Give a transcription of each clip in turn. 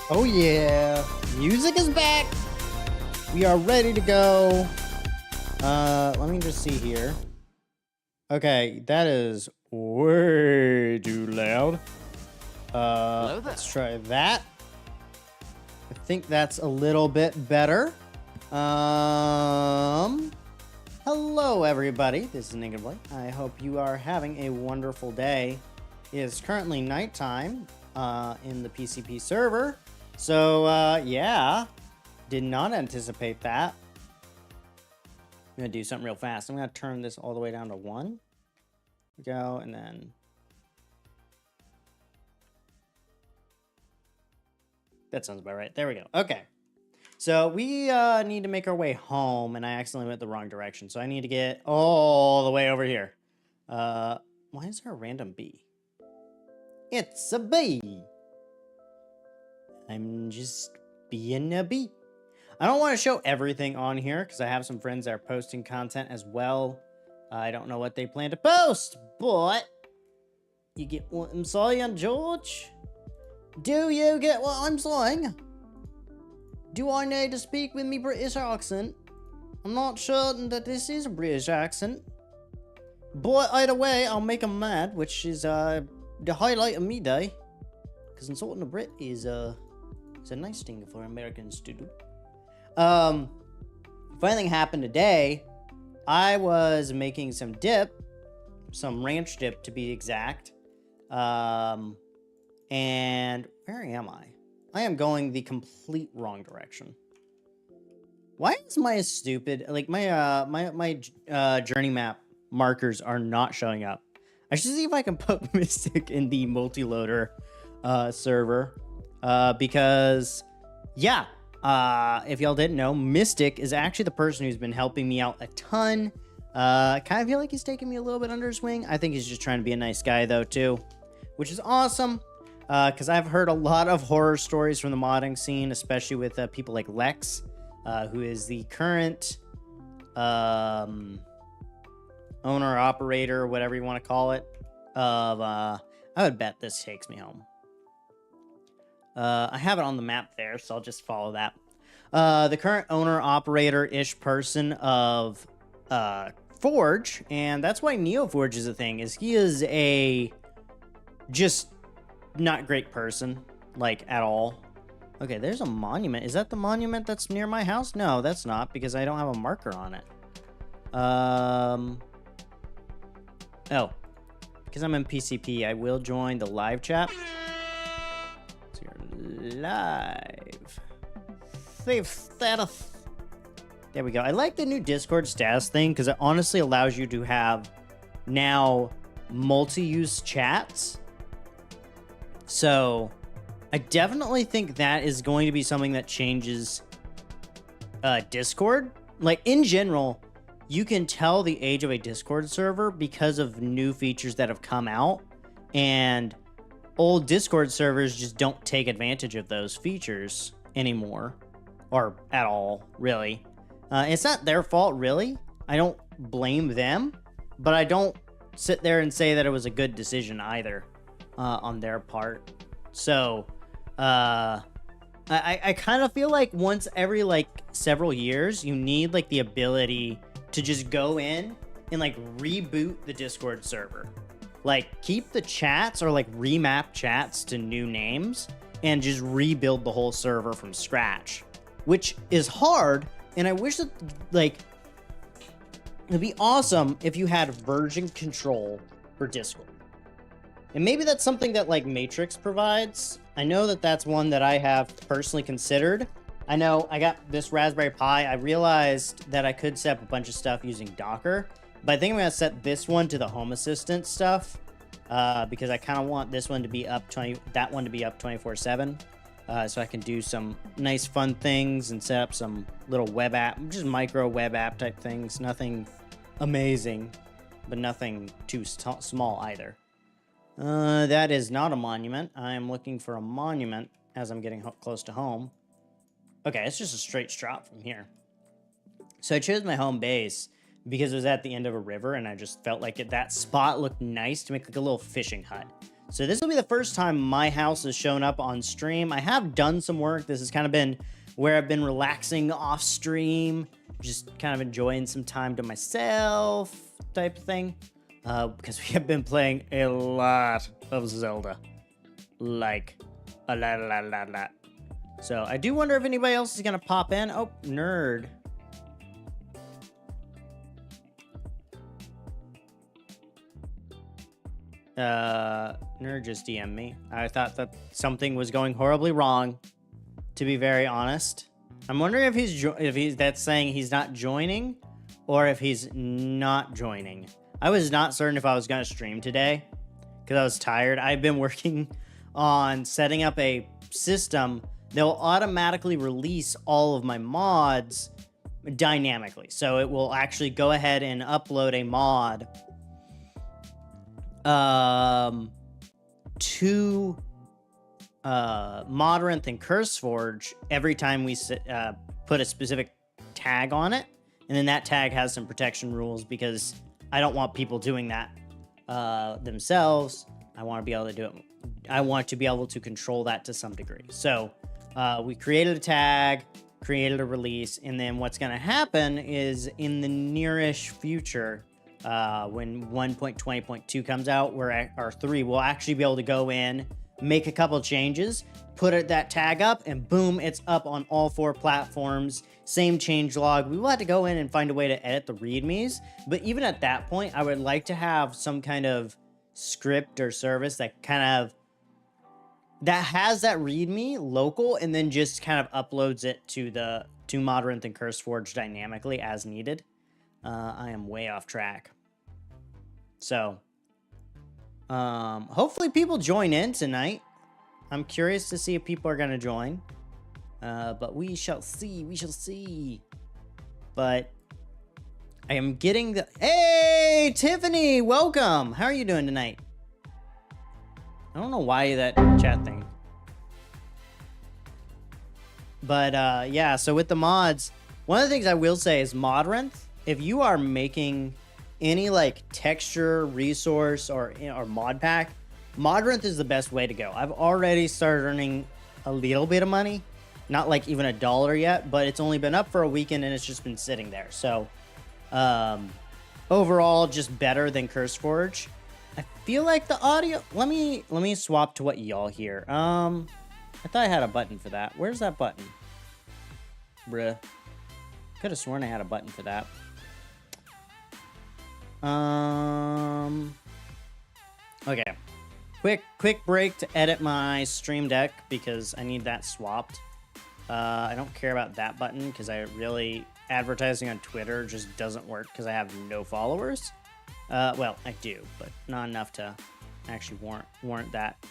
Oh yeah, music is back. We are ready to go. Let me just see here. Okay, that is way too loud. Hello there. Let's try that. I think that's a little bit better. Hello everybody. This is Naked Blake. I hope you are having a wonderful day. It is currently nighttime in the PCP server. So, yeah, did not anticipate that. I'm going to do something real fast. I'm going to turn this all the way down to 1. Go, and then... That sounds about right. There we go. Okay. So, we need to make our way home, and I accidentally went the wrong direction. So, I need to get all the way over here. Why is there a random bee? It's a bee! I'm just being a bee. I don't want to show everything on here because I have some friends that are posting content as well. I don't know what they plan to post, but you get what I'm saying, George? Do you get what I'm saying? Do I need to speak with me British accent? I'm not certain that this is a British accent. But either way, I'll make them mad, which is the highlight of me day. Because insulting a Brit is it's a nice thing for Americans to do. Funny thing happened today. I was making some dip, some ranch dip to be exact. And where am I? I am going the complete wrong direction. Why is my stupid, like my journey map markers are not showing up? I should see if I can put Mystic in the multi-loader server. Because, yeah, if y'all didn't know, Mystic is actually the person who's been helping me out a ton. I kind of feel like he's taking me a little bit under his wing. I think he's just trying to be a nice guy, though, too, which is awesome. Because I've heard a lot of horror stories from the modding scene, especially with people like Lex, who is the current owner, operator, whatever you want to call it, of, I would bet this takes me home. I have it on the map there, so I'll just follow that. The current owner, operator-ish person of Forge, and that's why NeoForge is a thing, is he is a just not great person, like, at all. Okay, there's a monument. Is that the monument that's near my house? No, that's not, because I don't have a marker on it. Oh. Because I'm in PCP, I will join the live chat. Live. Save status. There we go. I like the new Discord status thing because it honestly allows you to have now multi-use chats. So I definitely think that is going to be something that changes Discord. Like in general, you can tell the age of a Discord server because of new features that have come out, and old Discord servers just don't take advantage of those features anymore, or at all, really. It's not their fault, really. I don't blame them, but I don't sit there and say that it was a good decision either on their part. So, I kind of feel like once every, like, several years, you need, like, the ability to just go in and, like, reboot the Discord server. Like, keep the chats or, like, remap chats to new names and just rebuild the whole server from scratch, which is hard. And I wish that, like, it'd be awesome if you had version control for Discord. And maybe that's something that, like, Matrix provides. I know that that's one that I have personally considered. I know I got this Raspberry Pi. I realized that I could set up a bunch of stuff using Docker. But I think I'm going to set this one to the Home Assistant stuff because I kind of want this one to be up that one to be up 24/7, so I can do some nice fun things and set up some little web app, just micro web app type things. Nothing amazing, but nothing too small either. That is not a monument. I am looking for a monument as I'm getting close to home. Okay, it's just a straight drop from here. So I chose my home base because it was at the end of a river, and I just felt like that spot looked nice to make like a little fishing hut. So this will be the first time my house has shown up on stream. I have done some work. This has kind of been where I've been relaxing off stream, just kind of enjoying some time to myself type of thing. Because we have been playing a lot of Zelda. Like, a lot. So I do wonder if anybody else is going to pop in. Oh, nerd. Nerd just DM'd me. I thought that something was going horribly wrong, to be very honest. I'm wondering if he's that's saying he's not joining or if he's not joining. I was not certain if I was going to stream today because I was tired. I've been working on setting up a system that will automatically release all of my mods dynamically. So it will actually go ahead and upload a mod to Modrinth and CurseForge every time we put a specific tag on it. And then that tag has some protection rules because I don't want people doing that themselves. I want to be able to do it. I want to be able to control that to some degree. So we created a tag, created a release, and then what's going to happen is in the nearish future, when 1.20.2 comes out, where our 3 will actually be able to go in, make a couple changes, put that tag up, and boom, it's up on all 4 platforms. Same change log. We will have to go in and find a way to edit the readmes, but even at that point, I would like to have some kind of script or service that has that readme local and then just kind of uploads it to Modrinth and CurseForge dynamically as needed. I am way off track. So, hopefully people join in tonight. I'm curious to see if people are going to join. But we shall see. But I am getting the... Hey, Tiffany, welcome. How are you doing tonight? I don't know why that chat thing. But, yeah, so with the mods, one of the things I will say is Modrinth, if you are making any, like, texture, resource, or mod pack, Modrinth is the best way to go. I've already started earning a little bit of money. Not, like, even $1 yet, but it's only been up for a weekend, and it's just been sitting there. So, overall, just better than CurseForge. I feel like the audio... Let me swap to what y'all hear. I thought I had a button for that. Where's that button? Bruh. Could have sworn I had a button for that. Okay. Quick break to edit my stream deck because I need that swapped. I don't care about that button because advertising on Twitter just doesn't work because I have no followers. Well, I do, but not enough to actually warrant that.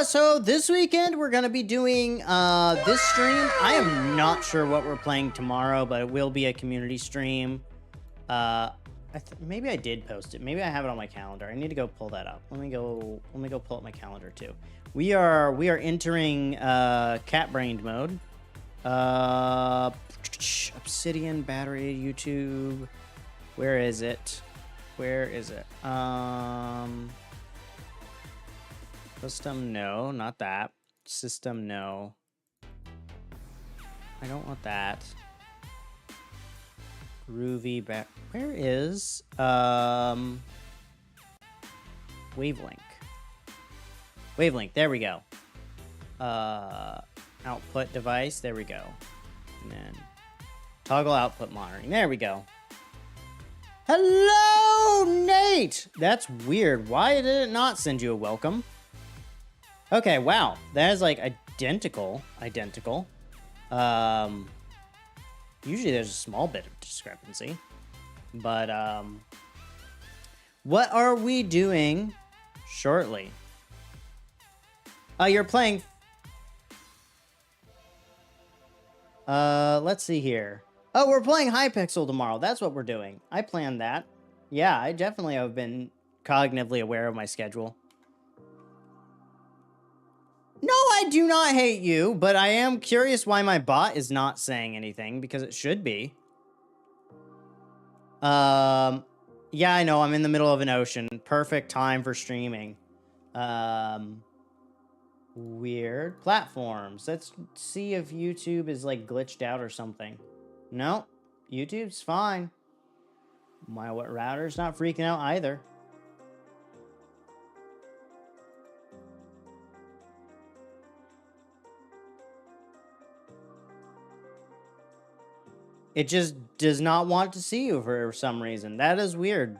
So this weekend we're gonna be doing this stream. I am not sure what we're playing tomorrow, but it will be a community stream. Maybe I did post it. Maybe I have it on my calendar. I need to go pull that up. Let me go pull up my calendar too. We are entering cat-brained mode. Obsidian battery YouTube. Where is it? Custom, no, not that. System, no. I don't want that. Groovy back. Where is Wavelink? Wavelink, there we go. Output device, there we go. And then toggle output monitoring, there we go. Hello, Nate! That's weird. Why did it not send you a welcome? Okay, wow. That is like identical. Usually there's a small bit of discrepancy. But, what are we doing shortly? You're playing... let's see here. Oh, we're playing Hypixel tomorrow. That's what we're doing. I planned that. Yeah, I definitely have been cognitively aware of my schedule. No, I do not hate you, but I am curious why my bot is not saying anything, because it should be. Yeah, Yeah, I know. I'm in the middle of an ocean. Perfect time for streaming. Weird platforms. Let's see if YouTube is like glitched out or something. No, YouTube's fine. My router's not freaking out either. It just does not want to see you for some reason. That is weird.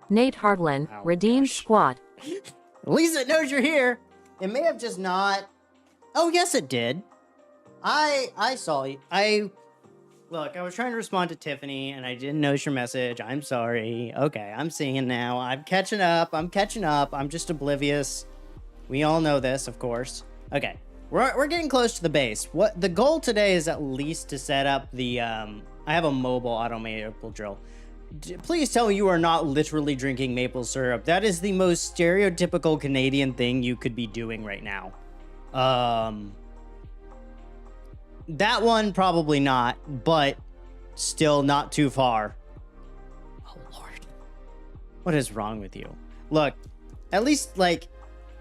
Nate Hardland, Oh, redeemed gosh. squad. At least it knows you're here. It may have just not. Oh, yes, it did. I saw you. Look, I was trying to respond to Tiffany and I didn't notice your message. I'm sorry. Okay, I'm seeing it now. I'm catching up. I'm just oblivious. We all know this, of course. Okay, we're getting close to the base. What the goal today is at least to set up the I have a mobile automated maple drill. Please tell me you are not literally drinking maple syrup. That is the most stereotypical Canadian thing you could be doing right now. That one probably not, but still not too far. Oh Lord, what is wrong with you? Look, at least like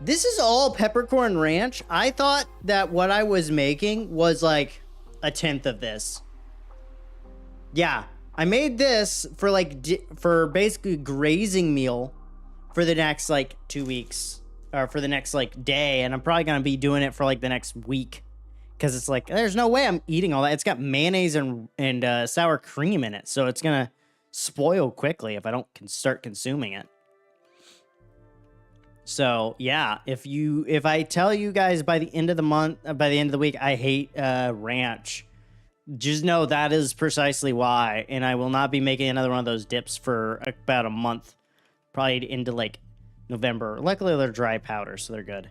this is all peppercorn ranch. I thought that what I was making was like a tenth of this. Yeah, I made this for like for basically grazing meal for the next like 2 weeks or for the next like day, and I'm probably gonna be doing it for like the next week because it's like there's no way I'm eating all that. It's got mayonnaise and sour cream in it, so it's gonna spoil quickly if I don't start consuming it. So yeah, if I tell you guys by the end of the month, by the end of the week, I hate ranch, just know that is precisely why, and I will not be making another one of those dips for about a month, probably into like November. Luckily, they're dry powder, so they're good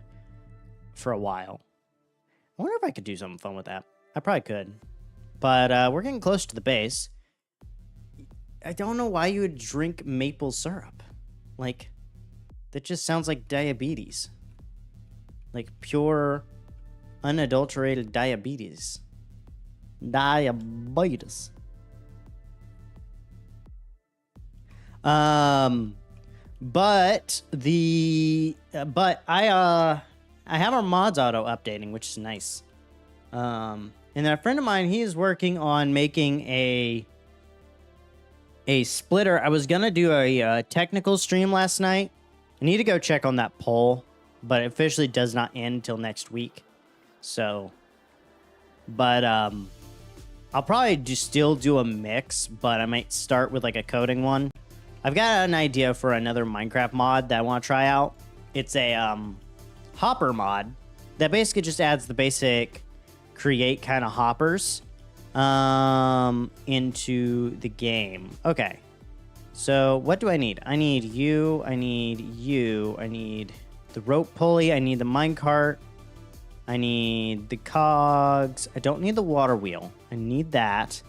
for a while. I wonder if I could do something fun with that. I probably could, but we're getting close to the base. I don't know why you would drink maple syrup, like. That just sounds like diabetes. Like pure, unadulterated diabetes. Diabetes. But I have our mods auto updating, which is nice. And then a friend of mine, he is working on making a splitter. I was gonna do a technical stream last night. I need to go check on that poll, but it officially does not end until next week. So, but I'll probably still do a mix, but I might start with like a coding one. I've got an idea for another Minecraft mod that I want to try out. It's a hopper mod that basically just adds the basic create kind of hoppers into the game. Okay. So what do I need? I need you, I need you, I need the rope pulley, I need the minecart, I need the cogs, I don't need the water wheel, I need that.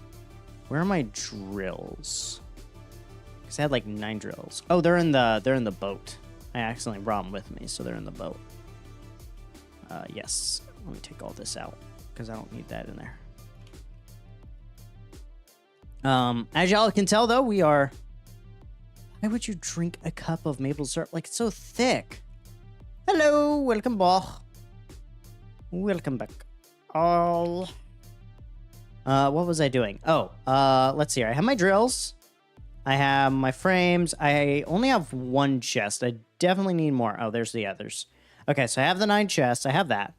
Where are my drills? Because I had like 9 drills. Oh, they're in the boat. I accidentally brought them with me, so they're in the boat. Yes, let me take all this out because I don't need that in there. As y'all can tell though, we are. Why would you drink a cup of maple syrup? Like, it's so thick. Hello, welcome back. Welcome back. Oh. What was I doing? Oh, let's see here. I have my drills. I have my frames. I only have 1 chest. I definitely need more. Oh, there's the others. Okay, so I have the 9 chests. I have that.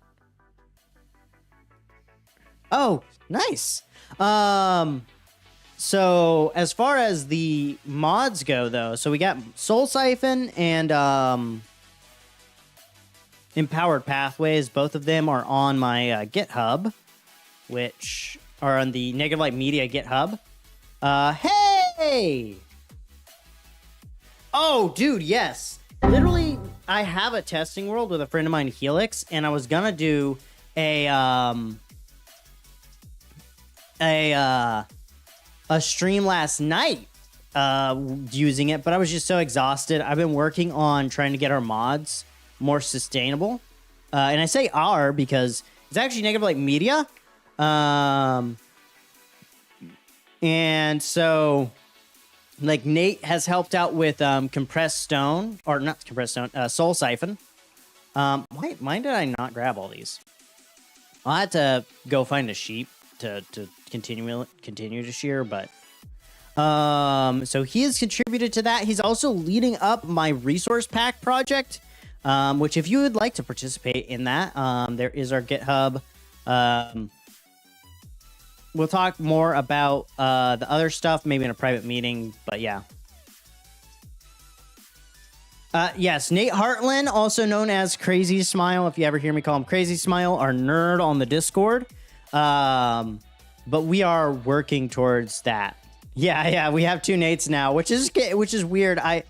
Oh, nice. So as far as the mods go, though, so we got Soul Siphon and Empowered Pathways. Both of them are on my GitHub, which are on the Negative Light Media GitHub. Hey! Oh, dude, yes. Literally, I have a testing world with a friend of mine, Helix, and I was gonna do a stream last night using it, but I was just so exhausted. I've been working on trying to get our mods more sustainable. And I say our because it's actually Negative Light Media. And so, like, Nate has helped out with compressed stone, or not compressed stone, soul siphon. Why did I not grab all these? I'll have to go find a sheep to continue to shear, but so he has contributed to that. He's also leading up my resource pack project, which if you would like to participate in that, there is our GitHub. We'll talk more about the other stuff, maybe in a private meeting, but yeah. Yes, Nate Hartland, also known as Crazy Smile. If you ever hear me call him Crazy Smile, our nerd on the Discord. But we are working towards that. Yeah, we have 2 Nates now, which is weird. I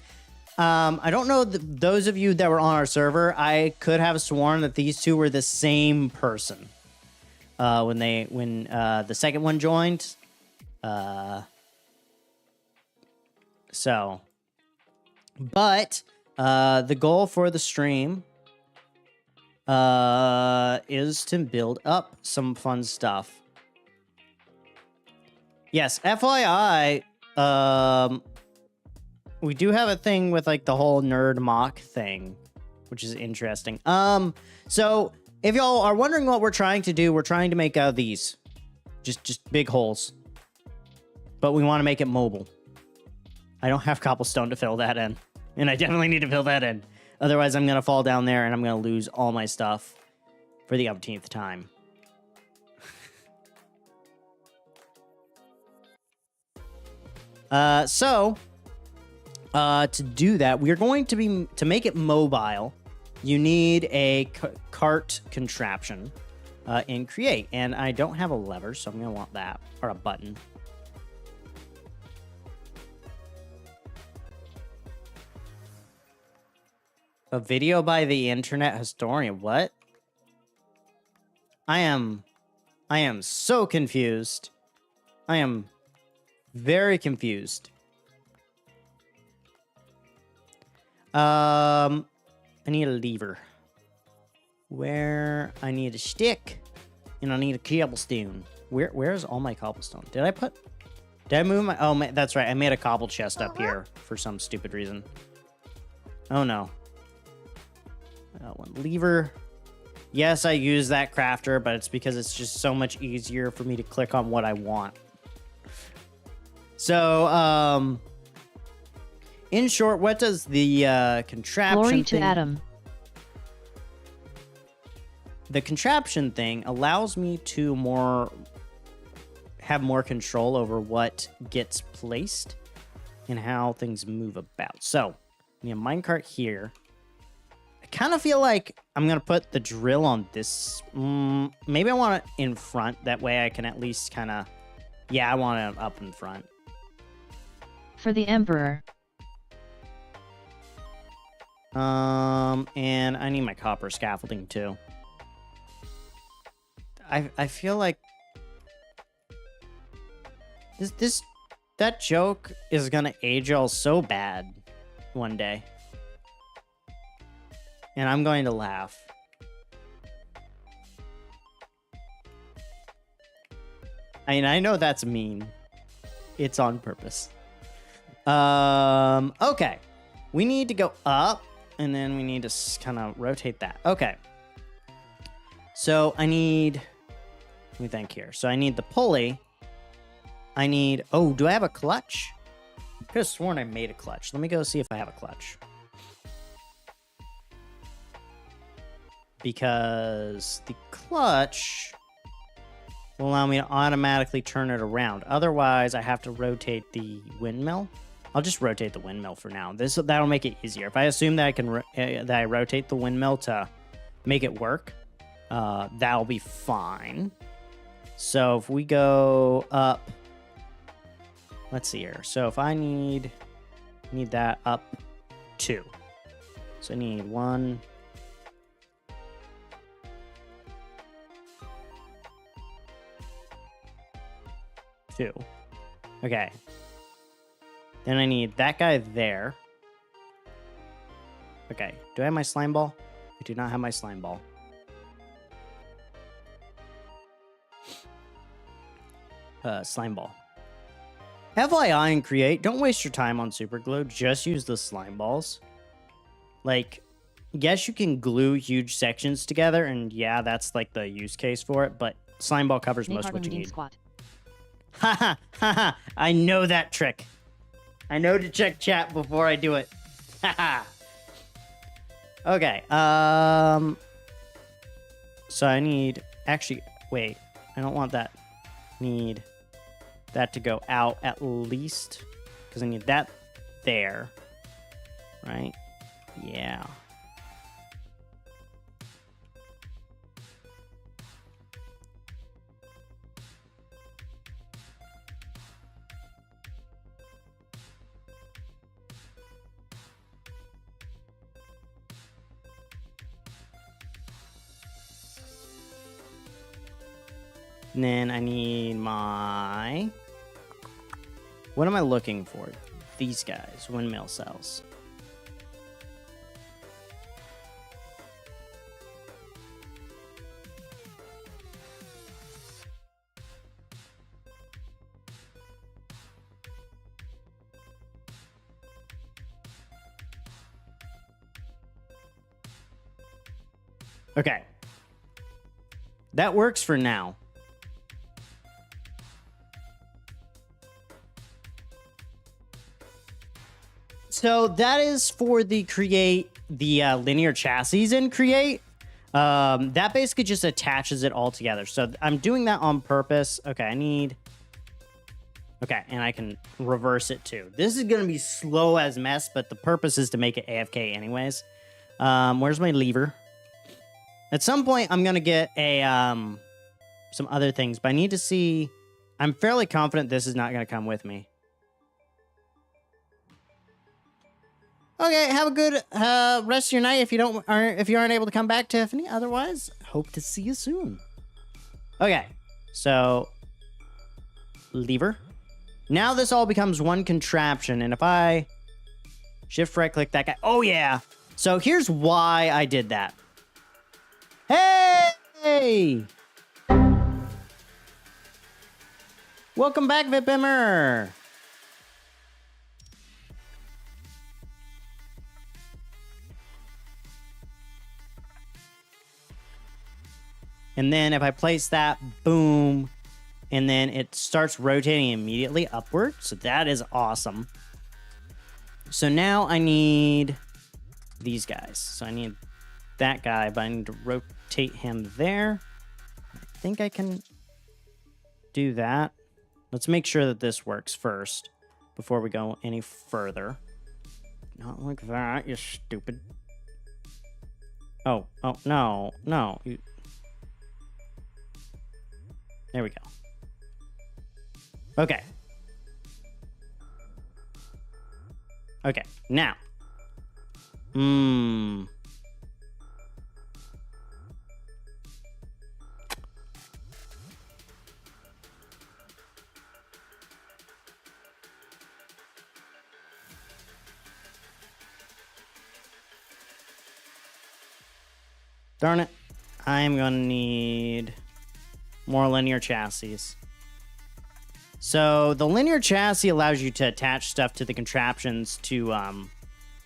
don't know those of you that were on our server. I could have sworn that these 2 were the same person when the second one joined. But the goal for the stream is to build up some fun stuff. Yes, FYI, we do have a thing with like the whole nerd mock thing, which is interesting. So if y'all are wondering what we're trying to do, we're trying to make these just big holes, but we want to make it mobile. I don't have cobblestone to fill that in, and I definitely need to fill that in. Otherwise, I'm gonna fall down there and I'm gonna lose all my stuff for the umpteenth time. So to do that, we're going to make it mobile. You need a cart contraption in Create, and I don't have a lever, so I'm gonna want that, or a button. A video by the internet historian. What? I am so confused. I am very confused. I need a lever. Where I need a stick, and I need a cobblestone. Where's all my cobblestone? Did I move my? Oh, that's right. I made a cobble chest up here for some stupid reason. Oh no. One lever. Yes, I use that crafter, but it's because it's just so much easier for me to click on what I want. So, in short, what does the contraption Glory to thing... Adam. The contraption thing allows me to have more control over what gets placed and how things move about. So, we have a minecart here. I kind of feel like I'm going to put the drill on this. Maybe I want it in front. That way I can at least kind of... Yeah, I want it up in front. For the Emperor. And I need my copper scaffolding too. I feel like that joke is gonna age y'all so bad one day. And I'm going to laugh. I mean, I know that's mean. It's on purpose. Okay. We need to go up, and then we need to kind of rotate that. Okay. So I need... Let me think here. So I need the pulley. I need... Oh, do I have a clutch? I could have sworn I made a clutch. Let me go see if I have a clutch. Because the clutch will allow me to automatically turn it around. Otherwise, I have to rotate the windmill. I'll just rotate the windmill for now. That'll make it easier. If I assume that I can that I rotate the windmill to make it work, that'll be fine. So if we go up, let's see here. So if I need that up 2. So I need 1. Okay. Then I need that guy there. Okay. Do I have my slime ball? I do not have my slime ball. Slime ball. FYI and create, don't waste your time on super glue. Just use the slime balls. Like, yes, you can glue huge sections together, and yeah, that's like the use case for it, but slime ball covers most of what you need. Haha, haha, I know that trick. I know to check chat before I do it. Haha. Okay, so I need, actually, wait, I don't want that. Need that to go out at least, because I need that there, right? Yeah. And then I need my... What am I looking for? These guys, windmill cells. Okay. That works for now. So that is for the create the linear chassis in create. That basically just attaches it all together. So I'm doing that on purpose. Okay, I need... Okay, and I can reverse it too. This is going to be slow as mess, but the purpose is to make it AFK anyways. Where's my lever? At some point, I'm going to get a some other things, but I need to see... I'm fairly confident this is not going to come with me. Okay, have a good rest of your night. If you aren't able to come back, Tiffany. Otherwise, hope to see you soon. Okay, so lever. Now this all becomes one contraption, and if I shift right click that guy, oh yeah. So here's why I did that. Hey! Welcome back, Vipimmer. And then if I place that, boom, and then it starts rotating immediately upward. So that is awesome. So now I need these guys. So I need that guy, but I need to rotate him there. I think I can do that. Let's make sure that this works first before we go any further. Not like that, you stupid. Oh, no. There we go. Okay. Okay, now. Darn it. I'm gonna need more linear chassis. So the linear chassis allows you to attach stuff to the contraptions to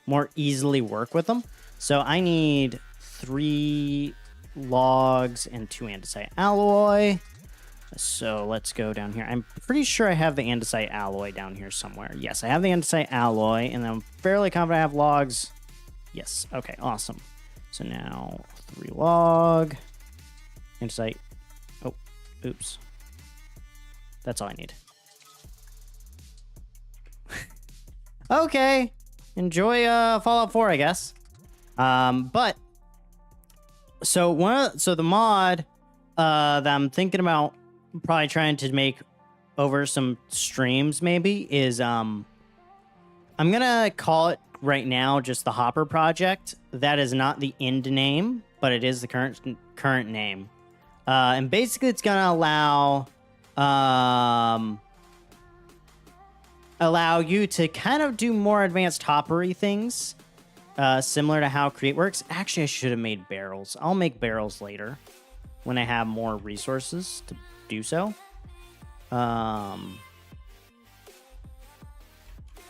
more easily work with them. So I need 3 logs and 2 andesite alloy. So let's go down here. I'm pretty sure I have the andesite alloy down here somewhere. Yes, I have the andesite alloy, and I'm fairly confident I have logs. Yes, okay, awesome. So now 3 log, andesite. Oh, oops. That's all I need. Okay, enjoy Fallout 4, I guess. But so the mod that I'm thinking about probably trying to make over some streams maybe is I'm gonna call it right now just the Hopper Project. That is not the end name, but it is the current name. And basically it's gonna allow you to kind of do more advanced hoppery things, similar to how Create works. Actually, I should have made barrels. I'll make barrels later when I have more resources to do so.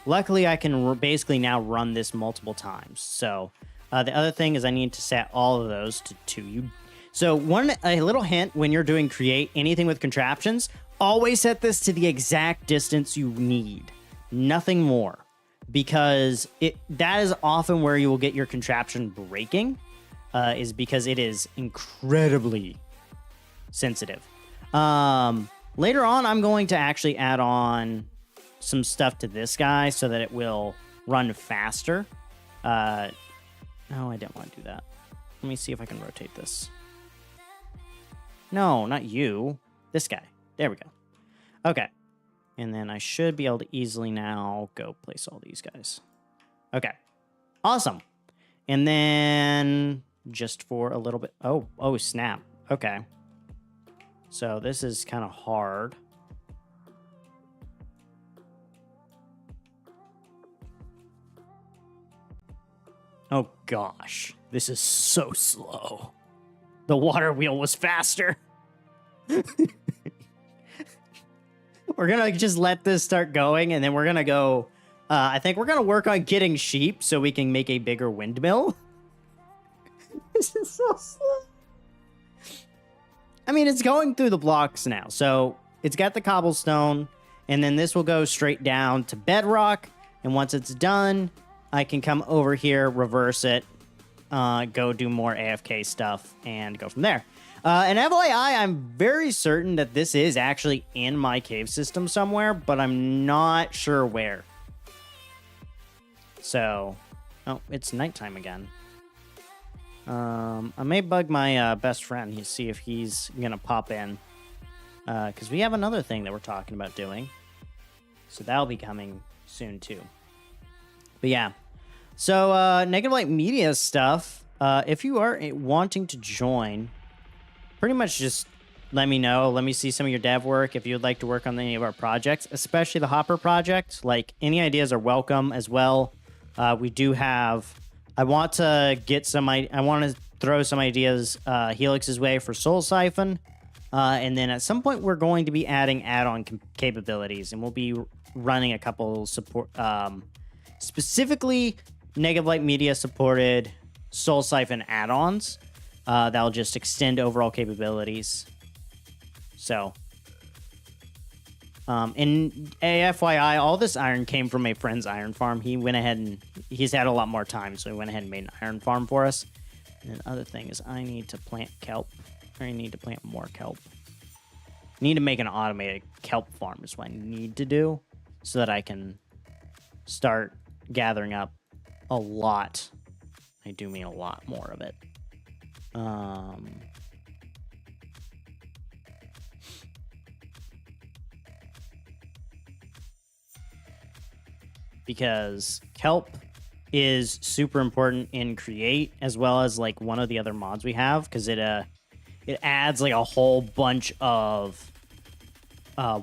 luckily I can basically now run this multiple times. So the other thing is I need to set all of those to 2. So a little hint when you're doing create anything with contraptions, always set this to the exact distance you need, nothing more, because that is often where you will get your contraption breaking, is because it is incredibly sensitive. Later on, I'm going to actually add on some stuff to this guy so that it will run faster. No, I didn't want to do that. Let me see if I can rotate this. No, not you. This guy. There we go. Okay. And then I should be able to easily now go place all these guys. Okay. Awesome. And then just for a little bit. Oh, snap. Okay. So this is kind of hard. Oh gosh, this is so slow. The water wheel was faster. We're gonna just let this start going, and then we're gonna go. I think we're gonna work on getting sheep so we can make a bigger windmill. This is so slow. I mean, it's going through the blocks now, so it's got the cobblestone, and then this will go straight down to bedrock. And once it's done, I can come over here, reverse it, go do more AFK stuff, and go from there. And FYI, I'm very certain that this is actually in my cave system somewhere, but I'm not sure where. So, oh, it's nighttime again. I may bug my best friend to see if he's going to pop in, because we have another thing that we're talking about doing. So that'll be coming soon, too. But yeah. So, Negative Light Media stuff, if you are wanting to join, pretty much just let me know. Let me see some of your dev work if you would like to work on any of our projects, especially the Hopper project. Like, any ideas are welcome as well. We do have... I want to throw some ideas Helix's way for Soul Siphon. And then at some point, we're going to be adding add-on capabilities. And we'll be running a couple support... specifically... Negative Light Media supported Soul Siphon add-ons that'll just extend overall capabilities. So, and FYI, all this iron came from a friend's iron farm. He went ahead and he's had a lot more time, so he went ahead and made an iron farm for us. And the other thing is, I need to plant kelp. I need to plant more kelp. I need to make an automated kelp farm is what I need to do, so that I can start gathering up a lot. I do mean a lot more of it. Because kelp is super important in Create, as well as like one of the other mods we have, because it adds like a whole bunch of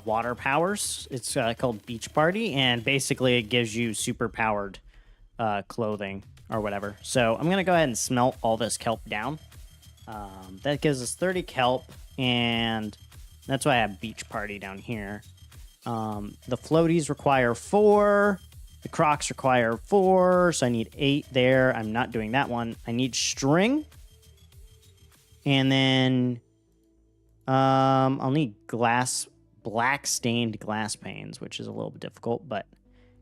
water powers. It's called Beach Party, and basically it gives you super powered clothing or whatever. So I'm gonna go ahead and smelt all this kelp down. That gives us 30 kelp, and that's why I have Beach Party down here. The floaties require 4. The crocs require 4, so I need 8 there. I'm not doing that one. I need string. And then I'll need black stained glass panes, which is a little bit difficult, but...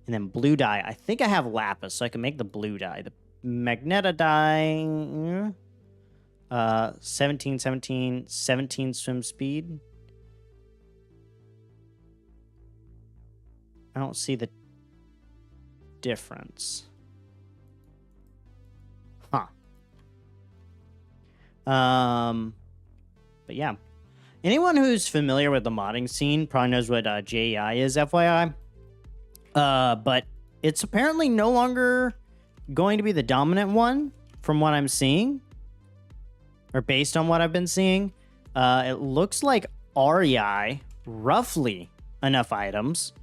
And then blue dye. I think I have lapis, so I can make the blue dye. The magneta dye... 17 swim speed. I don't see the difference. Huh. But yeah. Anyone who's familiar with the modding scene probably knows what JEI is, FYI. But it's apparently no longer going to be the dominant one from what I'm seeing. Or based on what I've been seeing. It looks like REI, roughly enough items.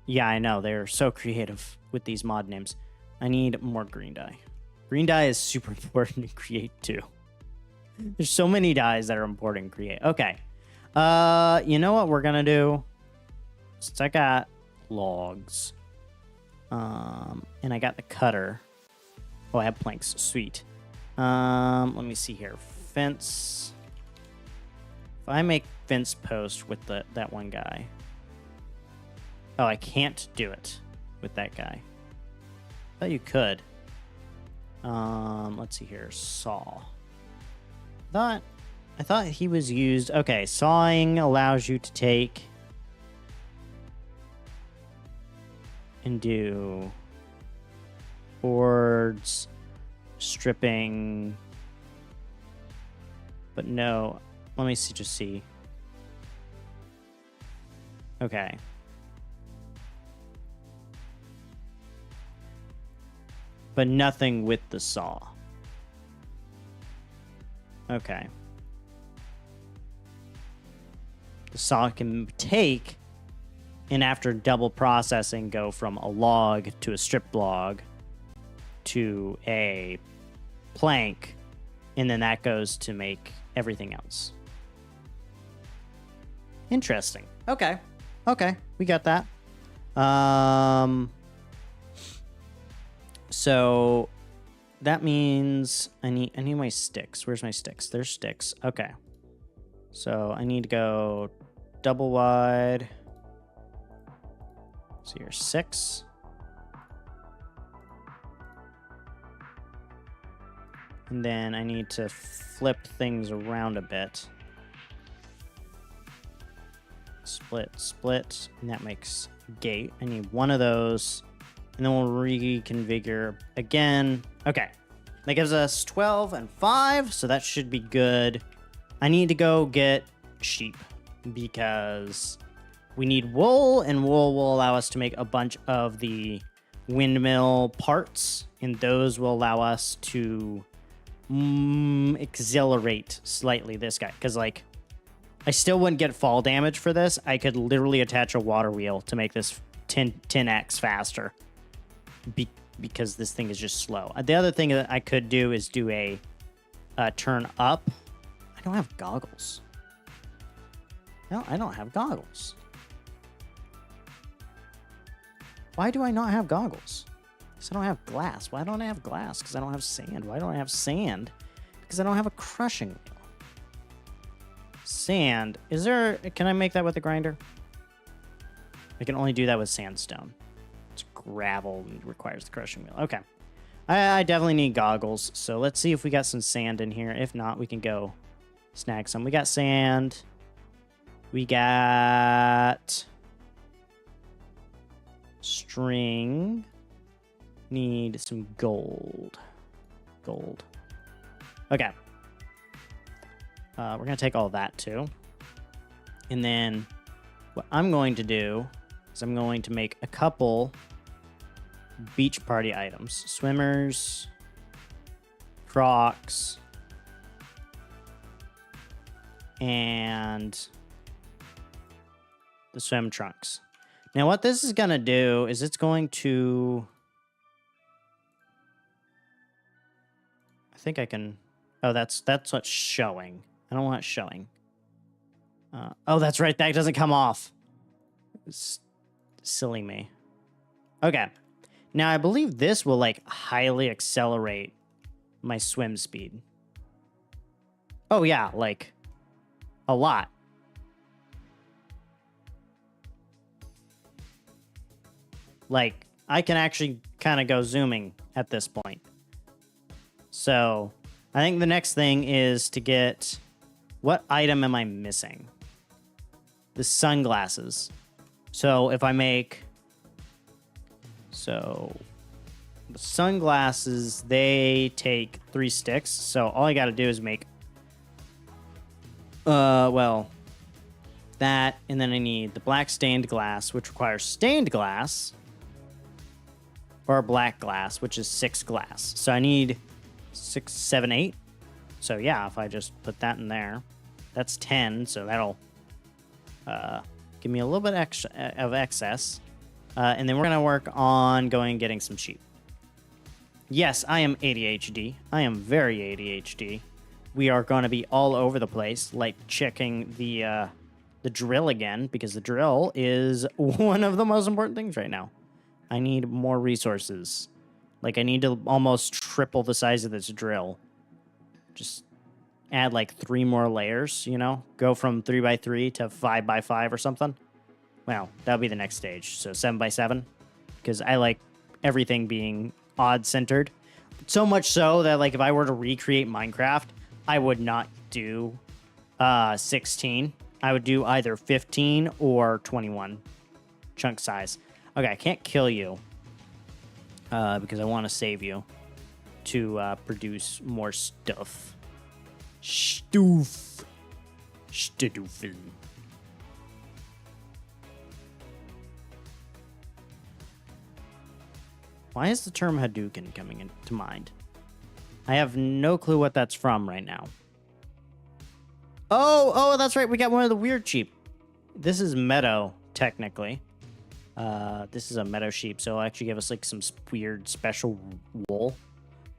Yeah, I know. They're so creative with these mod names. I need more green dye. Green dye is super important to Create too. There's so many dyes that are important in Create. Okay. You know what we're going to do? Since I got logs, And I got the cutter. Oh, I have planks. Sweet. Let me see here. Fence. If I make fence post with that one guy. Oh, I can't do it with that guy. I thought you could. Let's see here. Saw. I thought he was used. Okay, sawing allows you to take and do boards, stripping, but no. Let me see. Just see. Okay. But nothing with the saw. Okay. The saw can take, and after double processing, go from a log to a strip log to a plank, and then that goes to make everything else. Interesting. Okay. Okay, we got that. So that means I need my sticks. Where's my sticks? There's sticks. Okay. So I need to go double wide. So here's 6. And then I need to flip things around a bit. Split, split, and that makes gate. I need one of those. And then we'll reconfigure again. Okay. That gives us 12 and 5, so that should be good. I need to go get sheep because we need wool, and wool will allow us to make a bunch of the windmill parts, and those will allow us to accelerate slightly this guy. Because, like, I still wouldn't get fall damage for this. I could literally attach a water wheel to make this 10x faster. Because this thing is just slow. The other thing that I could do is do a turn up. I don't have goggles. No, I don't have goggles. Why do I not have goggles? Because I don't have glass. Why don't I have glass? Because I don't have sand. Why don't I have sand? Because I don't have a crushing wheel. Sand. Is there... Can I make that with a grinder? I can only do that with sandstone. Gravel requires the crushing wheel. Okay. I definitely need goggles. So let's see if we got some sand in here. If not, we can go snag some. We got sand. We got string. Need some gold. Gold. Okay. We're going to take all that too. And then what I'm going to do is I'm going to make a couple beach party items. Swimmers, Crocs, and the swim trunks. Now what this is going to do is it's going to... I think I can... Oh, that's what's showing. I don't want it showing. Oh, that's right. That doesn't come off. It's silly me. Okay. Now, I believe this will, like, highly accelerate my swim speed. Oh, yeah, like, a lot. Like, I can actually kind of go zooming at this point. So, I think the next thing is to get... What item am I missing? The sunglasses. So, if I make... So, the sunglasses, they take 3 sticks. So, all I got to do is make... well... That, and then I need the black stained glass, which requires stained glass. Or black glass, which is 6 glass. So, I need 6, 7, 8. So, yeah, if I just put that in there, that's 10. So, that'll give me a little bit extra of excess. And then we're going to work on going and getting some sheep. Yes, I am ADHD. I am very ADHD. We are going to be all over the place, like checking the drill again, because the drill is one of the most important things right now. I need more resources. Like, I need to almost triple the size of this drill. Just add like 3 more layers, you know? Go from 3x3 to 5x5 or something. Well, that'll be the next stage. So 7x7. Because I like everything being odd-centered. So much so that, like, if I were to recreate Minecraft, I would not do 16. I would do either 15 or 21 chunk size. Okay, I can't kill you because I want to save you to produce more stuff. Stoof. Stoofen. Why is the term Hadouken coming into mind? I have no clue what that's from right now. Oh, that's right. We got one of the weird sheep. This is meadow, technically. This is a meadow sheep, so it'll actually give us like some weird special wool.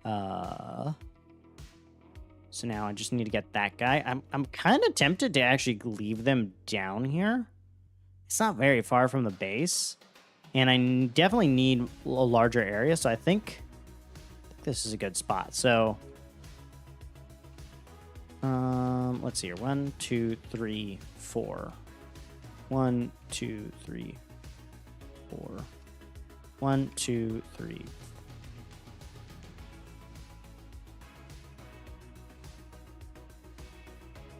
So now I just need to get that guy. I'm kind of tempted to actually leave them down here. It's not very far from the base. And I definitely need a larger area, so I think this is a good spot. So, let's see here. 1, 2, 3, 4. 1, 2, 3, 4. 1, 2, 3.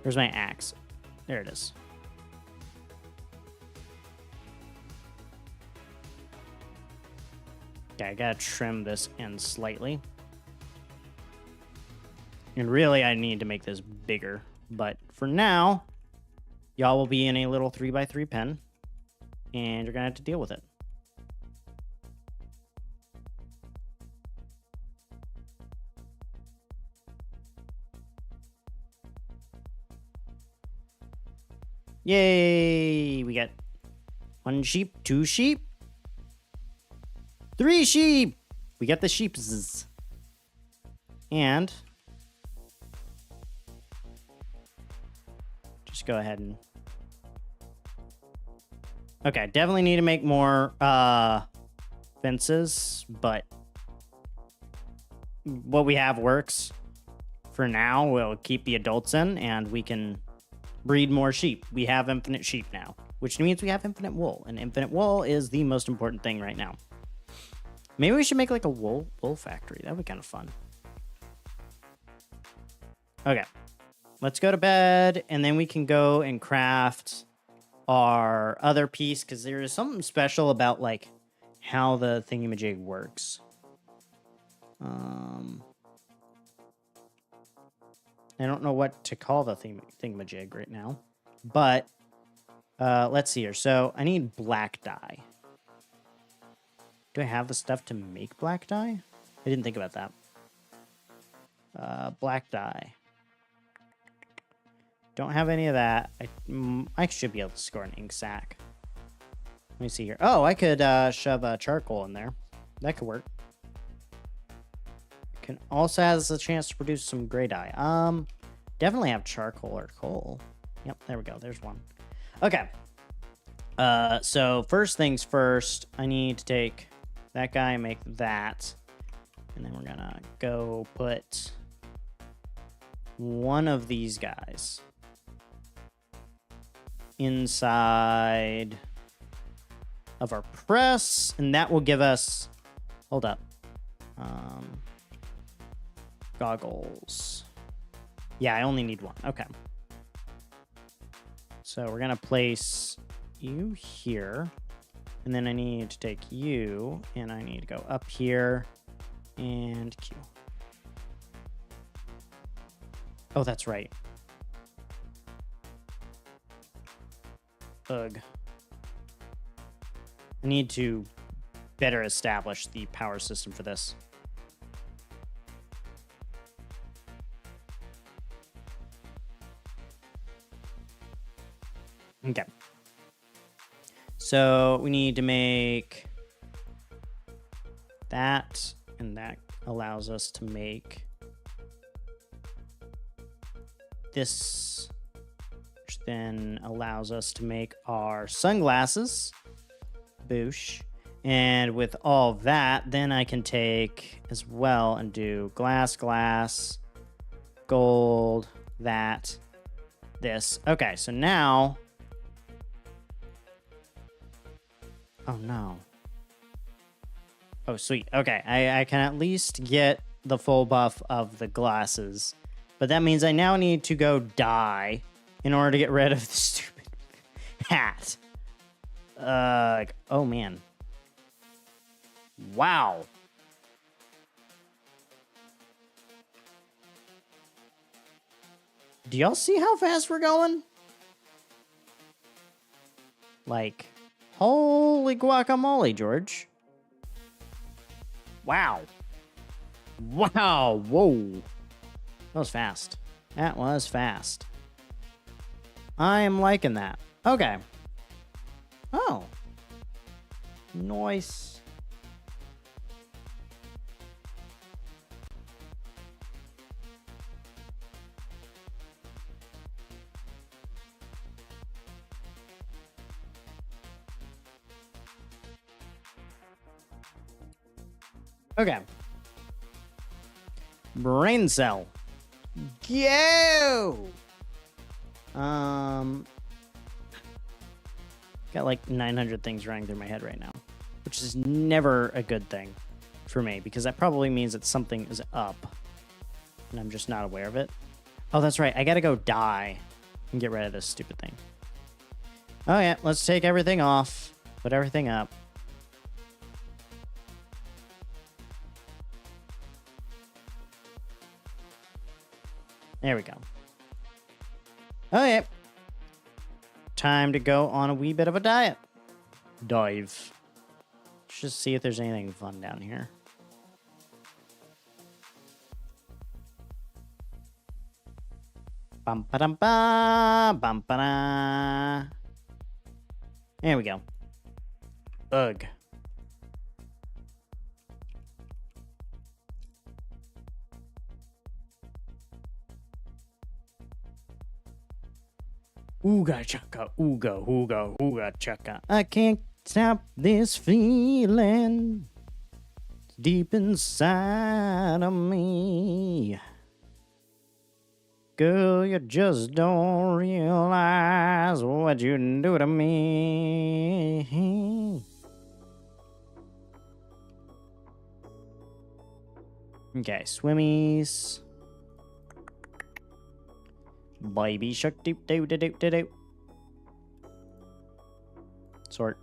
Where's my axe? There it is. Okay, I gotta trim this end slightly. And really, I need to make this bigger. But for now, y'all will be in a little 3x3 pen. And you're gonna have to deal with it. Yay! We got 1 sheep, 2 sheep. 3 sheep! We got the sheeps. And just go ahead and... Okay, definitely need to make more fences, but what we have works. For now, we'll keep the adults in, and we can breed more sheep. We have infinite sheep now, which means we have infinite wool, and infinite wool is the most important thing right now. Maybe we should make like a wool factory. That would be kind of fun. Okay. Let's go to bed, and then we can go and craft our other piece, because there is something special about like how the thingamajig works. I don't know what to call the thingamajig right now, but let's see here. So I need black dye. Do I have the stuff to make black dye? I didn't think about that. Black dye. Don't have any of that. I should be able to score an ink sac. Let me see here. Oh, I could shove charcoal in there. That could work. Can also has a chance to produce some gray dye. Definitely have charcoal or coal. Yep, there we go. There's one. Okay. So first things first, I need to take that guy and make that. And then we're gonna go put one of these guys inside of our press, and that will give us, hold up, goggles. Yeah, I only need one. Okay. So we're gonna place you here, and then I need to take you, and I need to go up here and Q. Oh, that's right. Ugh. I need to better establish the power system for this. Okay. So we need to make that, and that allows us to make this, which then allows us to make our sunglasses. Boosh. And with all that, then I can take as well and do glass, gold, this. Okay, so now... Oh, no. Oh, sweet. Okay, I can at least get the full buff of the glasses. But that means I now need to go dye in order to get rid of the stupid hat. Oh, man. Wow. Do y'all see how fast we're going? Like, holy guacamole, George. Wow. Wow. Whoa. That was fast. That was fast. I am liking that. Okay. Oh. Nice. Okay. Brain cell. Go! Got like 900 things running through my head right now, which is never a good thing for me because that probably means that something is up and I'm just not aware of it. Oh, that's right. I gotta go die and get rid of this stupid thing. Oh yeah, let's take everything off, put everything up. There we go. Oh, yeah. Time to go on a wee bit of a diet. Dive. Let's just see if there's anything fun down here. Bum ba dum ba bum ba da. There we go. Ugh. Ooga chaka, ooga, ooga, ooga chaka. I can't stop this feeling deep inside of me. Girl, you just don't realize what you do to me. Okay, swimmies. Baby shark doop doo doo doo doo doo. Sort.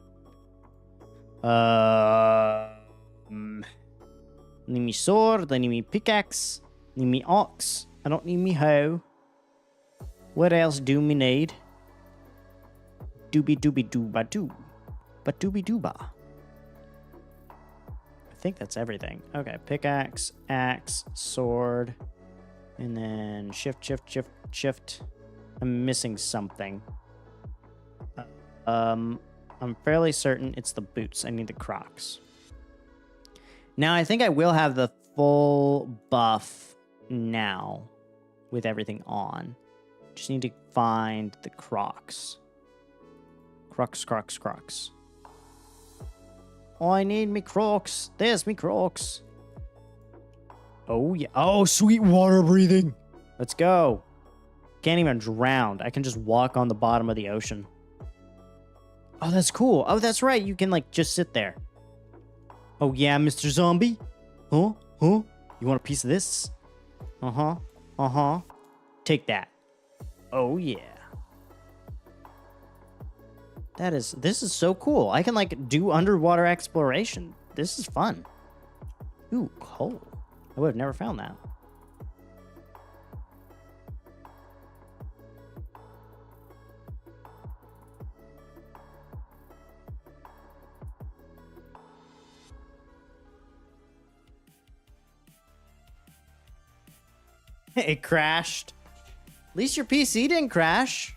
Need me sword, I need me pickaxe, need me ox, I don't need me hoe. What else do me need? Doobie doobie dooba doo. But doobie dooba. I think that's everything. Okay, pickaxe, axe, sword, and then shift. I'm missing something. I'm fairly certain it's the boots. I need the Crocs. Now, I think I will have the full buff now with everything on. Just need to find the Crocs. Crocs. Oh, I need me Crocs. There's me Crocs. Oh, yeah. Oh, sweet water breathing. Let's go. Can't even drown. I can just walk on the bottom of the ocean. Oh, that's cool. Oh, that's right. You can, like, just sit there. Oh, yeah, Mr. Zombie? Huh? You want a piece of this? Uh-huh. Take that. Oh, yeah. This is so cool. I can, like, do underwater exploration. This is fun. Ooh, coal. I would have never found that. It crashed. At least your PC didn't crash.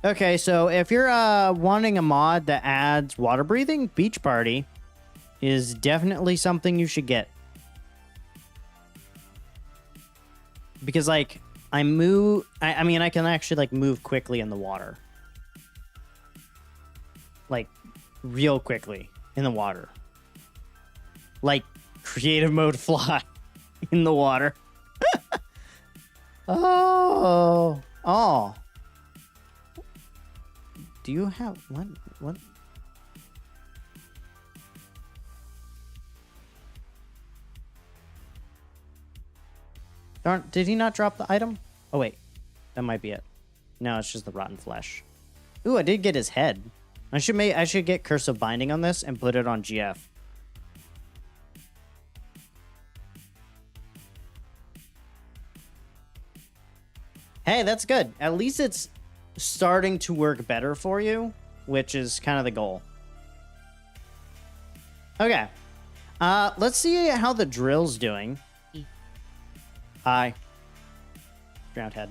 Okay, so if you're wanting a mod that adds water breathing, Beach Party is definitely something you should get. Because, like, I move... I mean, I can actually, like, move quickly in the water. Like, real quickly in the water. Like, creative mode fly in the water. Oh. Oh. Do you have... What? Darn, did he not drop the item? Oh, wait. That might be it. No, it's just the rotten flesh. Ooh, I did get his head. I should get Curse of Binding on this and put it on GF. Hey, that's good. At least it's starting to work better for you, which is kind of the goal. Okay. Let's see how the drill's doing. Hi. Drowned head.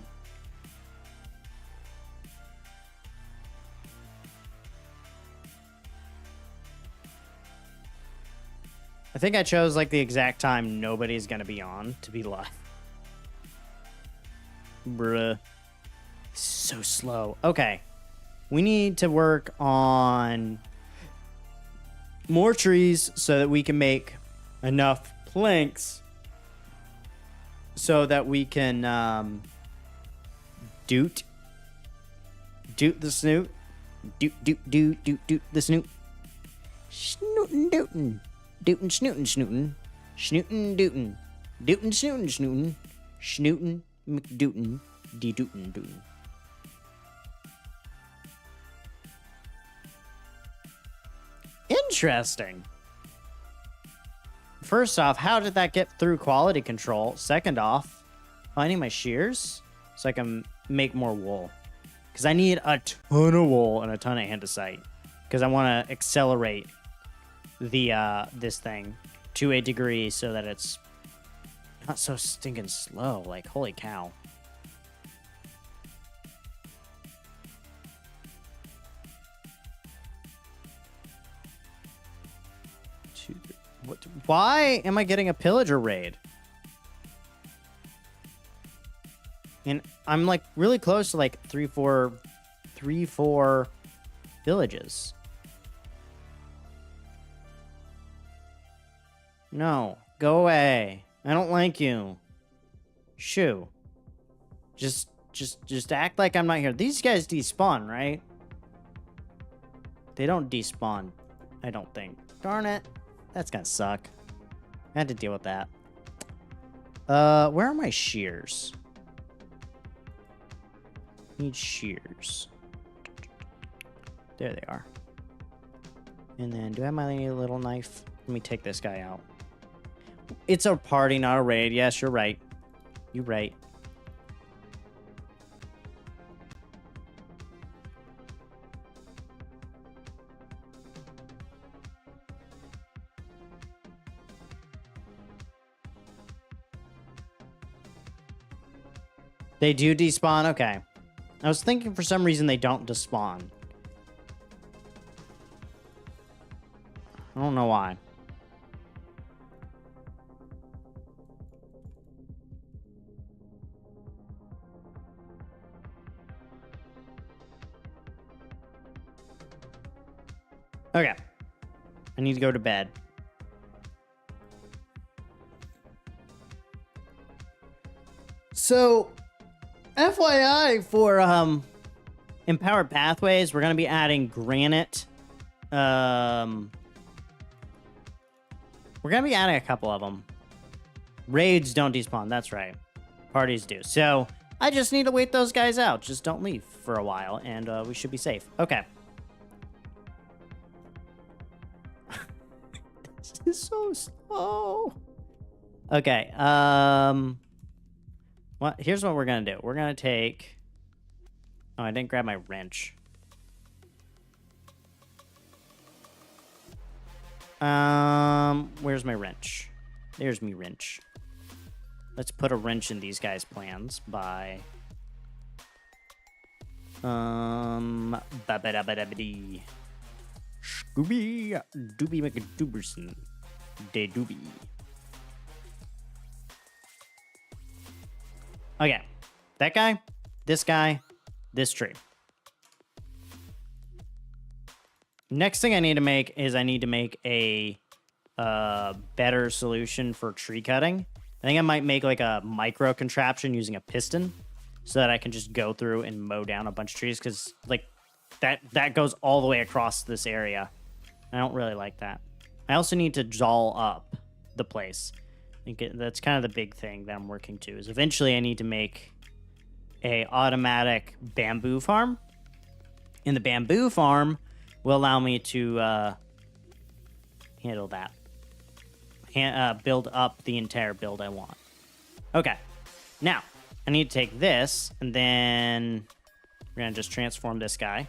I think I chose like the exact time nobody's gonna be on to be live. Bruh. So slow. Okay. We need to work on more trees so that we can make enough planks so that we can doot the snoot. Doot the snoot. Snootin' dootin'. Dootin' snootin' snootin'. Snootin' dootin'. Dootin' snootin' snootin'. Snootin' McDootin' de-dootin' dootin'. Interesting. First off, how did that get through quality control? Second off, finding my shears so I can make more wool. Because I need a ton of wool and a ton of andesite. Because I want to accelerate the this thing to a degree so that it's not so stinking slow. Like, holy cow. Why am I getting a pillager raid? And I'm like really close to like 3-4 villages. No, go away. I don't like you. Shoo. Just act like I'm not here. These guys despawn, right? They don't despawn, I don't think. Darn it. That's gonna suck. I had to deal with that. Where are my shears? Need shears. There they are. And then, do I have my little knife? Let me take this guy out. It's a party, not a raid. Yes, you're right. You're right. They do despawn? Okay. I was thinking for some reason they don't despawn. I don't know why. Okay. I need to go to bed. So, FYI for Empowered Pathways, we're going to be adding granite. We're going to be adding a couple of them. Raids don't despawn, that's right. Parties do. So, I just need to wait those guys out. Just don't leave for a while, and we should be safe. Okay. This is so slow. Okay, well, here's what we're gonna do. We're gonna take... Oh, I didn't grab my wrench. Where's my wrench? There's me wrench. Let's put a wrench in these guys' plans by... Ba-ba-da-ba-da-ba-dee. Scooby Dooby McDooberson. De Doobie. Okay. That guy, this tree. Next thing I need to make is I need to make a better solution for tree cutting. I think I might make like a micro contraption using a piston so that I can just go through and mow down a bunch of trees, because like that goes all the way across this area. I don't really like that. I also need to jaw up the place. I think that's kind of the big thing that I'm working to, is eventually I need to make a automatic bamboo farm. And the bamboo farm will allow me to handle that. Build up the entire build I want. Okay. Now, I need to take this, and then we're going to just transform this guy.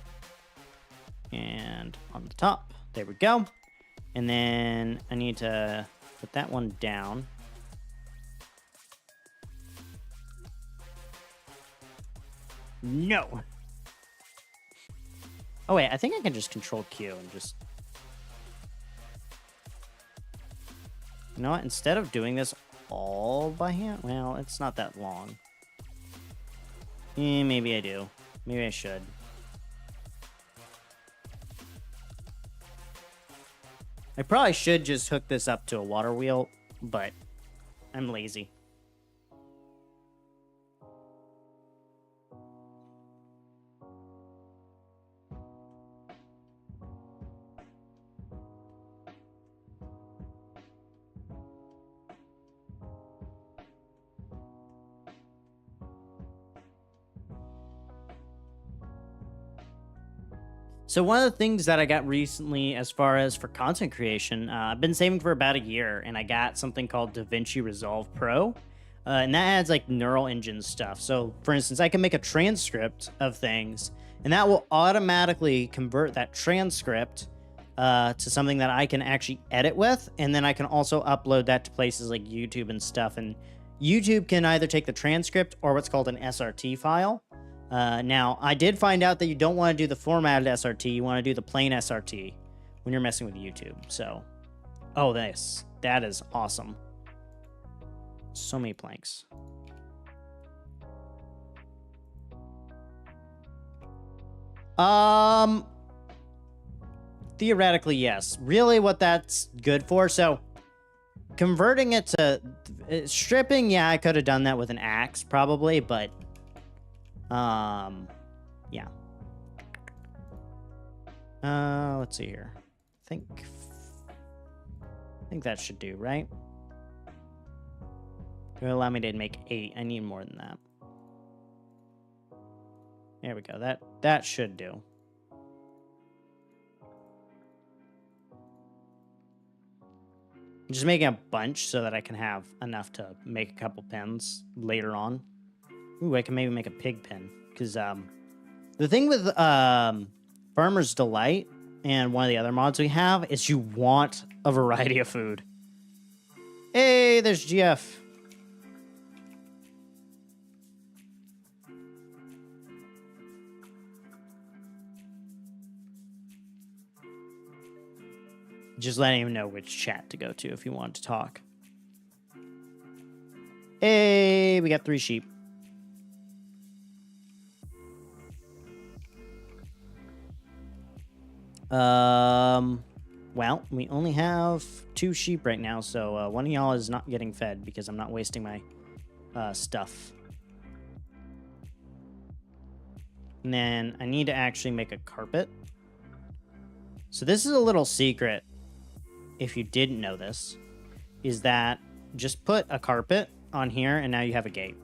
And on the top. There we go. And then I need to put that one down. No. Oh, wait. I think I can just control Q and just... You know what? Instead of doing this all by hand... Well, it's not that long. Maybe I do. Maybe I should. I probably should just hook this up to a water wheel, but I'm lazy. So one of the things that I got recently as far as for content creation, I've been saving for about a year, and I got something called DaVinci Resolve Pro. And that adds like neural engine stuff. So for instance, I can make a transcript of things, and that will automatically convert that transcript to something that I can actually edit with. And then I can also upload that to places like YouTube and stuff. And YouTube can either take the transcript or what's called an SRT file. Now, I did find out that you don't want to do the formatted SRT. You want to do the plain SRT when you're messing with YouTube. So, oh, that is awesome. So many planks. Theoretically, yes. Really what that's good for. So, converting it to stripping, yeah, I could have done that with an axe probably, but yeah. Let's see here. I think that should do, right? It will allow me to make 8. I need more than that. There we go. That should do. I'm just making a bunch so that I can have enough to make a couple pens later on. Ooh, I can maybe make a pig pen. Because the thing with Farmer's Delight and one of the other mods we have is you want a variety of food. Hey, there's GF. Just letting him know which chat to go to if you want to talk. Hey, we got 3 sheep. Well, we only have 2 sheep right now, so one of y'all is not getting fed because I'm not wasting my stuff. And then I need to actually make a carpet. So this is a little secret, if you didn't know this, is that just put a carpet on here and now you have a gate.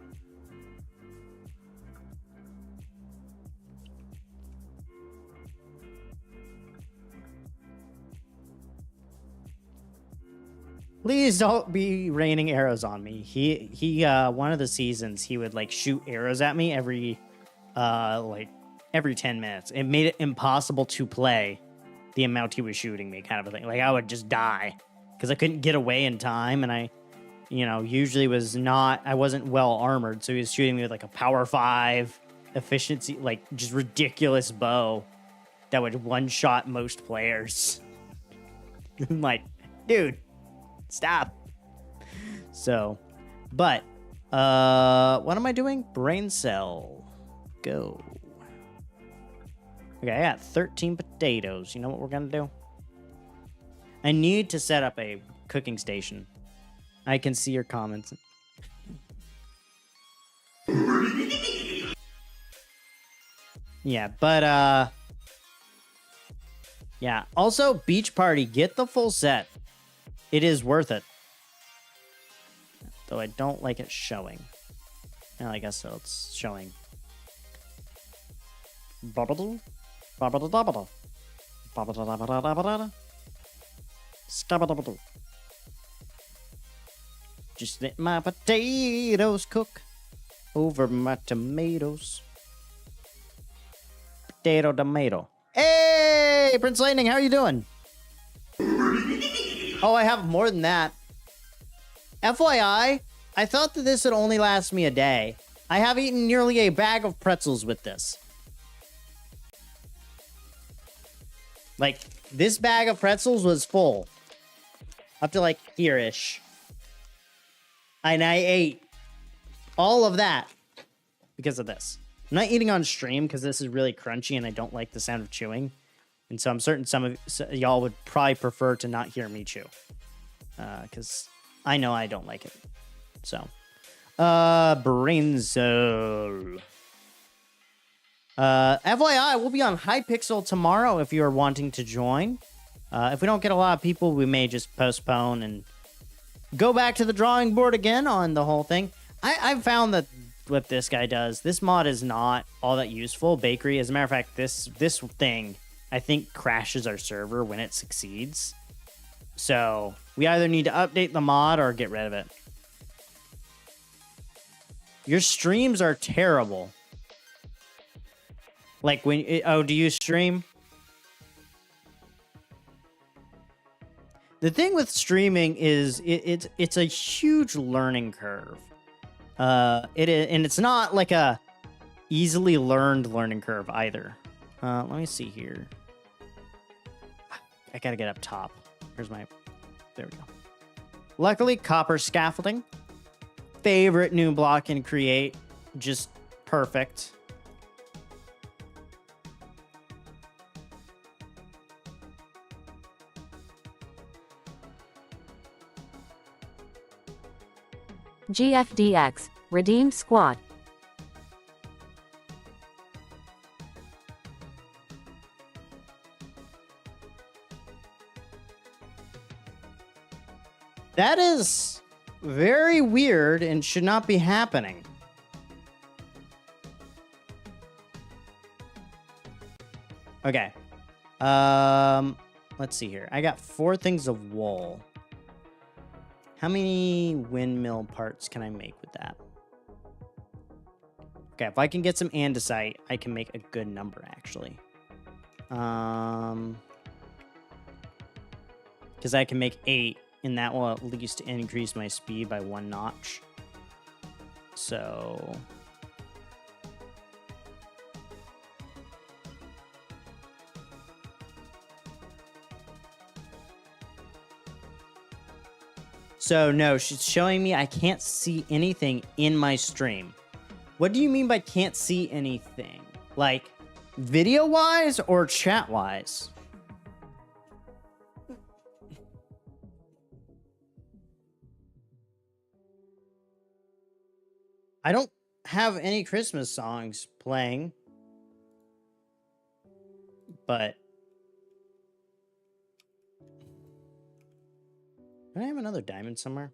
Please don't be raining arrows on me. He one of the seasons he would like shoot arrows at me every 10 minutes. It made it impossible to play the amount he was shooting me, kind of a thing. Like I would just die because I couldn't get away in time, and I usually I wasn't well armored, so he was shooting me with like a power 5 efficiency, like just ridiculous bow that would one-shot most players. I'm like, dude, stop. So, but What am I doing? Brain cell. Go. Okay, I got 13 potatoes. You know what we're gonna do? I need to set up a cooking station. I can see your comments. Yeah, but yeah. Also, Beach Party, get the full set. It is worth it. Though I don't like it showing. Well, I guess so. It's showing. Babadoo. Babadoo. Babadoo. Scabadoo. Just let my potatoes cook over my tomatoes. Potato, tomato. Hey, Prince Lightning, how are you doing? Oh, I have more than that. FYI, I thought that this would only last me a day. I have eaten nearly a bag of pretzels with this. Like, this bag of pretzels was full. Up to, like, here-ish. And I ate all of that because of this. I'm not eating on stream because this is really crunchy and I don't like the sound of chewing. And so I'm certain some of y'all would probably prefer to not hear me chew. Because I know I don't like it. So. Brain cell. FYI, we'll be on Hypixel tomorrow if you are wanting to join. If we don't get a lot of people, we may just postpone and go back to the drawing board again on the whole thing. I've found that what this guy does, this mod is not all that useful. Bakery, as a matter of fact, this thing, I think, crashes our server when it succeeds. So we either need to update the mod or get rid of it. Your streams are terrible. Like when... Oh, do you stream? The thing with streaming is it's a huge learning curve. And it's not like a easily learned learning curve either. Let me see here. I gotta get up top. Here's my... There we go. Luckily, copper scaffolding. Favorite new block in Create. Just perfect. GFDX, redeem squad. That is very weird and should not be happening. Okay. Let's see here. I got 4 things of wool. How many windmill parts can I make with that? Okay, if I can get some andesite, I can make a good number, actually. Because I can make 8, and that will at least increase my speed by 1 notch. So... So, no, she's showing me I can't see anything in my stream. What do you mean by can't see anything? Like, video-wise or chat-wise? I don't have any Christmas songs playing. But... do I have another diamond somewhere?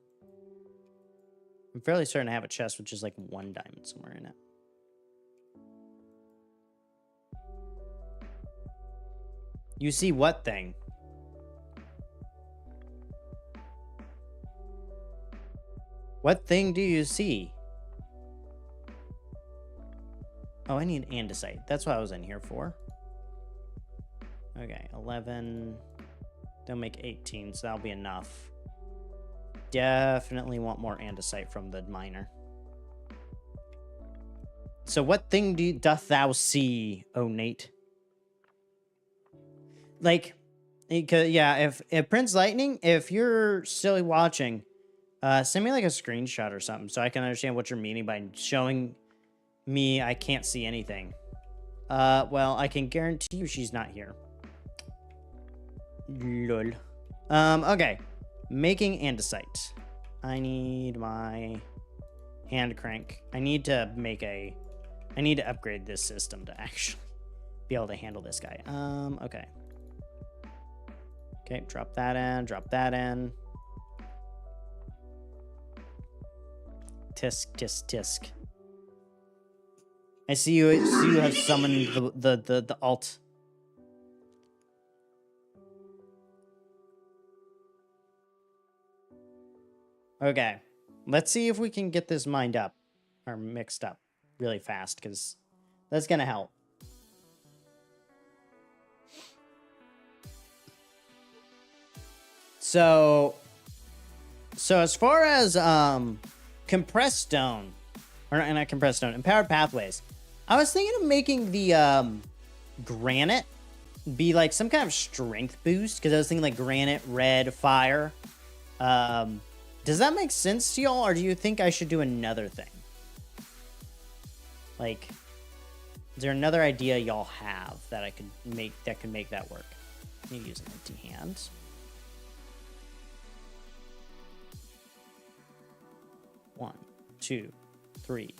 I'm fairly certain I have a chest with just like 1 diamond somewhere in it. You see what thing? What thing do you see? Oh, I need andesite. That's what I was in here for. Okay, 11. They'll make 18, so that'll be enough. Definitely want more andesite from the miner. So what thing doth thou see, O Nate? Like, yeah, if Prince Lightning, if you're still watching, Send me like a screenshot or something so I can understand what you're meaning by showing me I can't see anything. Well, I can guarantee you she's not here. Lol. Okay. Making andesite. I need my hand crank. I need to upgrade this system to actually be able to handle this guy. Okay. Okay, drop that in, drop that in. Tisk, tisk, tisk. I see you have summoned the alt. Okay. Let's see if we can get this mined up or mixed up really fast, because that's gonna help. So as far as compressed stone, or not compressed stone, empowered pathways, I was thinking of making the granite be like some kind of strength boost, because I was thinking like granite, red, fire. Does that make sense to y'all, or do you think I should do another thing? Like, is there another idea y'all have that I could make that work? I need to use an empty hand. One, two, three.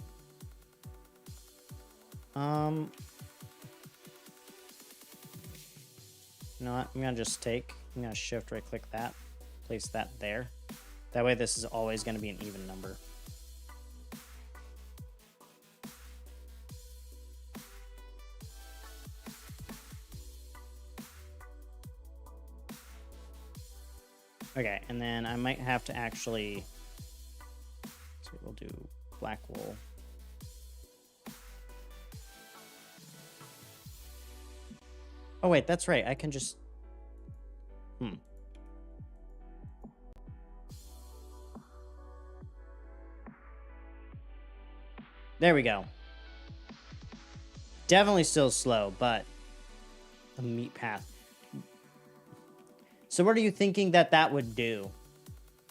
You know what? I'm gonna shift right click that, place that there. That way this is always gonna be an even number. Okay, and then I might have to actually, so we'll do black wool. Oh wait, that's right. I can just, There we go. Definitely still slow, but a meat path. So what are you thinking that would do?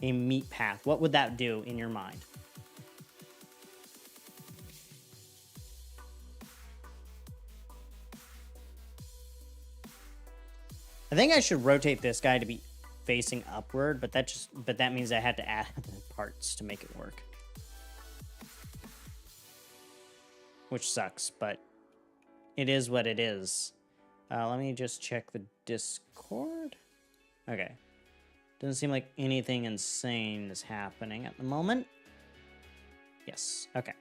A meat path. What would that do in your mind? I think I should rotate this guy to be facing upward, but that means I had to add parts to make it work. Which sucks, but it is what it is. Let me just check the Discord. Okay. Doesn't seem like anything insane is happening at the moment. Yes. Okay.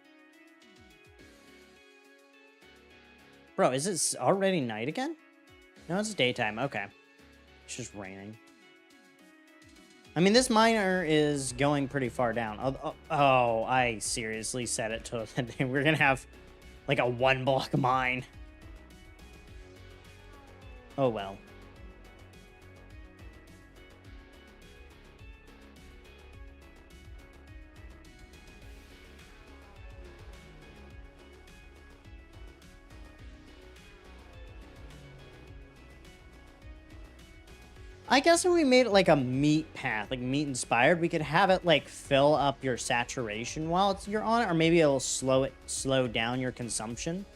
Bro, is it already night again? No, it's daytime. Okay. It's just raining. I mean, this miner is going pretty far down. Oh, I seriously set it to we're gonna have like a 1 block mine. Oh well. I guess if we made it like a meat path, like meat inspired, we could have it like fill up your saturation while you're on it, or maybe it'll slow down your consumption.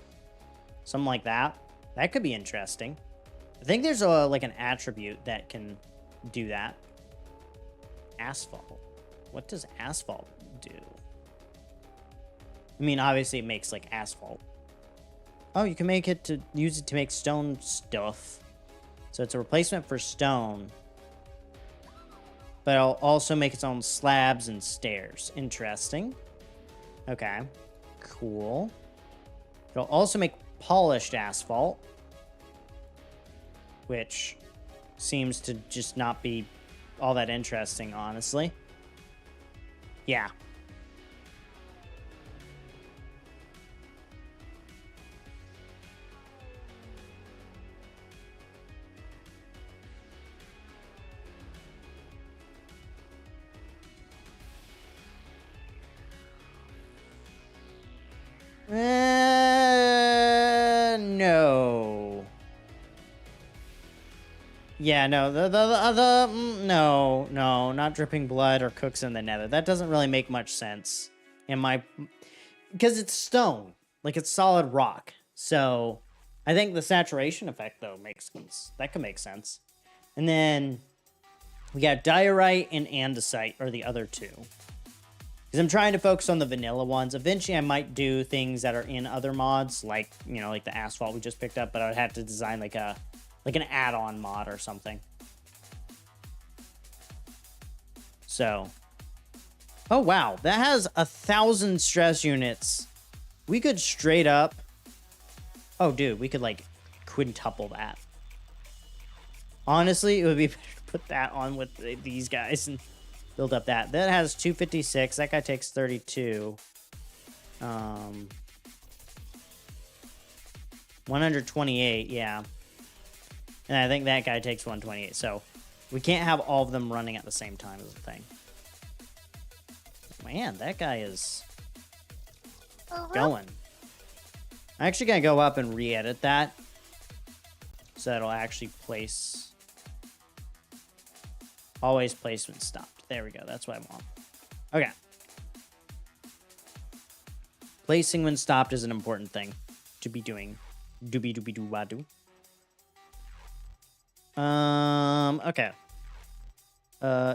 Something like that. That could be interesting. I think there's like an attribute that can do that. Asphalt. What does asphalt do? I mean, obviously it makes like asphalt. Oh, you can use it to make stone stuff. So it's a replacement for stone, but it'll also make its own slabs and stairs. Interesting. Okay, cool. It'll also make polished asphalt, which seems to just not be all that interesting, honestly. Yeah. No. Yeah, no, no, not dripping blood or cooks in the nether. That doesn't really make much sense in my, because it's stone, like it's solid rock. So I think the saturation effect though makes sense. That could make sense. And then we got diorite and andesite are the other two. Because I'm trying to focus on the vanilla ones. Eventually, I might do things that are in other mods, like, you know, like the asphalt we just picked up, but I would have to design like an add-on mod or something. So, oh wow, that has 1,000 stress units. We could straight up, oh dude, we could like quintuple that. Honestly, it would be better to put that on with these guys and build up that. That has 256. That guy takes 32. 128, yeah. And I think that guy takes 128. So we can't have all of them running at the same time is the thing. Man, that guy is going. I'm actually going to go up and re-edit that. So that'll actually place... Always placement stopped. There we go. That's what I want. Okay. Placing when stopped is an important thing to be doing. Doobie-doobie-doo-wah-doo. Okay.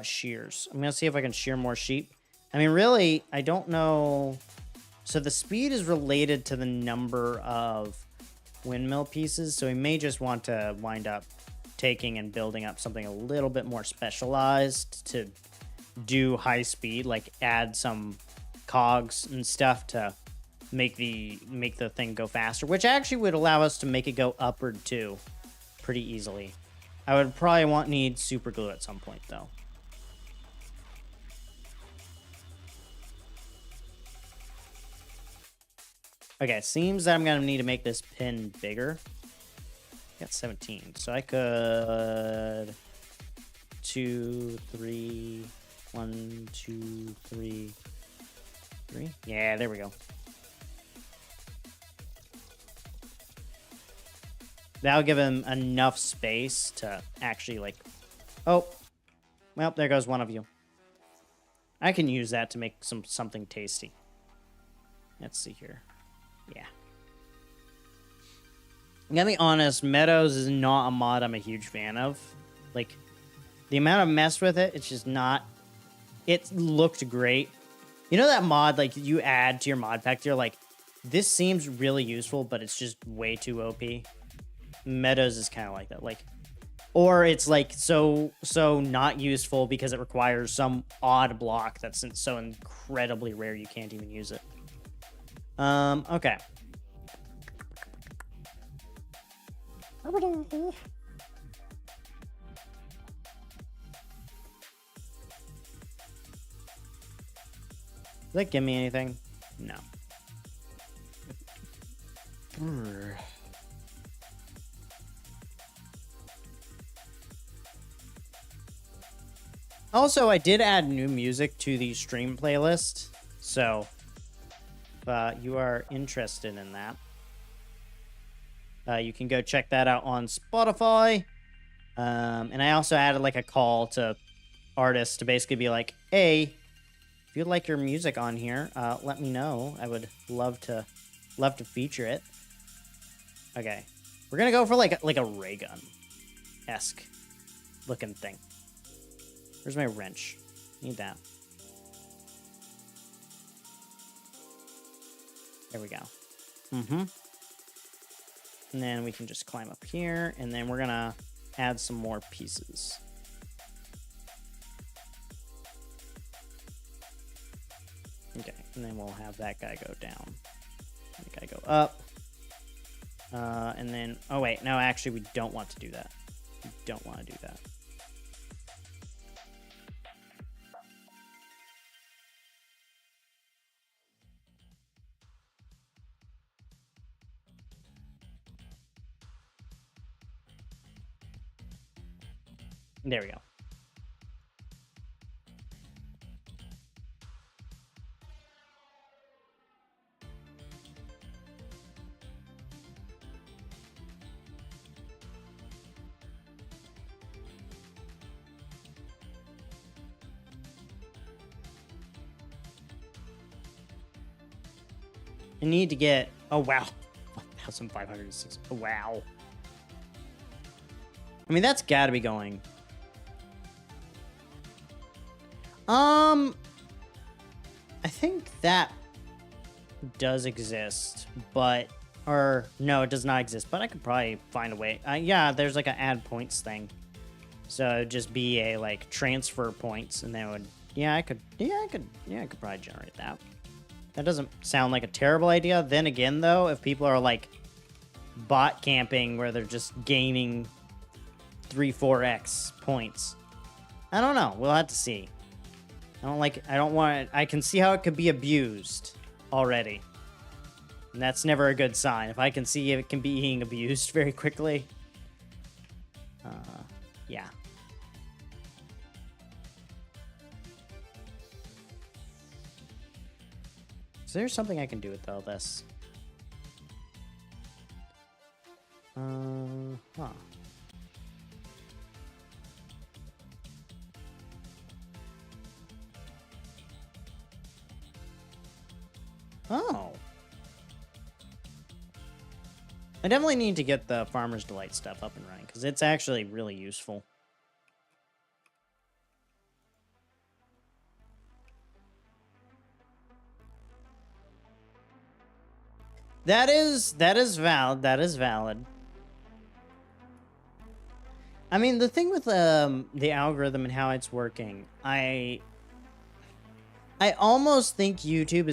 Shears. I'm going to see if I can shear more sheep. I mean, really, I don't know. So the speed is related to the number of windmill pieces. So we may just want to wind up taking and building up something a little bit more specialized to do high speed, like add some cogs and stuff to make the thing go faster, which actually would allow us to make it go upward too pretty easily. I would probably need super glue at some point though. Okay, seems that I'm gonna need to make this pin bigger. Got 17, so I could 2, 3, 1, 2, 3, 3. Yeah, there we go. That'll give him enough space to actually like. Oh, well, there goes one of you. I can use that to make something tasty. Let's see here. Yeah. I'm gonna be honest, Meadows is not a mod I'm a huge fan of. Like, the amount of mess with it, it's just not... It looked great. You know that mod, like, you add to your mod pack, you're like, this seems really useful, but it's just way too OP. Meadows is kind of like that. Like, or it's, like, so not useful because it requires some odd block that's so incredibly rare you can't even use it. Okay. Does that give me anything? No. Also, I did add new music to the stream playlist, so if you are interested in that, you can go check that out on Spotify. And I also added like a call to artists to basically be like, hey, if you'd like your music on here, let me know. I would love to feature it. Okay. We're gonna go for like a ray gun-esque looking thing. Where's my wrench? Need that. There we go. Mm-hmm. And then we can just climb up here, and then we're gonna add some more pieces. Okay, and then we'll have that guy go down. That guy go up. And then, oh wait, no, actually we don't want to do that. We don't want to do that. There we go. I need to get... Oh, wow. 1,506. Oh, wow. I mean, that's got to be going. I think that does exist, but... Or, no, it does not exist, but I could probably find a way. Yeah, there's like an add points thing. So it'd just be a, like, transfer points, and then it would... I could probably generate that. That doesn't sound like a terrible idea. Then again, though, if people are, like, bot camping where they're just gaining 3-4x points, I don't know. We'll have to see. I don't want it. I can see how it could be abused already. And that's never a good sign. If I can see it can be being abused very quickly. Yeah. Is there something I can do with all this? Huh. Oh. I definitely need to get the Farmer's Delight stuff up and running, because it's actually really useful. That is valid. That is valid. I mean, the thing with the algorithm and how it's working, I almost think YouTube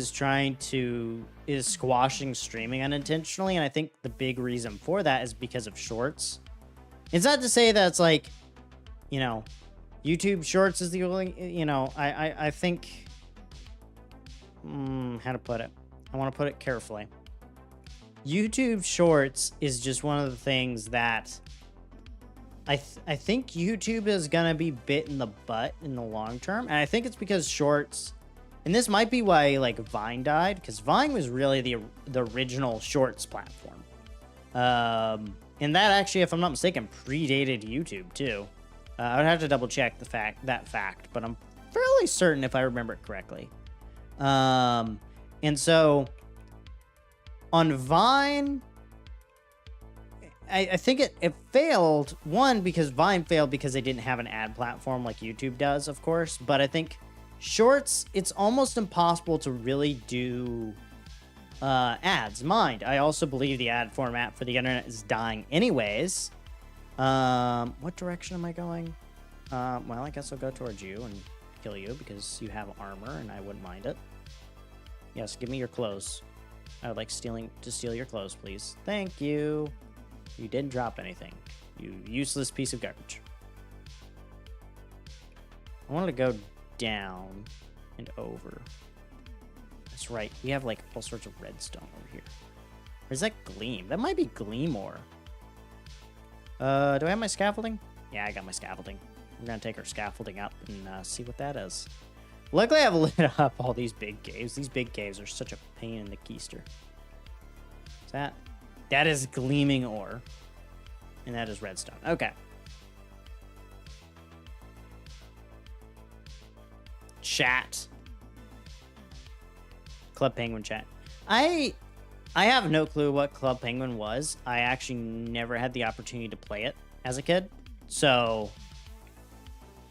is squashing streaming unintentionally, and I think the big reason for that is because of shorts. It's not to say that it's like, you know, YouTube Shorts is the only, you know, I think, how to put it? I want to put it carefully. YouTube Shorts is just one of the things that I think YouTube is gonna be bit in the butt in the long term, and I think it's because Shorts, and this might be why like Vine died, because Vine was really the original Shorts platform, and that actually, if I'm not mistaken, predated YouTube too. I would have to double check that fact, but I'm fairly certain if I remember it correctly. And so on Vine, I think it failed, one, because Vine failed because they didn't have an ad platform like YouTube does, of course. But I think Shorts, it's almost impossible to really do ads. Mind, I also believe the ad format for the internet is dying anyways. What direction am I going? Well, I guess I'll go towards you and kill you because you have armor and I wouldn't mind it. Yes, give me your clothes. I would like to steal your clothes, please. Thank you. You didn't drop anything. You useless piece of garbage. I wanted to go down and over. That's right. We have like all sorts of redstone over here. Or is that Gleam? That might be Gleam ore. Do I have my scaffolding? Yeah, I got my scaffolding. We're gonna take our scaffolding up and see what that is. Luckily, I've lit up all these big caves. These big caves are such a pain in the keister. Is that? That is gleaming ore. And that is redstone. Okay. Chat. Club Penguin chat. I have no clue what Club Penguin was. I actually never had the opportunity to play it as a kid. So,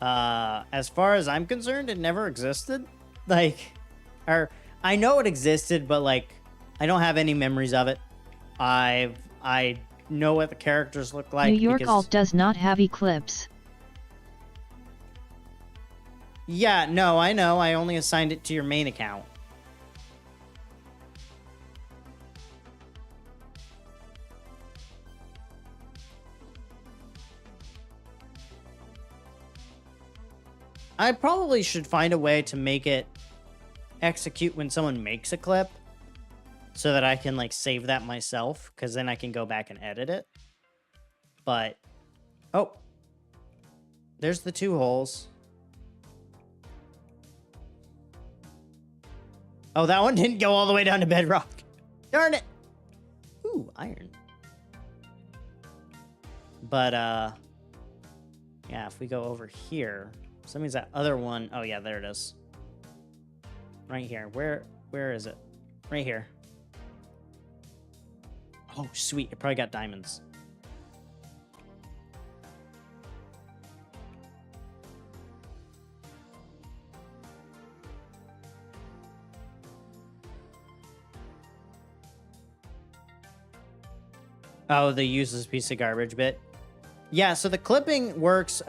as far as I'm concerned, it never existed. Like, or I know it existed, but like, I don't have any memories of it. I know what the characters look like. New York Alt does not have Eclipse. Yeah, no, I know. I only assigned it to your main account. I probably should find a way to make it execute when someone makes a clip so that I can like save that myself, because then I can go back and edit it. But, oh, there's the 2 holes. Oh, that one didn't go all the way down to bedrock. Darn it. Ooh, iron. But, yeah, if we go over here, so that means that other one, oh yeah, there it is. Right here. Where is it? Right here. Oh, sweet. It probably got diamonds. Oh, the useless piece of garbage bit. Yeah, so the clipping works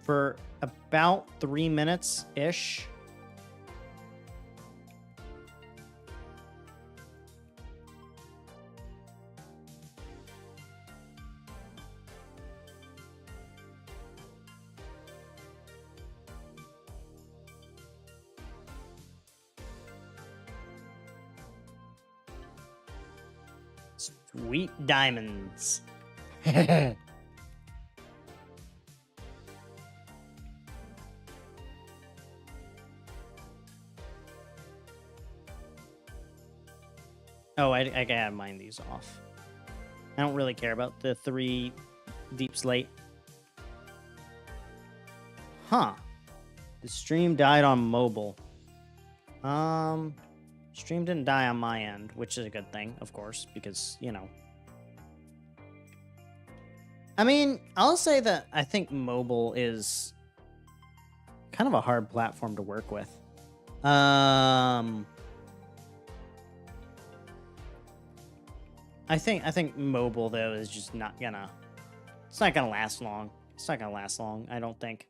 for about 3 minutes-ish. Sweet diamonds. Oh, I gotta mine these off. I don't really care about the 3 deep slate. Huh. The stream died on mobile. Stream didn't die on my end, which is a good thing, of course, because, you know. I mean, I'll say that I think mobile is kind of a hard platform to work with. I think mobile though is just not gonna. It's not gonna last long. It's not gonna last long. I don't think.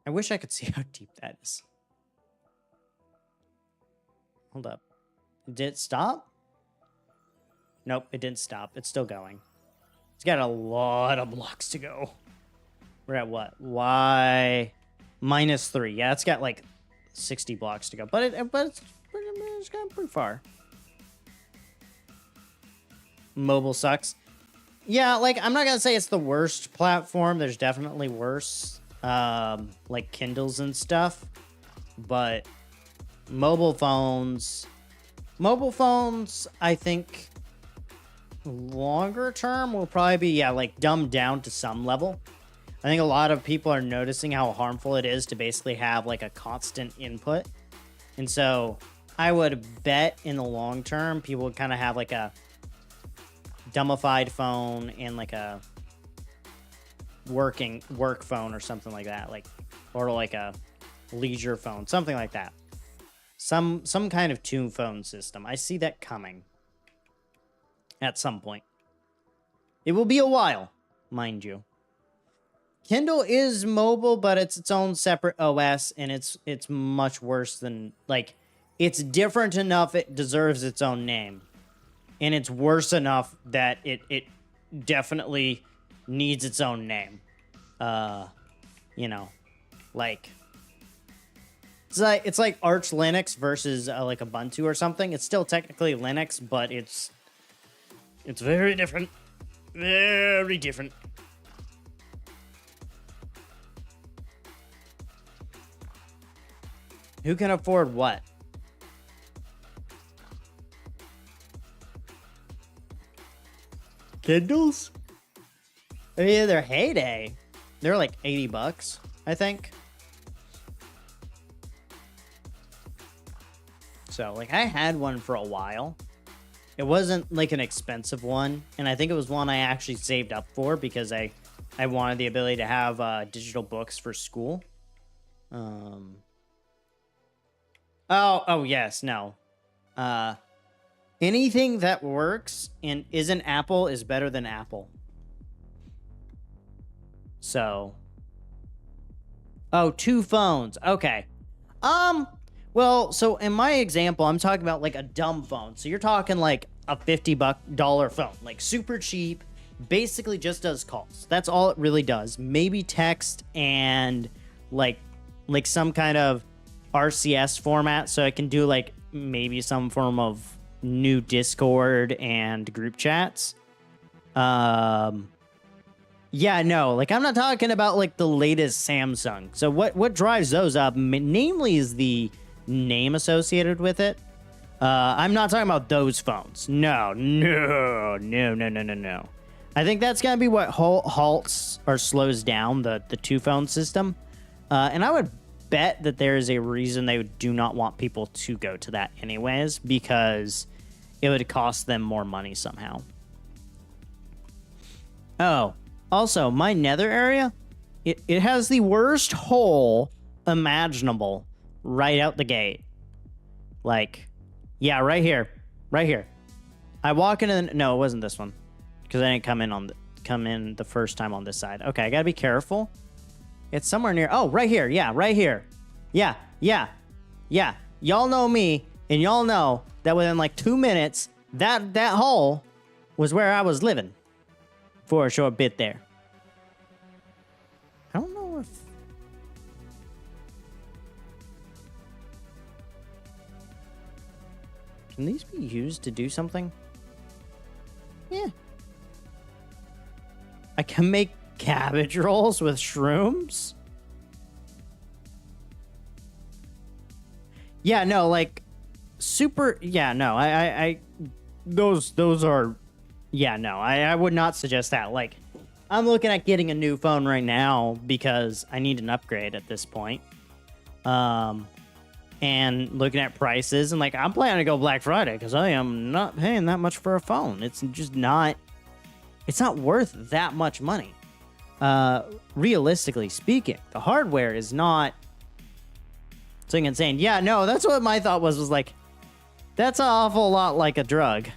I wish I could see how deep that is. Hold up. Did it stop? Nope, it didn't stop. It's still going. It's got a lot of blocks to go. We're at what? Y -3. Yeah, it's got like 60 blocks to go, but it's gone pretty far. Mobile sucks. Yeah, like I'm not gonna say it's the worst platform. There's definitely worse, like Kindles and stuff. But mobile phones, I think longer term will probably be like dumbed down to some level. I think a lot of people are noticing how harmful it is to basically have like a constant input, and so I would bet in the long term people would kind of have like a dumbified phone and like a work phone or something like that, or like a leisure phone, something like that. Some kind of two phone system. I see that coming at some point. It will be a while, mind you. Kindle is mobile, but it's its own separate OS, and it's much worse than, like, it's different enough it deserves its own name. And it's worse enough that it definitely needs its own name. You know, like it's like Arch Linux versus like Ubuntu or something. It's still technically Linux, but it's very different. Very different. Who can afford what? Kindles? I mean, their heyday, they're like $80, I think. So, like, I had one for a while. It wasn't like an expensive one, and I think it was one I actually saved up for because I wanted the ability to have digital books for school. Oh yes, no. Anything that works and isn't Apple is better than Apple. So. Oh, 2 phones. Okay. Well, so in my example, I'm talking about like a dumb phone. So you're talking like a $50 phone, like super cheap, basically just does calls. That's all it really does. Maybe text and like some kind of RCS format, so I can do like maybe some form of new Discord and group chats. Yeah, no, like I'm not talking about like the latest Samsung. So what drives those up namely is the name associated with it. I'm not talking about those phones. No. I think that's gonna be what halts or slows down the 2 phone system. And I would bet that there is a reason they do not want people to go to that anyways, because it would cost them more money somehow. Oh, also, my nether area, it has the worst hole imaginable right out the gate. Like, yeah, right here. Right here. I walk into the... No, it wasn't this one. Because I didn't come in the first time on this side. Okay, I gotta be careful. It's somewhere near... Oh, right here. Yeah, right here. Yeah. Y'all know me, and y'all know that within like 2 minutes, that hole was where I was living for a short bit there. I don't know if... Can these be used to do something? Yeah. I can make cabbage rolls with shrooms? Yeah, no, like... Super... Yeah, no, I those are... Yeah, no, I would not suggest that. Like, I'm looking at getting a new phone right now because I need an upgrade at this point. And looking at prices, and like, I'm planning to go Black Friday because I am not paying that much for a phone. It's just not... It's not worth that much money. Realistically speaking, the hardware is not... something insane. Yeah, no, that's what my thought was like, that's an awful lot like a drug.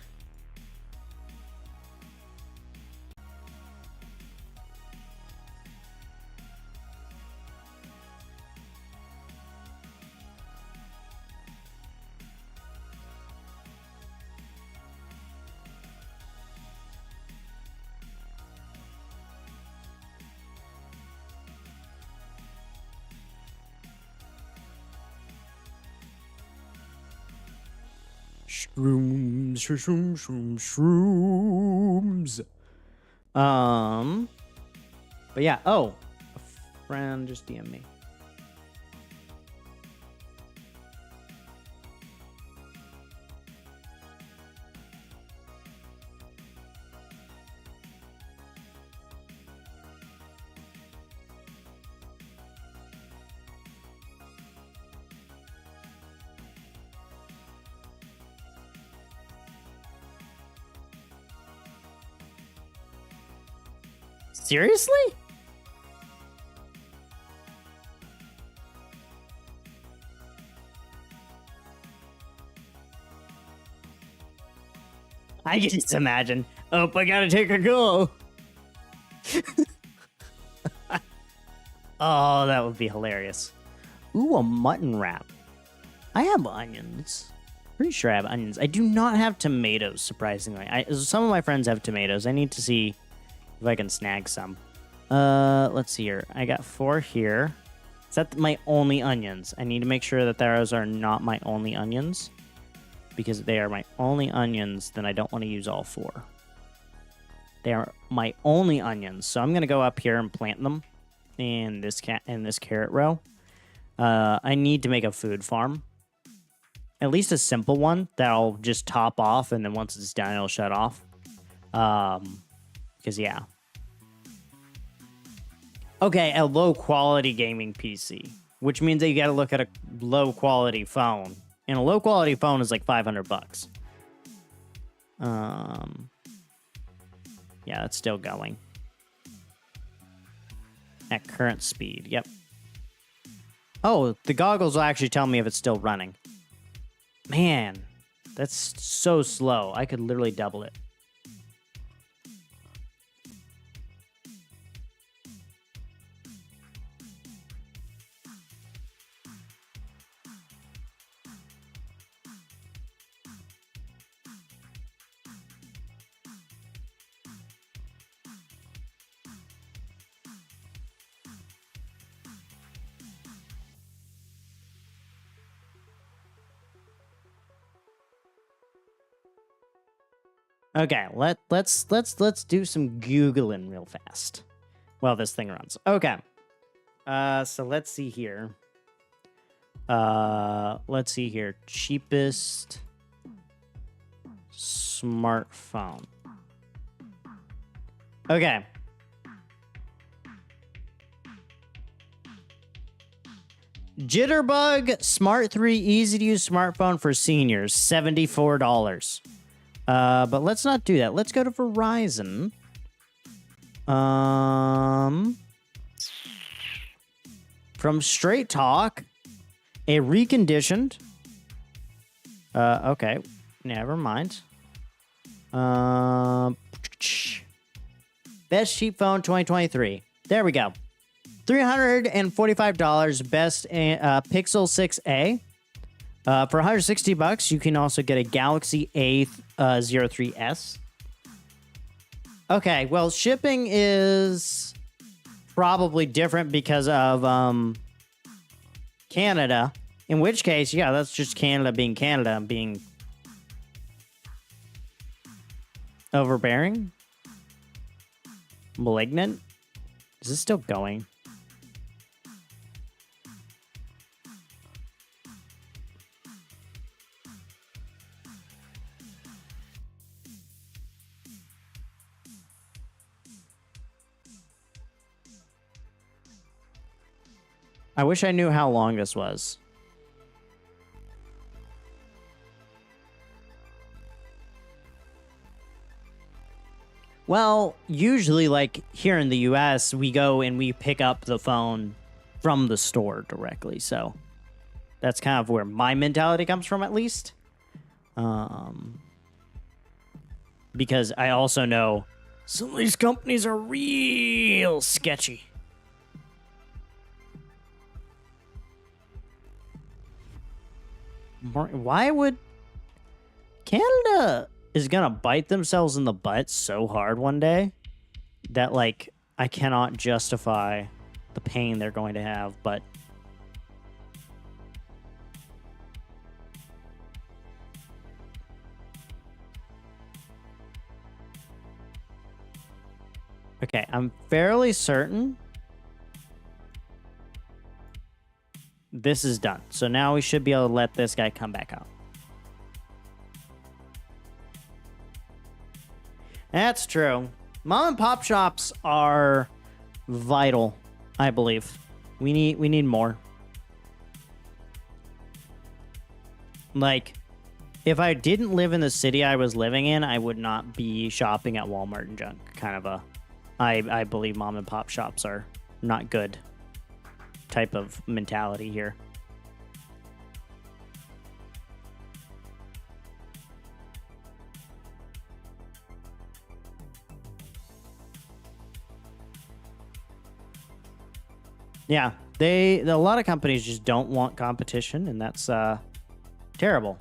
Shrooms. But yeah, oh, a friend just DM me. Seriously? I can just imagine. Oh, I gotta take a go. Oh, that would be hilarious. Ooh, a mutton wrap. I have onions. Pretty sure I have onions. I do not have tomatoes, surprisingly. Some of my friends have tomatoes. I need to see if I can snag some. Let's see here. I got 4 here. Is that my only onions? I need to make sure that those are not my only onions. Because if they are my only onions, then I don't want to use all 4. They are my only onions. So I'm going to go up here and plant them in this carrot row. I need to make a food farm. At least a simple one that I'll just top off, and then once it's done, it'll shut off. Because, yeah. Okay, a low-quality gaming PC, which means that you got to look at a low-quality phone. And a low-quality phone is like $500. Yeah, that's still going. At current speed, yep. Oh, the goggles will actually tell me if it's still running. Man, that's so slow. I could literally double it. Okay, let's do some Googling real fast while this thing runs. Okay. So let's see here. Cheapest smartphone. Okay. Jitterbug Smart 3 easy to use smartphone for seniors, $74. But let's not do that. Let's go to Verizon. From Straight Talk, a reconditioned. Okay, never mind. Best cheap phone 2023. There we go. $345. Best Pixel 6a. For $160, you can also get a Galaxy A03s. Okay, well, shipping is probably different because of Canada. In which case, yeah, that's just Canada being overbearing, malignant. Is this still going? I wish I knew how long this was. Well, usually, like, here in the US, we go and we pick up the phone from the store directly. So that's kind of where my mentality comes from, at least. Because I also know some of these companies are real sketchy. Why would Canada is gonna bite themselves in the butt so hard one day that, like, I cannot justify the pain they're going to have, but okay, I'm fairly certain this is done. So now we should be able to let this guy come back out. That's true. Mom and pop shops are vital, I believe. We need more. Like, if I didn't live in the city I was living in, I would not be shopping at Walmart and junk. Kind of a, I believe mom and pop shops are not good type of mentality here. Yeah, a lot of companies just don't want competition, and that's terrible.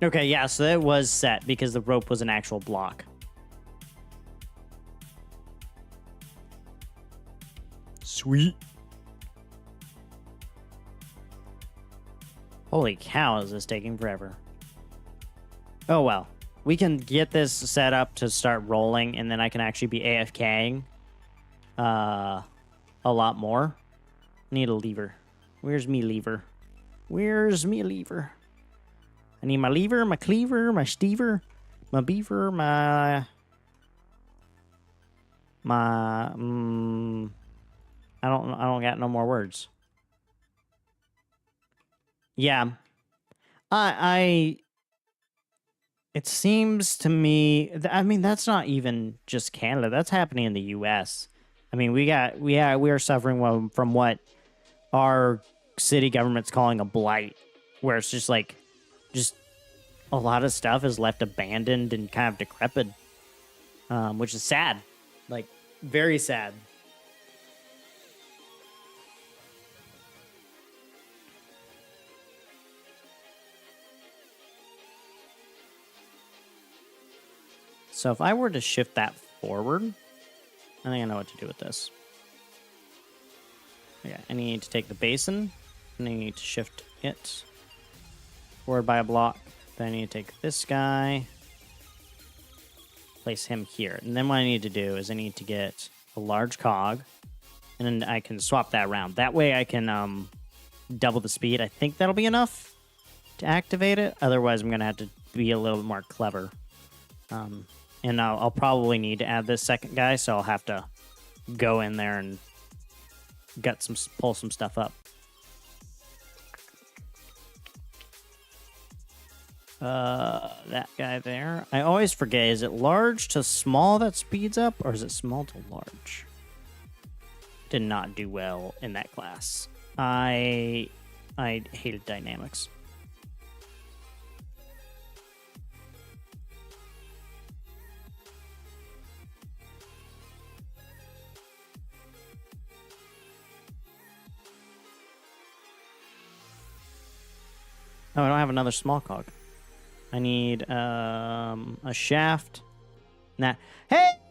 Okay, yeah, so that was set because the rope was an actual block. Sweet. Holy cow, is this taking forever? Oh, well. We can get this set up to start rolling, and then I can actually be AFKing a lot more. Need a lever. Where's me lever? Where's me lever? I need my lever, my cleaver, my stever, my beaver, my... I don't got no more words. Yeah. It seems to me, I mean, that's not even just Canada. That's happening in the US. I mean, we are suffering from what our city government's calling a blight, where it's just like, just a lot of stuff is left abandoned and kind of decrepit, which is sad, like very sad. So if I were to shift that forward, I think I know what to do with this. Okay, I need to take the basin, and I need to shift it forward by a block. Then I need to take this guy, place him here. And then what I need to do is I need to get a large cog, and then I can swap that around. That way I can double the speed. I think that'll be enough to activate it. Otherwise, I'm going to have to be a little bit more clever. And I'll probably need to add this second guy, so I'll have to go in there and pull some stuff up. That guy there. I always forget, is it large to small that speeds up, or is it small to large? Did not do well in that class. I hated dynamics. Oh, I don't have another small cog. I need a shaft. Nah.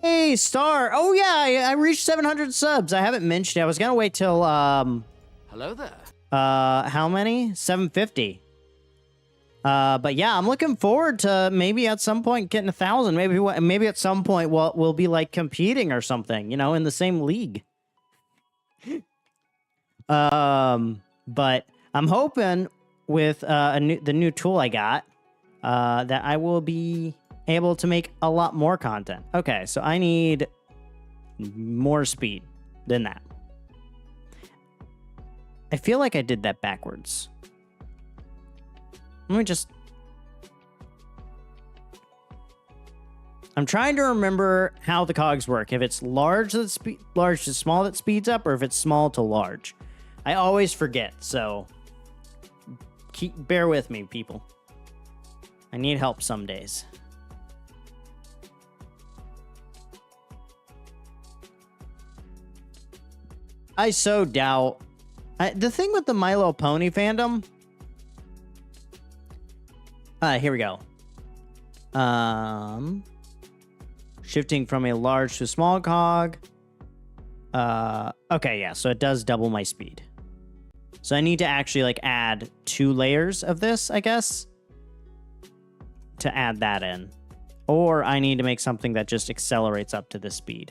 Hey, Star! Oh yeah, I reached 700 subs. I haven't mentioned it. I was gonna wait till Hello there. how many? 750. But yeah, I'm looking forward to maybe at some point getting 1,000. Maybe at some point we'll be like competing or something, you know, in the same league. But I'm hoping with the new tool I got that I will be able to make a lot more content. Okay, so I need more speed than that. I feel like I did that backwards. Let me just... I'm trying to remember how the cogs work. If it's large to small that speeds up, or if it's small to large. I always forget, so bear with me, people. I need help some days. I so doubt... the thing with the My Little Pony fandom... here we go. Shifting from a large to small cog. Okay, yeah, so it does double my speed. So I need to actually, like, add 2 layers of this, I guess, to add that in. Or I need to make something that just accelerates up to this speed.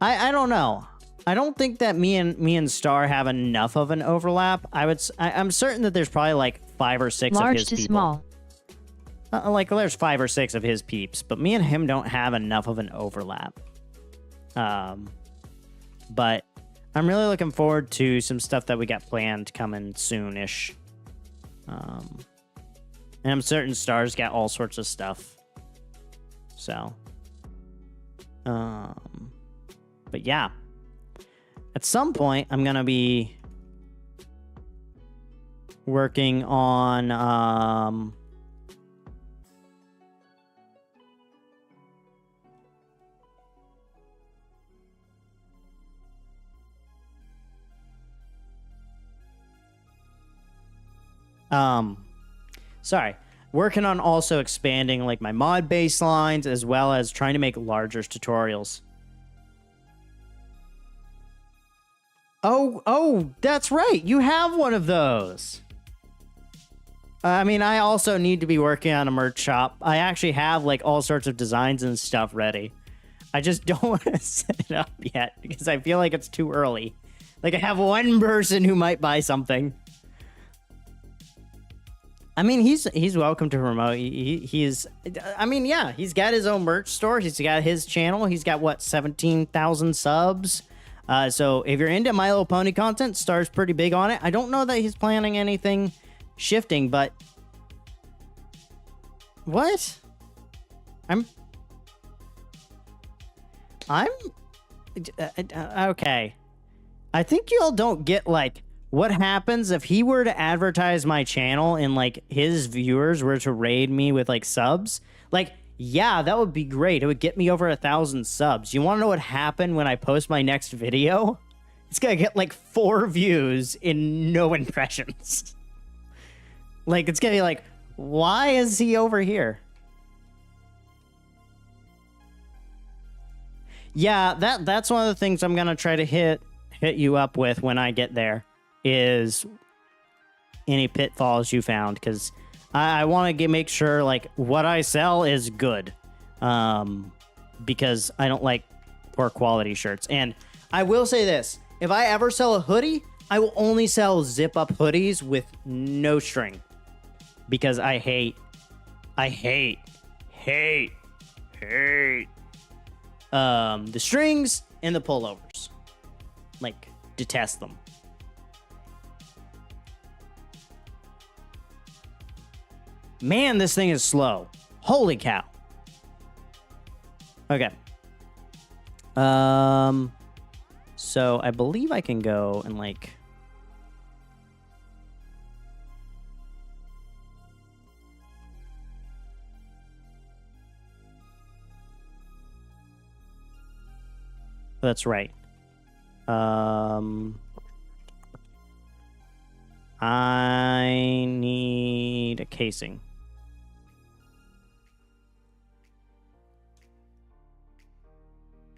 I don't know. I don't think that me and Star have enough of an overlap. I'm certain that there's probably like 5 or 6 Large of his to people. small. Like there's 5 or 6 of his peeps, but me and him don't have enough of an overlap. But I'm really looking forward to some stuff that we got planned coming soonish. And I'm certain Star's got all sorts of stuff. So, but yeah, at some point I'm gonna be working on working on also expanding like my mod baselines, as well as trying to make larger tutorials. Oh, that's right. You have one of those. I mean, I also need to be working on a merch shop. I actually have like all sorts of designs and stuff ready. I just don't want to set it up yet because I feel like it's too early. Like I have one person who might buy something. I mean, he's welcome to promote. He's got his own merch store. He's got his channel. He's got what, 17,000 subs. So if you're into My Little Pony content, Star's pretty big on it. I don't know that he's planning anything shifting, but what? Okay. I think y'all don't get like what happens if he were to advertise my channel and like his viewers were to raid me with like subs. Like, yeah, that would be great. It would get me over 1,000 subs. You want to know what happened when I post my next video? It's gonna get like 4 views and no impressions. Like, it's gonna be like, why is he over here? Yeah, that's one of the things I'm gonna try to hit you up with when I get there, is any pitfalls you found, because I want to make sure like what I sell is good, because I don't like poor quality shirts. And I will say this: if I ever sell a hoodie, I will only sell zip-up hoodies with no string, because I hate hate the strings and the pullovers. Like, detest them. Man, this thing is slow. Holy cow. Okay. So I believe I can go and like... That's right. I need a casing.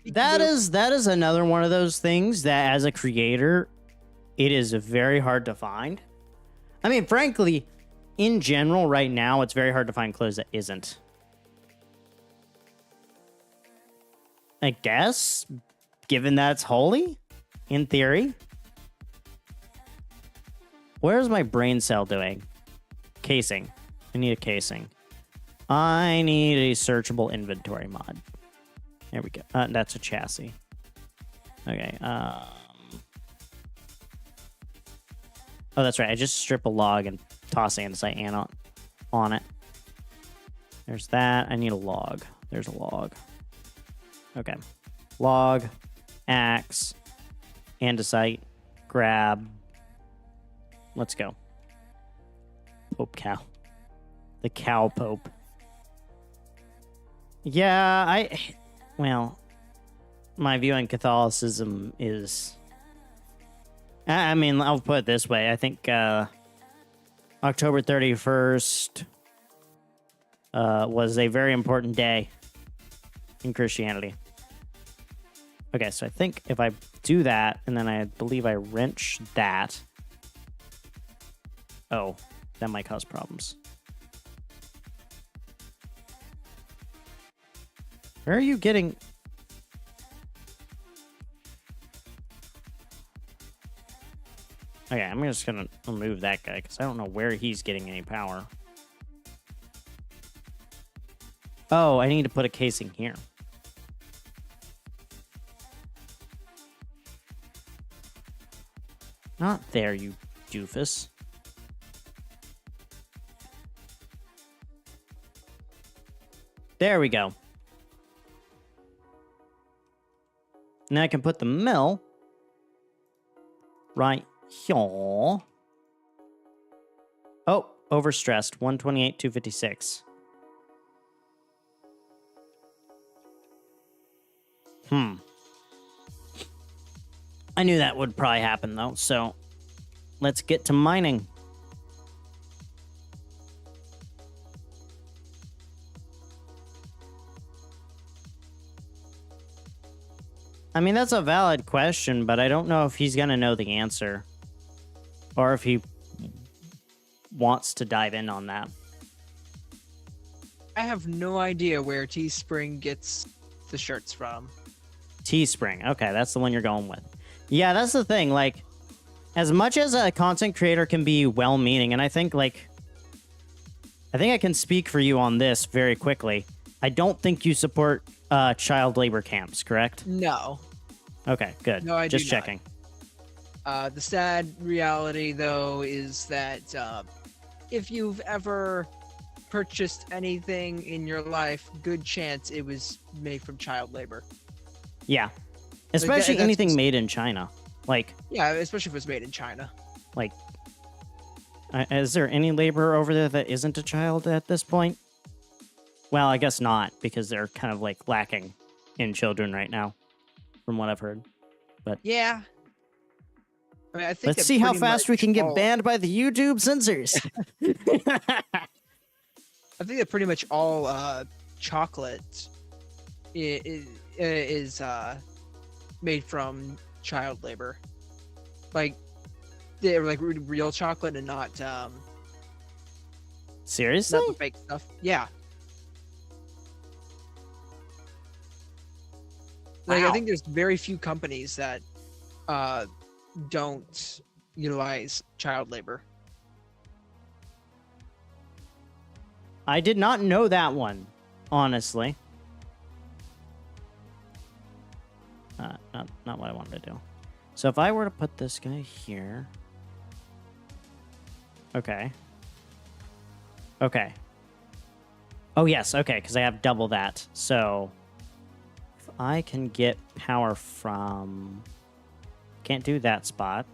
That is another one of those things that as a creator, it is very hard to find. I mean, frankly, in general, right now, it's very hard to find clothes that isn't. I guess, given that it's holy, in theory. Where's my brain cell doing? Casing. I need a casing. I need a searchable inventory mod. There we go. That's a chassis. Okay. Oh, that's right. I just strip a log and toss andesite on it. There's that. I need a log. There's a log. Okay. Log, axe, andesite, grab. Let's go. Pope cow. The cow pope. Yeah, well, my view on Catholicism is... I mean, I'll put it this way. I think October 31st was a very important day in Christianity. Okay, so I think if I do that, and then I believe I wrench that... Oh, that might cause problems. Where are you getting... Okay, I'm just gonna remove that guy, because I don't know where he's getting any power. Oh, I need to put a casing here. Not there, you doofus. There we go. Now I can put the mill right here. Oh, overstressed. 128, 256. I knew that would probably happen, though, so let's get to mining. I mean, that's a valid question, but I don't know if he's going to know the answer. Or if he wants to dive in on that. I have no idea where Teespring gets the shirts from. Teespring. Okay, that's the one you're going with. Yeah, that's the thing. Like, as much as a content creator can be well-meaning, and I think I can speak for you on this very quickly. I don't think you support child labor camps, correct? No. Okay, good. No, I Just do checking. Not. The sad reality, though, is that if you've ever purchased anything in your life, good chance it was made from child labor. Yeah. Especially that's anything just... made in China. Like... Yeah, especially if it was made in China. Like... is there any labor over there that isn't a child at this point? Well, I guess not, because they're kind of, like, lacking in children right now, from what I've heard. But yeah. I mean, I think let's see how fast we can get banned by the YouTube censors. I think that pretty much all chocolate is made from child labor. Like, they're like real chocolate and not seriously? Not the fake stuff. Yeah. Like, Wow. I think there's very few companies that don't utilize child labor. I did not know that one, honestly. not what I wanted to do. So if I were to put this guy here. Okay. Okay. Oh, yes. Okay, because I have double that. So if I can get power from... Can't do that spot.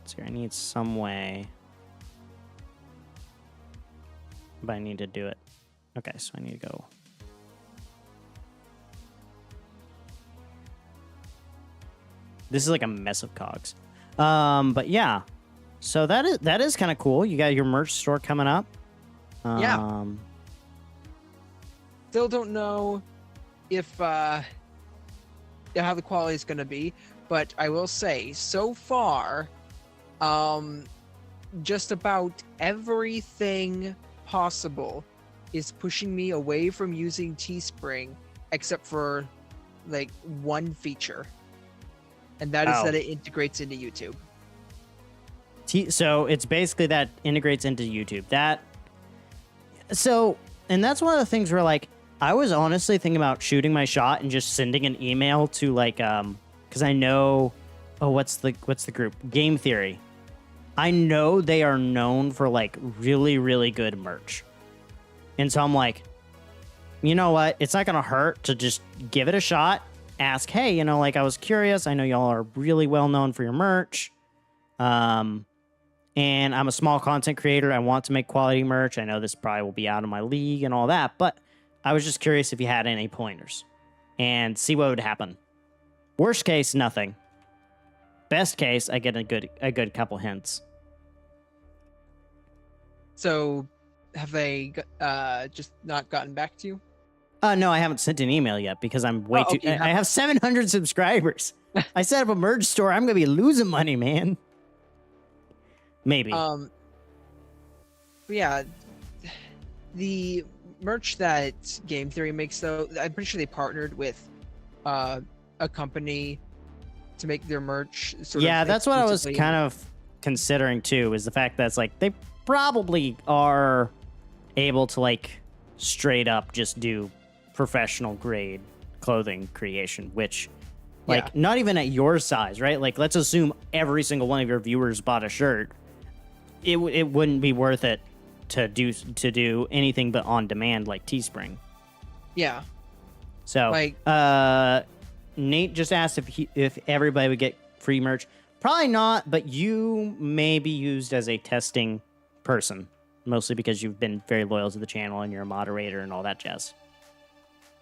So I need some way. But I need to do it. Okay, so I need to go. This is like a mess of cogs. But yeah. So that is kind of cool. You got your merch store coming up. Yeah. Still don't know if how the quality is going to be, but I will say so far, just about everything possible is pushing me away from using Teespring, except for like one feature, and that is that it integrates into YouTube. So it's basically that integrates into YouTube. And that's one of the things where like I was honestly thinking about shooting my shot and just sending an email to like because I know what's the group? Game Theory. I know they are known for like really, really good merch. And so I'm like, you know what? It's not gonna hurt to just give it a shot. Ask, hey, like I was curious. I know y'all are really well known for your merch. And I'm a small content creator. I want to make quality merch. I know this probably will be out of my league and all that, but I was just curious if you had any pointers and see what would happen. Worst case, nothing. Best case, I get a good couple hints. So have they just not gotten back to you? No, I haven't sent an email yet because I'm way too... I have 700 subscribers. I set up a merch store. I'm going to be losing money, man. Maybe. But yeah, the merch that Game Theory makes, though, I'm pretty sure they partnered with a company to make their merch. That's what I was kind of considering too. Is the fact that it's like they probably are able to like straight up just do professional grade clothing creation, which. Like, not even at your size, right? Like, let's assume every single one of your viewers bought a shirt. It wouldn't be worth it to do anything but on demand like Teespring. Yeah. So, like, Nate just asked if everybody would get free merch. Probably not, but you may be used as a testing person, mostly because you've been very loyal to the channel and you're a moderator and all that jazz.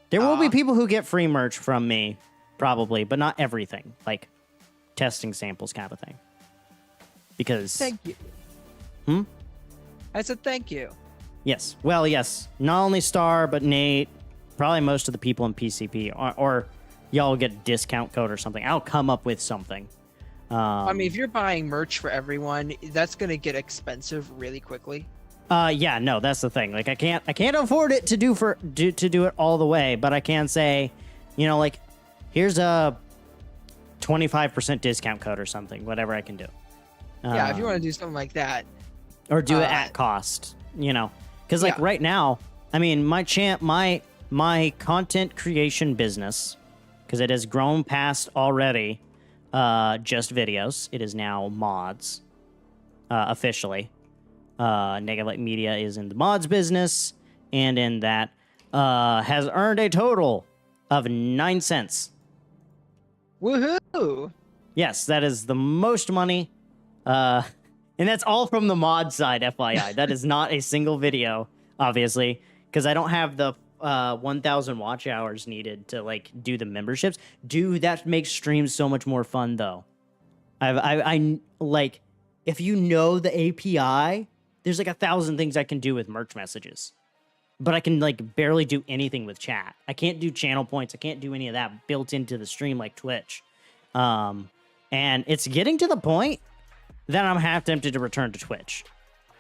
There will be people who get free merch from me. Probably, but not everything. Like testing samples kind of a thing. Because... Thank you. I said thank you. Yes. Well, yes. Not only Star, but Nate, probably most of the people in PCP, or y'all get a discount code or something. I'll come up with something. I mean, if you're buying merch for everyone, that's going to get expensive really quickly. Yeah, no, that's the thing. Like, I can't afford it to do it all the way, but I can say, like, here's a 25% discount code or something, whatever I can do. Yeah, if you want to do something like that. Or do it at cost, Because, like, right now, I mean, my content creation business, because it has grown past already just videos. It is now mods, officially. Negative Light Media is in the mods business, and in that has earned a total of 9 cents. Woohoo! Yes, that is the most money. And that's all from the mod side, FYI. That is not a single video, obviously, because I don't have the 1,000 watch hours needed to like do the memberships. Dude, that makes streams so much more fun, though. I like, if you know the API, there's like 1,000 things I can do with merch messages. But I can like barely do anything with chat. I can't do channel points. I can't do any of that built into the stream like Twitch. And it's getting to the point that I'm half tempted to return to Twitch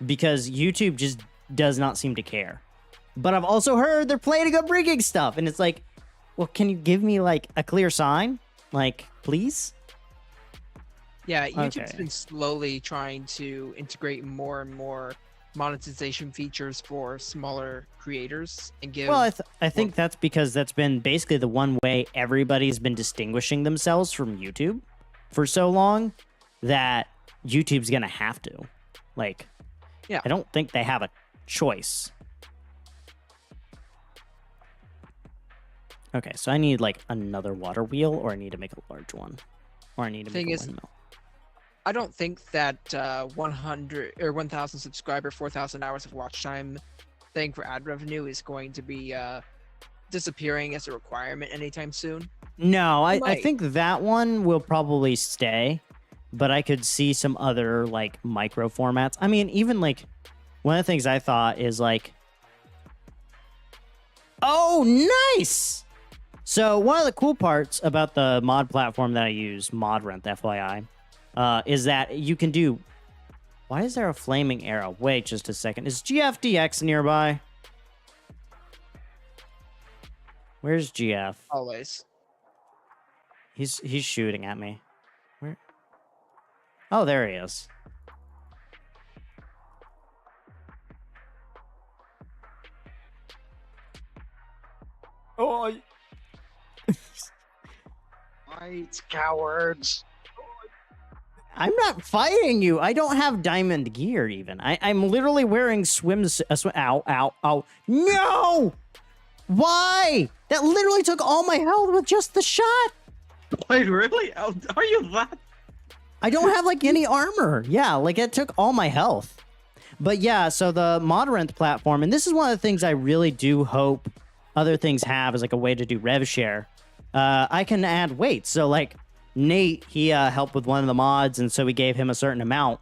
because YouTube just does not seem to care. But I've also heard they're planning on bringing stuff, and it's like, well, can you give me like a clear sign, like, please? Yeah, YouTube's been slowly trying to integrate more and more monetization features for smaller creators and give. Well, I think that's because that's been basically the one way everybody's been distinguishing themselves from YouTube for so long that YouTube's gonna have to. Like, Yeah. I don't think they have a choice. Okay, so I need like another water wheel, or I need to make a large one, or I need to make Thing a is, windmill. I don't think that 100 or 1,000 subscriber, 4,000 hours of watch time thing for ad revenue is going to be disappearing as a requirement anytime soon. No, I might. think that one will probably stay, but I could see some other like micro formats. I mean, even like one of the things I thought is like, oh, nice. So one of the cool parts about the mod platform that I use, Modrinth, FYI, is that you can do. Why is there a flaming arrow? Wait just a second. Is GFDX nearby? Where's GF? Always. He's shooting at me. Where? Oh, there he is. Oh, Fight, cowards. I'm not fighting you. I don't have diamond gear even. I'm literally wearing ow, ow, ow. No! Why? That literally took all my health with just the shot. Wait, really? Are you that? I don't have like any armor. Yeah, like it took all my health. But yeah, so the Modrinth platform, and this is one of the things I really do hope other things have as like a way to do rev share. I can add weights. So like Nate, he helped with one of the mods, and so we gave him a certain amount.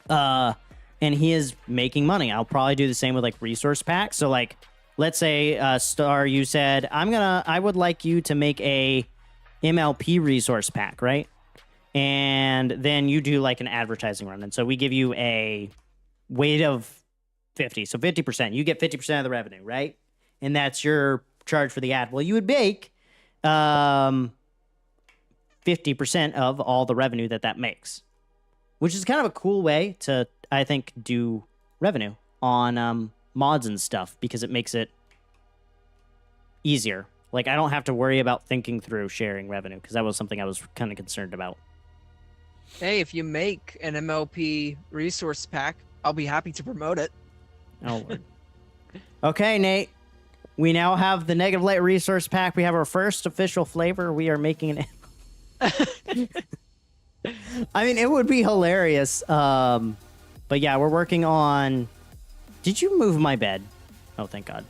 And he is making money. I'll probably do the same with like resource packs. So like, let's say Star, you said I would like you to make a MLP resource pack, right? And then you do like an advertising run, and so we give you a weight of 50, so 50%. You get 50% of the revenue, right? And that's your charge for the ad. Well, you would make 50% of all the revenue that makes, which is kind of a cool way to, I think, do revenue on mods and stuff, because it makes it easier. Like, I don't have to worry about thinking through sharing revenue, because that was something I was kind of concerned about. Hey, if you make an MLP resource pack, I'll be happy to promote it. Oh, Lord. Okay, Nate. We now have the negative light resource pack. We have our first official flavor. We are making an. I mean, it would be hilarious. But yeah, we're working on. Did you move my bed? Oh, thank God.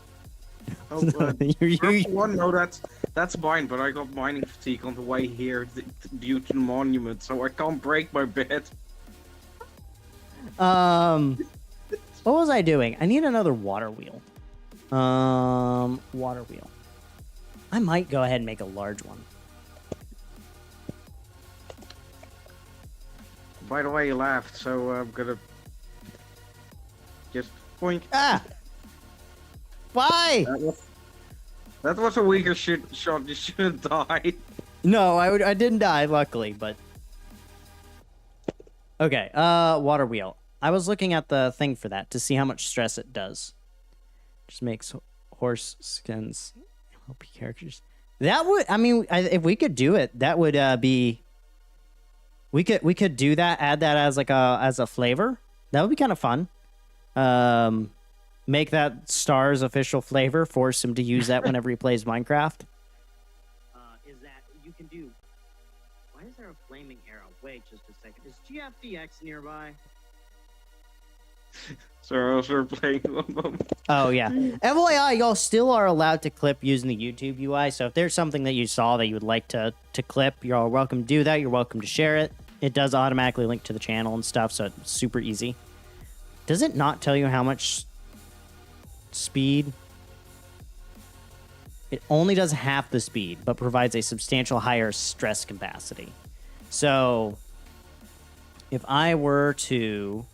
Oh, You- one, no, that's mine, but I got mining fatigue on the way here due to the monument, so I can't break my bed. What was I doing? I need another water wheel. Water wheel. I might go ahead and make a large one. By the way, you laughed, so I'm gonna just point. Ah! Why? That was a weaker shot. You shouldn't die. No, I didn't die, luckily, but... Okay, water wheel. I was looking at the thing for that to see how much stress it does. Just makes horse skins LP characters. That would, I mean, if we could do it, that would be... We could do that, add that as like a flavor. That would be kind of fun. Make that Star's official flavor. Force him to use that whenever he plays Minecraft. Is that you can do? Why is there a flaming arrow? Wait just a second. Is GFDX nearby? So I was playing one moment. Oh yeah. FYI, y'all still are allowed to clip using the YouTube UI. So if there's something that you saw that you would like to clip, you're all welcome to do that. You're welcome to share it. It does automatically link to the channel and stuff, so it's super easy. Does it not tell you how much speed? It only does half the speed, but provides a substantial higher stress capacity. So if I were to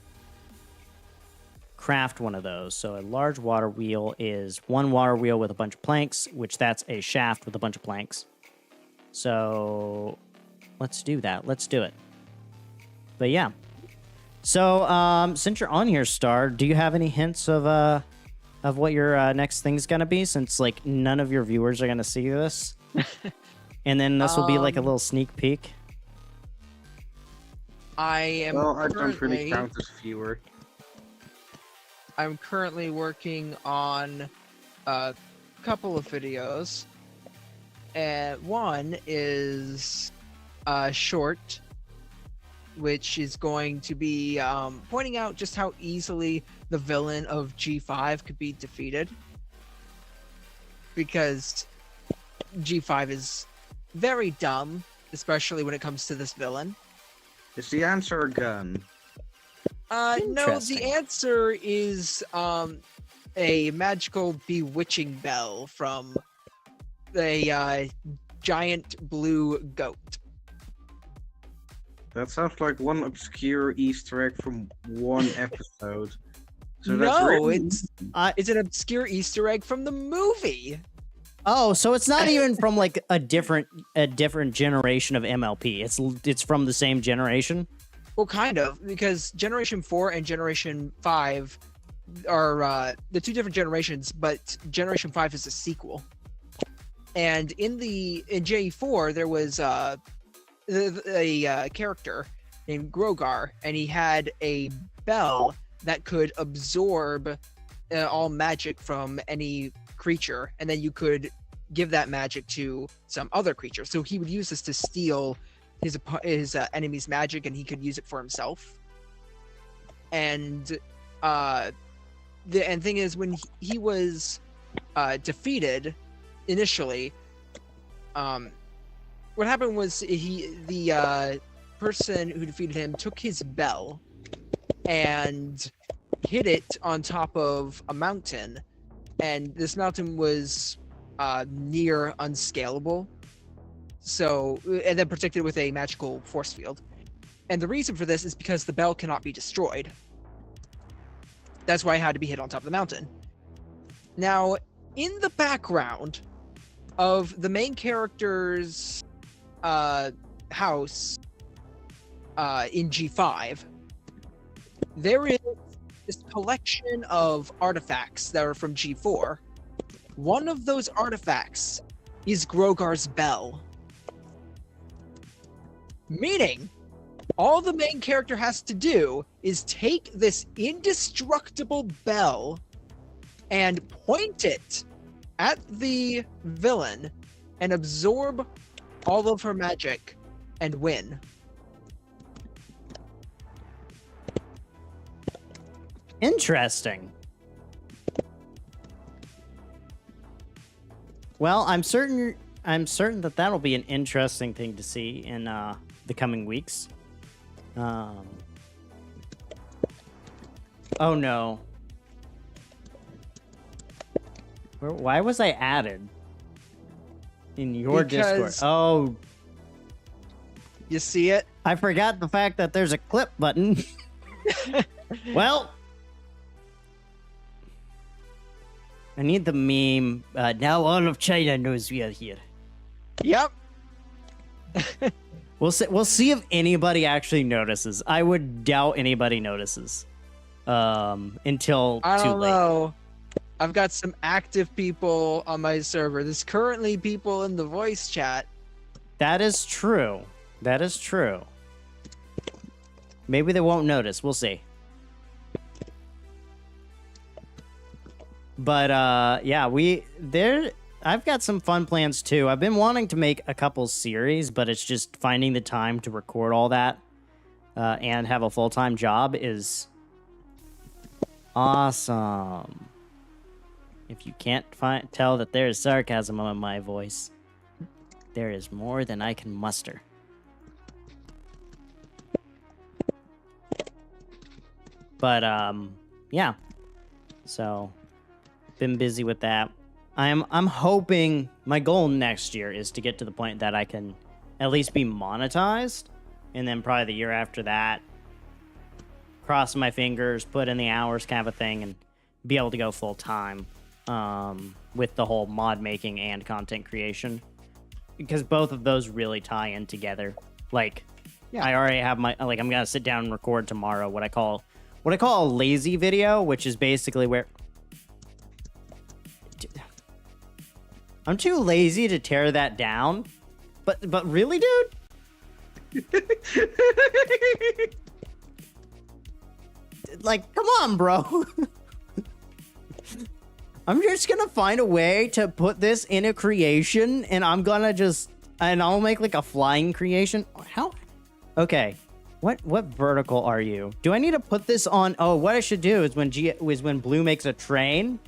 craft one of those, so a large water wheel is one water wheel with a bunch of planks, which that's a shaft with a bunch of planks. So let's do that. Let's do it. But yeah, So, since you're on here, Star, do you have any hints of what your next thing's gonna be? Since like none of your viewers are gonna see this, and then this will be like a little sneak peek. I am. Well, I don't really currently- count as a viewer. I'm currently working on a couple of videos. And one is a short, which is going to be pointing out just how easily the villain of G5 could be defeated. Because G5 is very dumb, especially when it comes to this villain. Is the answer a gun? No, Interesting. the answer is a magical bewitching bell from a giant blue goat. That sounds like one obscure Easter egg from one episode. So that's No, really... it's an obscure Easter egg from the movie. Oh, so it's not even from like a different generation of MLP. It's from the same generation. Well, kind of, because Generation 4 and Generation 5 are the two different generations, but Generation 5 is a sequel. And in J4, there was a character named Grogar, and he had a bell that could absorb all magic from any creature, and then you could give that magic to some other creature. So he would use this to steal his enemy's magic, and he could use it for himself. And the thing is, when he was defeated initially, what happened was the person who defeated him took his bell and hid it on top of a mountain, and this mountain was near unscalable. So, and then protected with a magical force field. And the reason for this is because the bell cannot be destroyed. That's why it had to be hit on top of the mountain. Now, in the background of the main character's house in G5, there is this collection of artifacts that are from G4. One of those artifacts is Grogar's bell. Meaning, all the main character has to do is take this indestructible bell and point it at the villain and absorb all of her magic and win. Interesting. Well, I'm certain that that'll be an interesting thing to see in the coming weeks. Oh no. Why was I added in your Discord? Because- Oh, You see it? I forgot the fact that there's a clip button. Well, I need the meme. Now all of China knows we are here. Yep. We'll see if anybody actually notices. I would doubt anybody notices. Until I too don't late. know. I've got some active people on my server. There's currently people in the voice chat. That is true. That is true. Maybe they won't notice. We'll see. But yeah, I've got some fun plans too. I've been wanting to make a couple series, but it's just finding the time to record all that and have a full-time job is awesome. If you can't tell that there is sarcasm on my voice, there is more than I can muster. But yeah. So been busy with that. I'm hoping my goal next year is to get to the point that I can at least be monetized, and then probably the year after that, cross my fingers, put in the hours kind of a thing, and be able to go full time with the whole mod making and content creation, because both of those really tie in together. Like Yeah. I already have my I'm gonna sit down and record tomorrow what I call a lazy video, which is basically where I'm too lazy to tear that down. But really, dude? Like, come on, bro. I'm just gonna find a way to put this in a creation, and I'll make like a flying creation. How? Okay. What vertical are you? Do I need to put this on? Oh, what I should do is when Blue makes a train,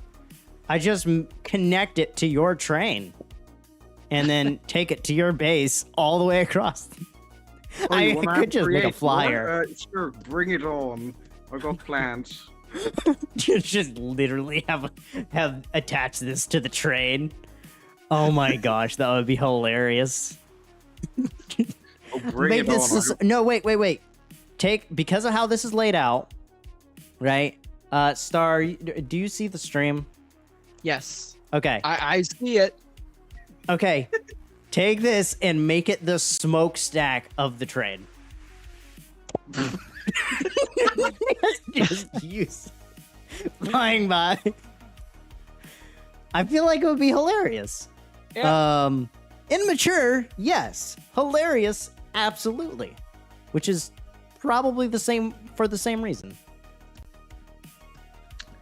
I just connect it to your train, and then take it to your base all the way across. Oh, I you wanna could just make a create flyer. one? Sure, bring it on. I got plans. You just literally have attached this to the train. Oh my gosh, that would be hilarious. Oh, bring Make it this on. no, wait. Because of how this is laid out, right? Star, do you see the stream? Yes. Okay. I see it. Okay. Take this and make it the smokestack of the train. Just use flying by. I feel like it would be hilarious. Yeah. Immature, yes. Hilarious, absolutely. Which is probably the same for the same reason.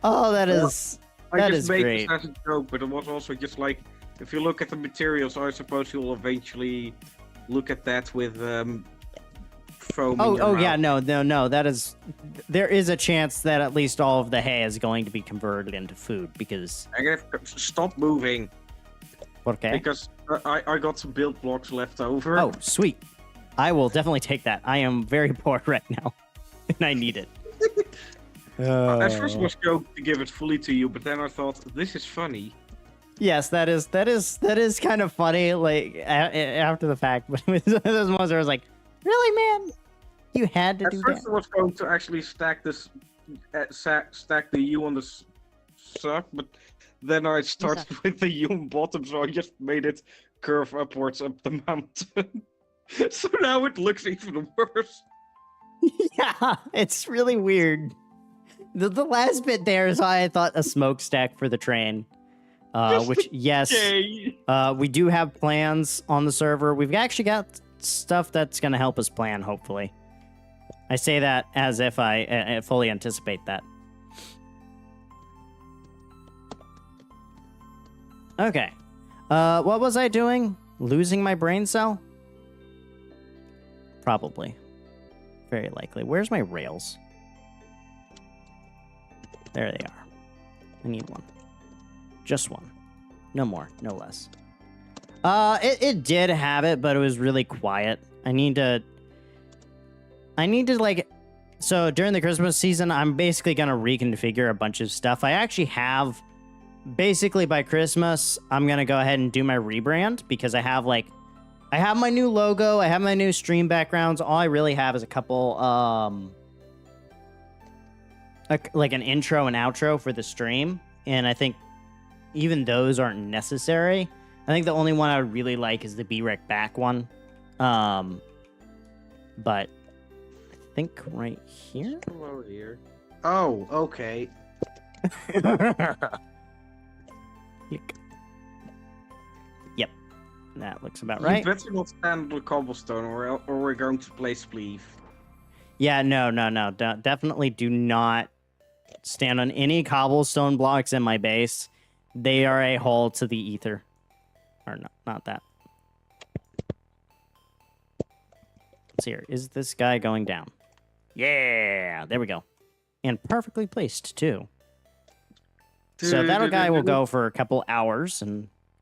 Oh, that is I just made great. this as a joke, but it was also just like, if you look at the materials, I suppose you'll eventually look at that with foam. in your Oh mouth. yeah, no. There is a chance that at least all of the hay is going to be converted into food because. I'm gonna stop moving Okay. because I got some build blocks left over. Oh, sweet. I will definitely take that. I am very poor right now, and I need it. At first I was going to give it fully to you, but then I thought this is funny. Yes, that is kind of funny. Like after the fact, but it was one of those moments where I was like, "Really, man? You had to At do first that?" I was going to actually stack this, stack the U on the suck, but then I started with the U on bottom, so I just made it curve upwards up the mountain. So now it looks even worse. Yeah, it's really weird. The last bit there is why I thought a smokestack for the train. Which yes, Yay! we do have plans on the server. We've actually got stuff that's going to help us plan, hopefully. I say that as if I fully anticipate that. Okay. What was I doing? Losing my brain cell? Probably. Very likely. Where's my rails? There they are. I need one. Just one. No more, no less. It did have it, but it was really quiet. I need to like, so during the Christmas season, I'm basically gonna reconfigure a bunch of stuff. I actually have, basically by Christmas, I'm gonna go ahead and do my rebrand because I have my new logo, I have my new stream backgrounds. All I really have is a couple, like an intro and outro for the stream, and I think even those aren't necessary. I think the only one I would really like is the B-Rec back one. But I think right here? Come over here. Oh, okay. Click. Yep. That looks about right. You better not stand on the cobblestone or we're going to play Spleef. Yeah, no. Definitely do not stand on any cobblestone blocks in my base. They are a hole to the ether. Or no, not that. Let's see here. Is this guy going down? Yeah, there we go. And perfectly placed, too. So that guy will go for a couple hours,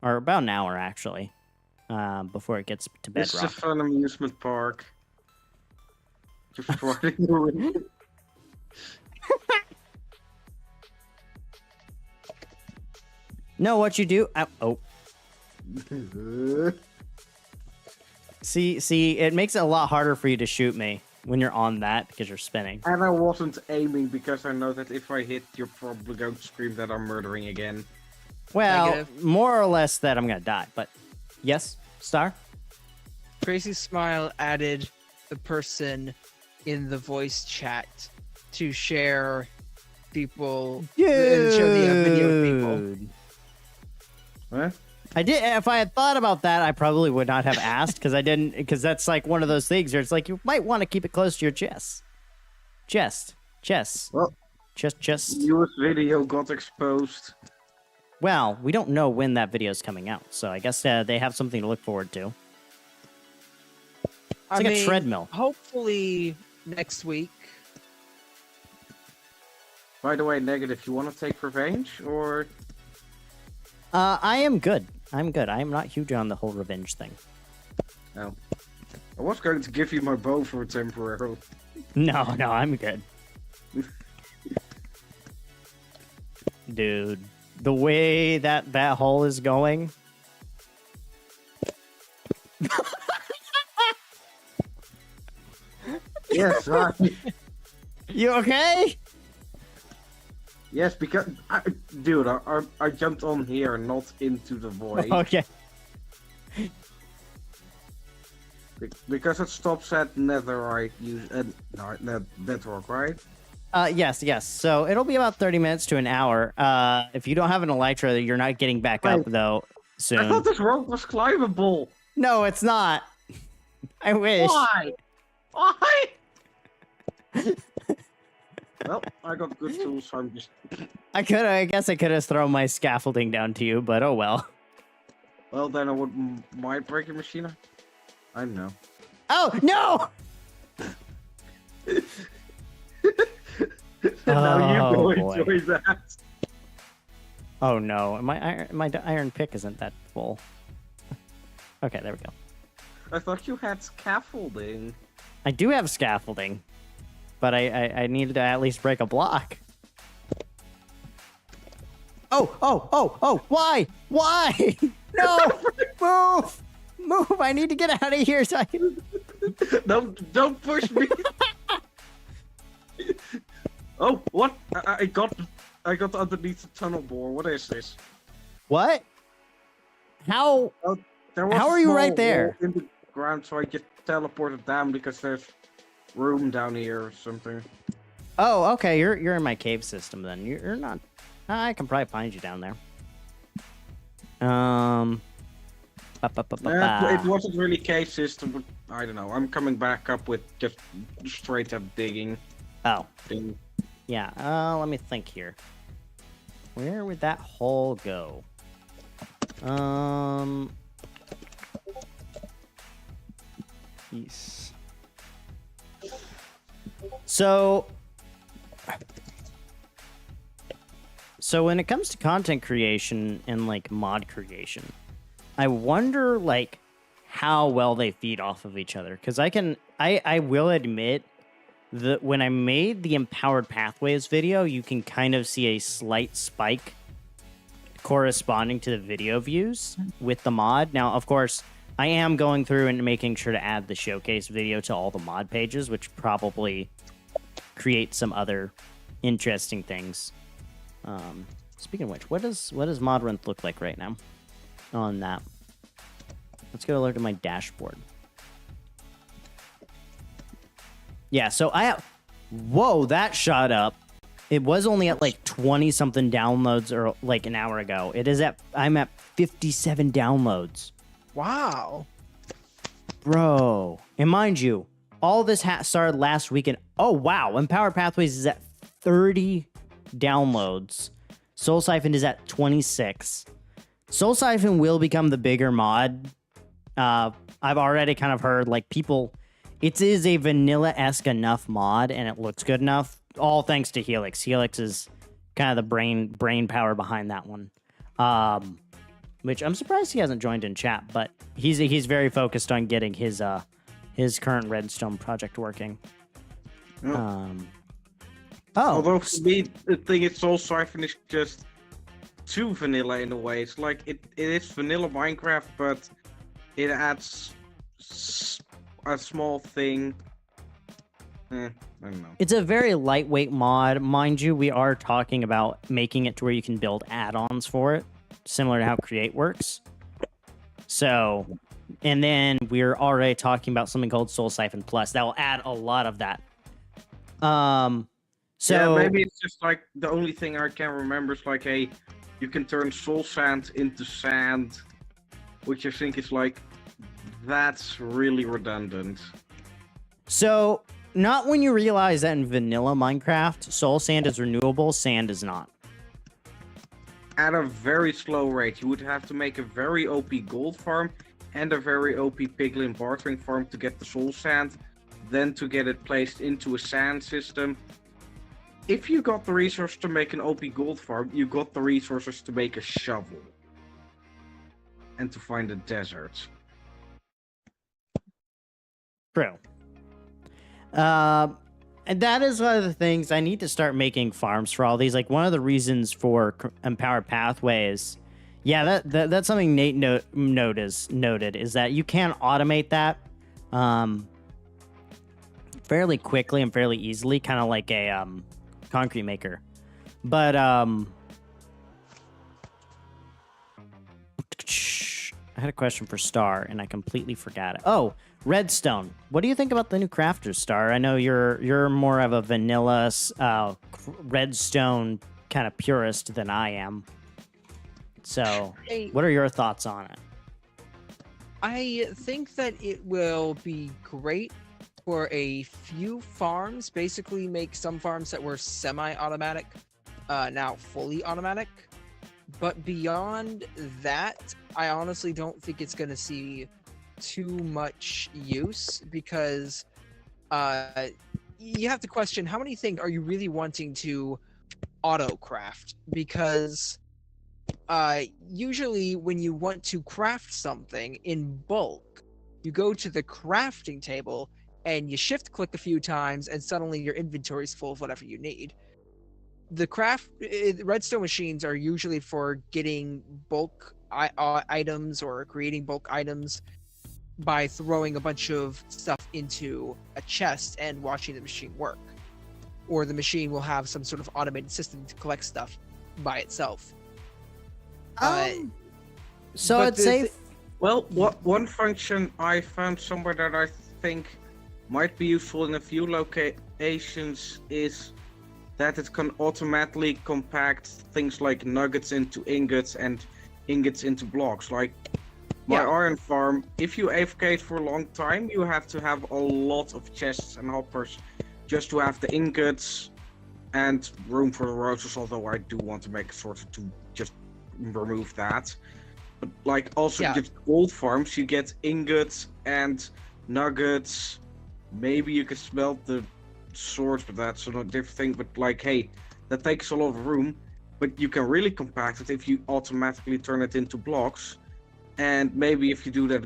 or about an hour, actually, before it gets to This is a bedrock. fun amusement park. Just farting away. No, what you do... Oh. See, it makes it a lot harder for you to shoot me when you're on that because you're spinning. And I wasn't aiming because I know that if I hit, you're probably going to scream that I'm murdering again. Well, Negative. more or less that I'm gonna die, but yes, Star? Crazy Smile added the person in the voice chat to share people, share the video with people. Dude. What? I did. If I had thought about that, I probably would not have asked because I didn't. Because that's like one of those things where it's like you might want to keep it close to your chest. Well, Chest. newest video got exposed. Well, we don't know when that video is coming out, so I guess they have something to look forward to. It's like a treadmill. Hopefully next week. By the way, Negative, you want to take revenge, or... I am good. I'm good. I am not huge on the whole revenge thing. No. I was going to give you my bow for a temporary. No, I'm good. Dude, the way that hole is going... Yes, You okay? yes, because... dude, I jumped on here, not into the void. Okay. Because it stops at netherite, network, right? Yes. So it'll be about 30 minutes to an hour. If you don't have an elytra, you're not getting back up, though, soon. I thought this rope was climbable! No, it's not. I wish. Why? Well, I got good tools, so I'm just... I guess I could have thrown my scaffolding down to you, but oh well. Well, then I might break your machine. I don't know. Oh, no! Now you go boy. enjoy that. Oh no, my iron pick isn't that full. Okay, there we go. I thought you had scaffolding. I do have scaffolding, but I needed to at least break a block. Oh, why? No! Move! I need to get out of here so I can... Don't push me! Oh, what? I got underneath the tunnel bore. What is this? What? How? There was How a are you small right there? wall in the ground, so I just teleported down because there's room down here or something. Oh, okay. You're in my cave system then. You're not... I can probably find you down there. It wasn't really cave system, but I don't know. I'm coming back up with just straight up digging. Oh. Thing. Yeah, let me think here. Where would that hole go? Yes. So when it comes to content creation and like mod creation, I wonder like how well they feed off of each other. Because I will admit that when I made the Empowered Pathways video, you can kind of see a slight spike corresponding to the video views with the mod. Now, of course, I am going through and making sure to add the showcase video to all the mod pages, which probably creates some other interesting things. Speaking of which, what does Modrinth look like right now on that? Let's go look at my dashboard. Yeah, so whoa, that shot up. It was only at like 20 something downloads or like an hour ago. I'm at 57 downloads. Wow. Bro. And mind you, all this started last weekend. Oh, wow. Empowered Pathways is at 30 downloads. Soul Siphon is at 26. Soul Siphon will become the bigger mod. I've already kind of heard like people... It is a vanilla-esque enough mod, and it looks good enough. All thanks to Helix. Helix is kind of the brain power behind that one. Which I'm surprised he hasn't joined in chat, but he's very focused on getting his current Redstone project working. Although for me, the thing is Soul Siphon is just too vanilla in a way. It's like it is vanilla Minecraft, but it adds a small thing. I don't know. It's a very lightweight mod. Mind you, we are talking about making it to where you can build add-ons for it, similar to how Create works. So, And then we're already talking about something called Soul Siphon Plus that will add a lot of that. So yeah, maybe it's just like the only thing I can remember is like, hey, you can turn soul sand into sand, which I think is like, that's really redundant. So not when you realize that in vanilla Minecraft, soul sand is renewable, sand is not. At a very slow rate, you would have to make a very OP gold farm and a very OP piglin bartering farm to get the soul sand, then to get it placed into a sand system. If you got the resources to make an OP gold farm, you got the resources to make a shovel. And to find a desert. True. And that is one of the things I need to start making farms for all these. Like one of the reasons for empowered pathways, yeah, that's something Nate noted is that you can automate that fairly quickly and fairly easily, kind of like a concrete maker. But I had a question for Star and I completely forgot it. Oh, Redstone. What do you think about the new crafters, Star? I know you're more of a vanilla redstone kind of purist than I am. So, what are your thoughts on it? I think that it will be great for a few farms. Basically, make some farms that were semi-automatic now fully automatic. But beyond that, I honestly don't think it's going to see too much use because you have to question how many things are you really wanting to auto craft, because usually when you want to craft something in bulk, you go to the crafting table and you shift click a few times and suddenly your inventory is full of whatever you need. The redstone machines are usually for getting bulk items or creating bulk items by throwing a bunch of stuff into a chest and watching the machine work. Or the machine will have some sort of automated system to collect stuff by itself. So I'd say... Well, one function I found somewhere that I think might be useful in a few locations is that it can automatically compact things like nuggets into ingots and ingots into blocks. Like my iron farm, if you AFK for a long time, you have to have a lot of chests and hoppers just to have the ingots and room for the roses, although I do want to make a sort of to just remove that. But like also just gold farms, you get ingots and nuggets. Maybe you could smelt the swords, but that's a different thing. But like, hey, that takes a lot of room, but you can really compact it if you automatically turn it into blocks. And maybe if you do that,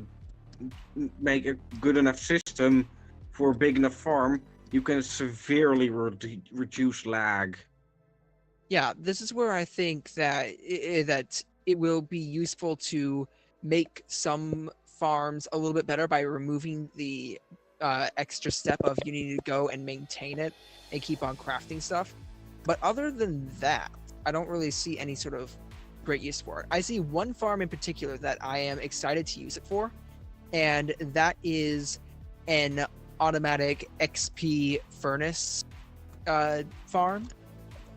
make a good enough system for a big enough farm, you can severely reduce lag. Yeah, this is where I think that it will be useful to make some farms a little bit better by removing the extra step of you need to go and maintain it and keep on crafting stuff. But other than that, I don't really see any sort of great use for it. I see one farm in particular that I am excited to use it for, and that is an automatic XP furnace farm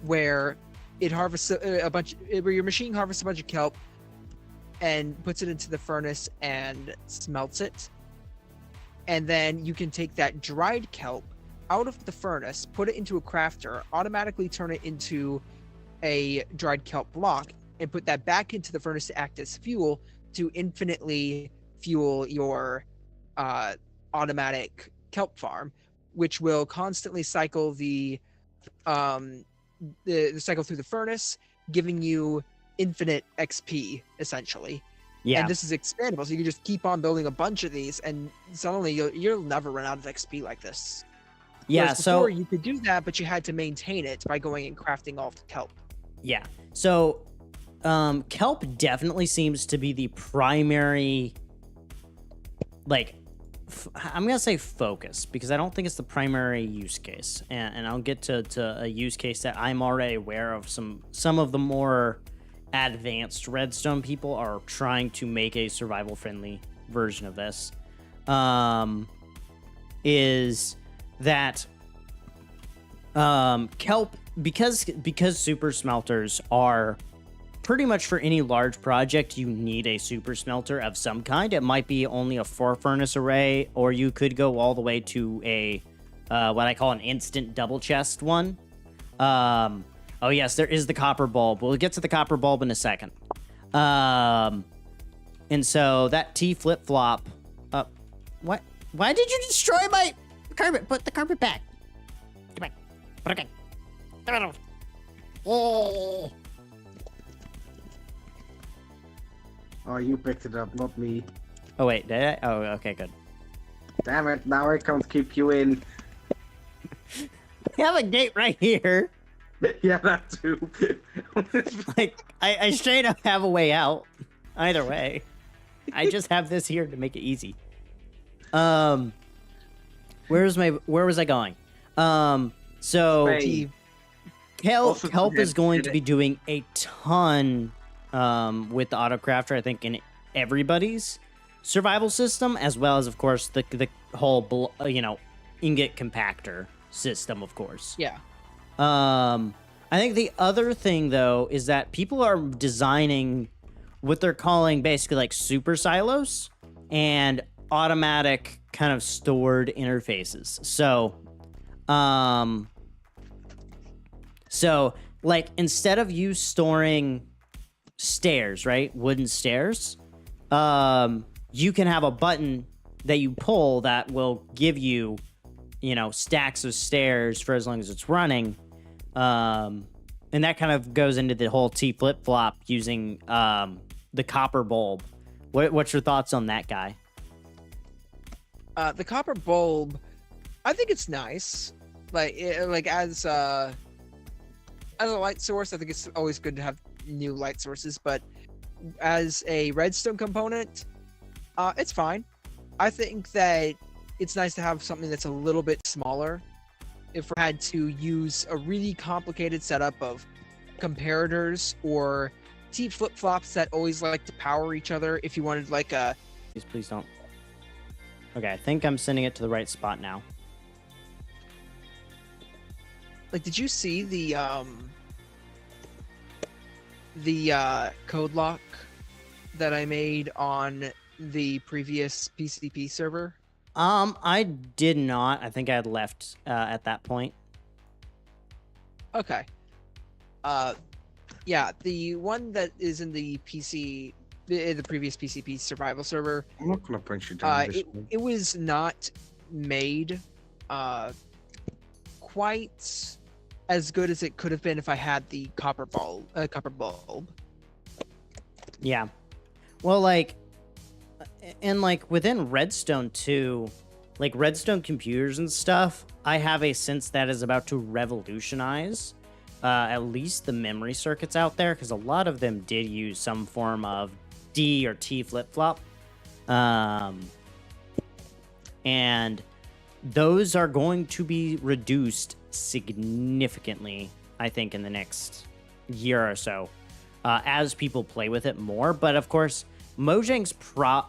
where it harvests where your machine harvests a bunch of kelp and puts it into the furnace and smelts it. And then you can take that dried kelp out of the furnace, put it into a crafter, automatically turn it into a dried kelp block, and put that back into the furnace to act as fuel to infinitely fuel your automatic kelp farm, which will constantly cycle the cycle through the furnace, giving you infinite XP essentially. Yeah. And this is expandable, so you can just keep on building a bunch of these, and suddenly you'll never run out of XP like this. Yeah, whereas before, you could do that, but you had to maintain it by going and crafting all the kelp. Yeah, so kelp definitely seems to be the primary, like, I'm gonna say focus, because I don't think it's the primary use case, and I'll get to a use case that I'm already aware of. Some of the more advanced redstone people are trying to make a survival friendly version of this, is that kelp, because super smelters are pretty much for any large project, you need a super smelter of some kind. It might be only a 4 furnace array, or you could go all the way to a what I call an instant double chest one. Oh yes, there is the copper bulb. We'll get to the copper bulb in a second. And so that T flip-flop... what? Why did you destroy my carpet? Put the carpet back. Get back. Put it back. Oh. Oh, you picked it up, not me. Oh, wait, did I? Oh, okay, good. Damn it, now I can't keep you in. We have a gate right here. Yeah, that too. Like, I straight up have a way out. Either way. I just have this here to make it easy. Where was I going? So Hey. Also, Kelp is going to did be doing a ton with the autocrafter, I think, in everybody's survival system, as well as, of course, the whole ingot compactor system, of course. Yeah. I think the other thing, though, is that people are designing what they're calling basically like super silos and automatic kind of stored interfaces. So like instead of you storing stairs, right? Wooden stairs, you can have a button that you pull that will give you, stacks of stairs for as long as it's running. And that kind of goes into the whole T flip-flop using the copper bulb. What's your thoughts on that guy? The copper bulb, I think it's nice. As a light source, I think it's always good to have new light sources. But as a redstone component, it's fine. I think that it's nice to have something that's a little bit smaller. If we had to use a really complicated setup of comparators or T flip-flops that always like to power each other, if you wanted like a... Please don't. Okay, I think I'm sending it to the right spot now. Like, did you see the code lock that I made on the previous PCP server? I did not. I think I had left at that point. Okay. Yeah, the one that is in the the previous PCP survival server, I'm not gonna punch you down this way. it was not made quite as good as it could have been if I had the copper bulb. Yeah. Well, within Redstone 2, like Redstone computers and stuff, I have a sense that is about to revolutionize at least the memory circuits out there, because a lot of them did use some form of D or T flip-flop. And those are going to be reduced significantly, I think, in the next year or so, as people play with it more. But of course, Mojang's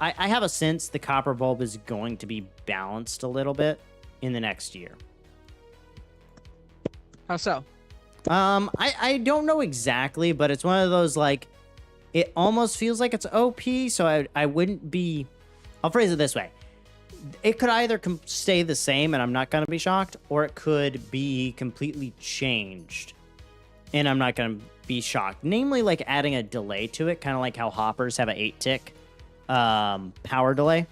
I have a sense the copper bulb is going to be balanced a little bit in the next year. How so? I don't know exactly, but it's one of those, like, it almost feels like it's OP, so I wouldn't be... I'll phrase it this way. It could either stay the same, and I'm not going to be shocked, or it could be completely changed, and I'm not going to be shocked. Namely, like, adding a delay to it, kind of like how hoppers have an 8-tick power delay.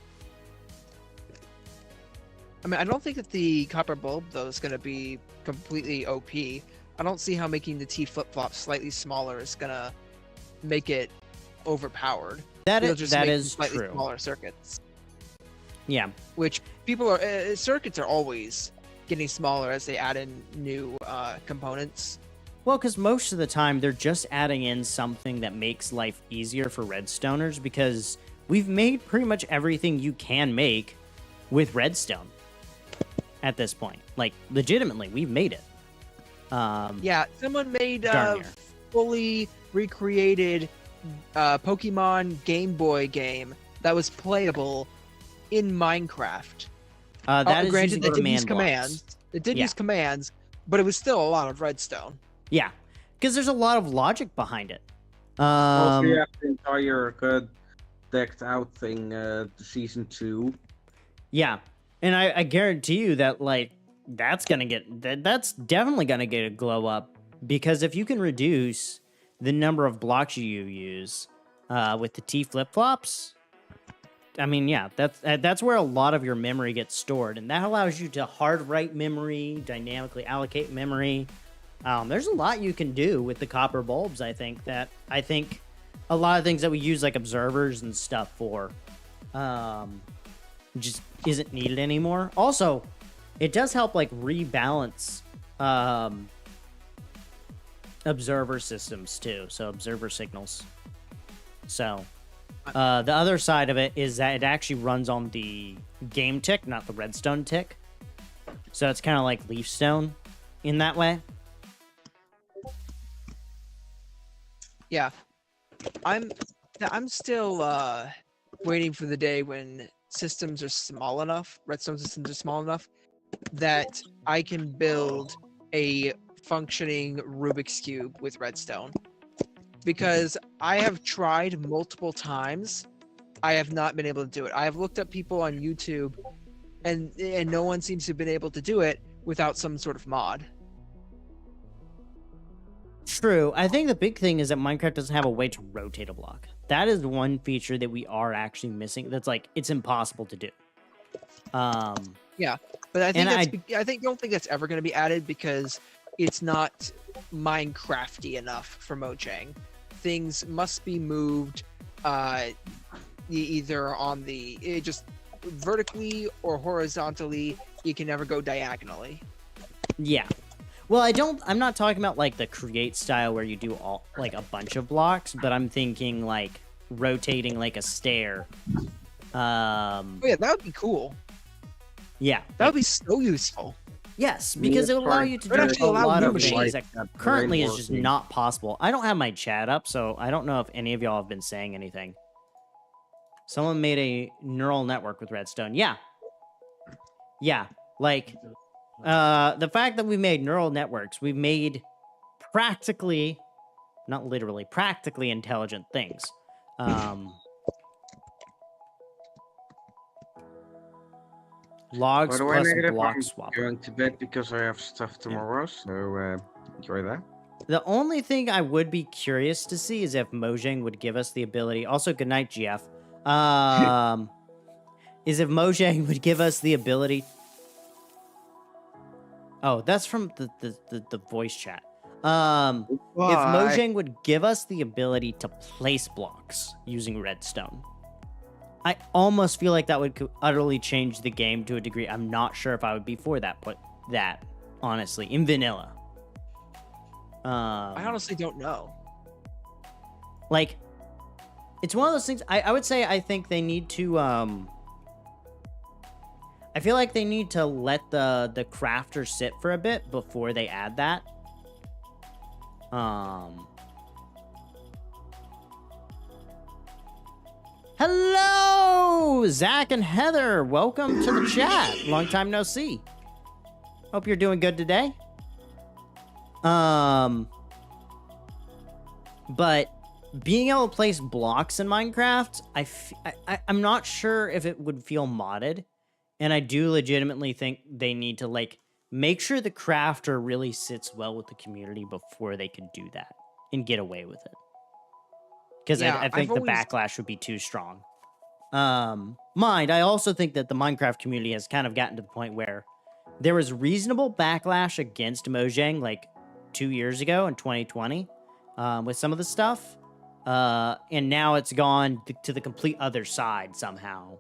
I mean, I don't think that the copper bulb, though, is going to be completely OP. I don't see how making the T flip-flop slightly smaller is going to make it overpowered. That It'll is, just that make is slightly true. smaller circuits. Yeah. Which people are... circuits are always getting smaller as they add in new components. Well, because most of the time they're just adding in something that makes life easier for Redstoners, because we've made pretty much everything you can make with Redstone at this point. Like, legitimately, we've made it. Yeah, someone made darn a near. fully recreated Pokemon Game Boy game that was playable in Minecraft. That is Granted, using they did command use blocks. commands. It did Yeah. use commands, but it was still a lot of redstone. Yeah, because there's a lot of logic behind it. Also, you have the entire decked out thing, season 2. Yeah, and I guarantee you that like that's definitely gonna get a glow up, because if you can reduce the number of blocks you use with the T flip flops, I mean, yeah, that's where a lot of your memory gets stored, and that allows you to hard write memory, dynamically allocate memory. There's a lot you can do with the copper bulbs. I think a lot of things that we use like observers and stuff for just isn't needed anymore. Also, it does help like rebalance observer systems too, so observer signals. So the other side of it is that it actually runs on the game tick, not the redstone tick. So it's kind of like leafstone in that way. Yeah, I'm still waiting for the day when systems are small enough, redstone systems are small enough, that I can build a functioning Rubik's Cube with redstone. Because I have tried multiple times, I have not been able to do it. I have looked up people on YouTube, and no one seems to have been able to do it without some sort of mod. True. I think the big thing is that Minecraft doesn't have a way to rotate a block. That is one feature that we are actually missing. That's like, it's impossible to do. Yeah, but I think don't think that's ever going to be added because it's not Minecrafty enough for Mojang. Things must be moved either on just vertically or horizontally. You can never go diagonally. Yeah. Well, I'm not talking about like the create style where you do all like a bunch of blocks, but I'm thinking like rotating like a stair. Oh yeah, that would be cool. Yeah. That would be so useful. Yes, because it'll allow you to do actually a allow lot new of things machines. that currently is just not possible. I don't have my chat up, so I don't know if any of y'all have been saying anything. Someone made a neural network with redstone. Yeah. Yeah, like the fact that we made neural networks, we've made practically, not literally, practically intelligent things. Logs plus block I'm swap. going to bed because I have stuff tomorrow, so enjoy that. The only thing I would be curious to see is if Mojang would give us the ability. Also, good night, GF. Is if Mojang would give us the ability. Oh, that's from the voice chat. If Mojang would give us the ability to place blocks using redstone, I almost feel like that would utterly change the game to a degree. I'm not sure if I would be for that, but that honestly in vanilla. I honestly don't know. Like, it's one of those things. I would say I think they need to. I feel like they need to let the crafter sit for a bit before they add that. Hello, Zach and Heather. Welcome to the chat. Long time no see. Hope you're doing good today. But being able to place blocks in Minecraft, I'm not sure if it would feel modded. And I do legitimately think they need to, like, make sure the crafter really sits well with the community before they can do that and get away with it. Because Yeah, I think the backlash would be too strong. I also think that the Minecraft community has kind of gotten to the point where there was reasonable backlash against Mojang, like, 2 years ago in 2020 with some of the stuff. And now it's gone to the complete other side somehow.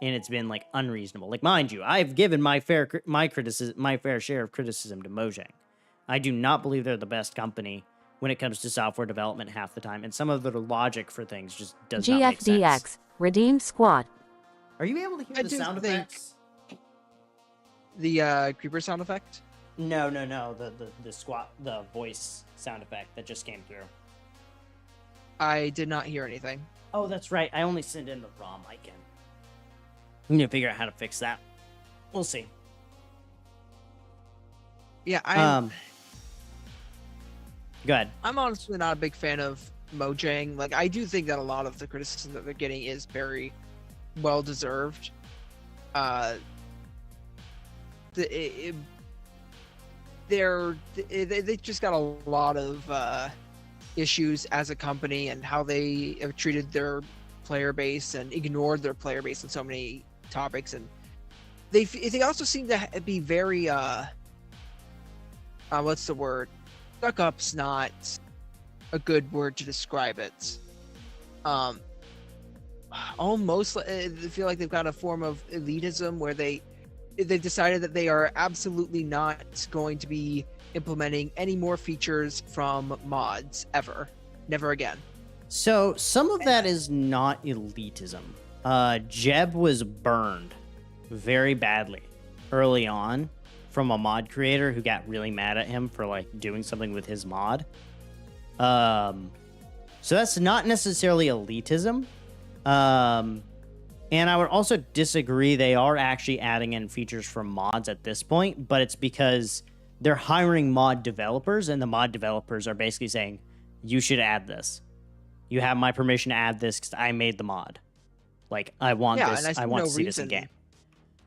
And it's been like unreasonable. Like, mind you, I've given my fair share of criticism to Mojang. I do not believe they're the best company when it comes to software development half the time, and some of their logic for things just does not make sense. GFDX redeem squad. Are you able to hear the sound effects? The creeper sound effect? No. The voice sound effect that just came through. I did not hear anything. Oh, that's right. I only sent in the ROM icon. We need to figure out how to fix that. We'll see. Yeah, Go ahead. I'm honestly not a big fan of Mojang. Like, I do think that a lot of the criticism that they're getting is very well deserved. They just got a lot of issues as a company and how they have treated their player base and ignored their player base in so many topics, and they also seem to be very what's the word? Stuck up's not a good word to describe it. Almost I feel like they've got a form of elitism where they've decided that they are absolutely not going to be implementing any more features from mods ever. Never again. So some of that is not elitism. Jeb was burned very badly early on from a mod creator who got really mad at him for like doing something with his mod. So that's not necessarily elitism. And I would also disagree. They are actually adding in features from mods at this point, but it's because they're hiring mod developers, and the mod developers are basically saying, you should add this. You have my permission to add this because I made the mod. Like, I want this. I want to see this in game.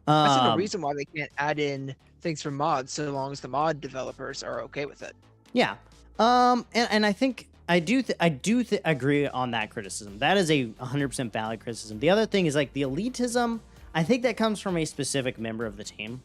I see no reason why they can't add in things from mods so long as the mod developers are okay with it. Yeah. And I think I do agree on that criticism. That is a 100% valid criticism. The other thing is like the elitism. I think that comes from a specific member of the team,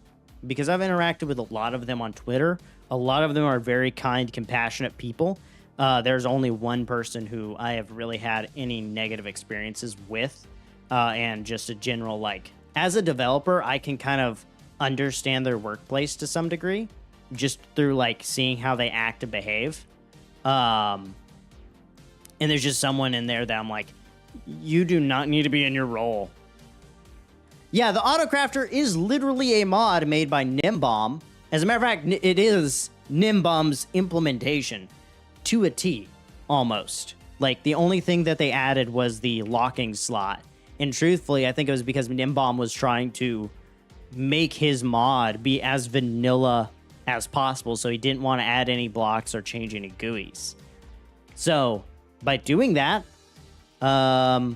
because I've interacted with a lot of them on Twitter. A lot of them are very kind, compassionate people. There's only one person who I have really had any negative experiences with, and just a general, like, as a developer, I can kind of understand their workplace to some degree, just through like seeing how they act and behave. And there's just someone in there that I'm like, you do not need to be in your role. Yeah, the Autocrafter is literally a mod made by Nimbomb. As a matter of fact, it is Nimbomb's implementation to a T, almost. Like, the only thing that they added was the locking slot. And truthfully, I think it was because Nimbomb was trying to make his mod be as vanilla as possible, so he didn't want to add any blocks or change any GUIs. So, by doing that, I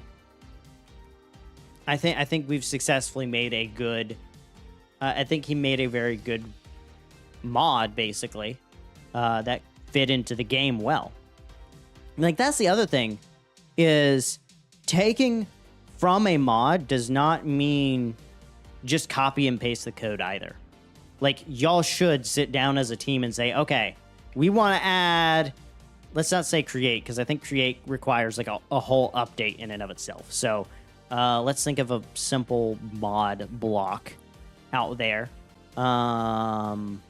think we've successfully made a good. I think he made a very good mod, basically, that fit into the game well. Like, that's the other thing, is taking from a mod does not mean just copy and paste the code either. Like, y'all should sit down as a team and say, okay, we want to add. Let's not say create, because I think create requires like a whole update in and of itself. So let's think of a simple mod block out there. I'm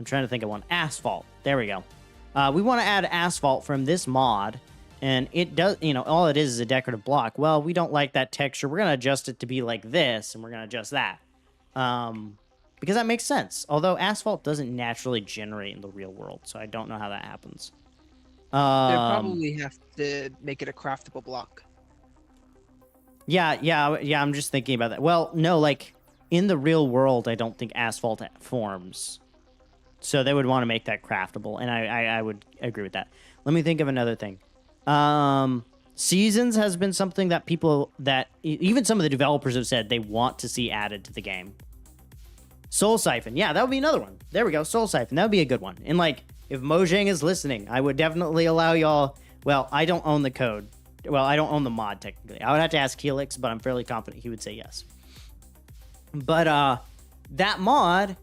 trying to think of one. Asphalt. There we go. We want to add asphalt from this mod, and it does, all it is a decorative block. Well, we don't like that texture. We're going to adjust it to be like this, and we're going to adjust that. Because that makes sense. Although asphalt doesn't naturally generate in the real world, so I don't know how that happens. They probably have to make it a craftable block. Yeah, I'm just thinking about that. Well, no, like, in the real world, I don't think asphalt forms. So they would want to make that craftable, and I would agree with that. Let me think of another thing. Seasons has been something that even some of the developers have said they want to see added to the game. Soul Siphon. Yeah, that would be another one. There we go. Soul Siphon. That would be a good one. And, like, if Mojang is listening, I would definitely allow y'all. Well, I don't own the code. Well, I don't own the mod, technically. I would have to ask Helix, but I'm fairly confident he would say yes. But that mod,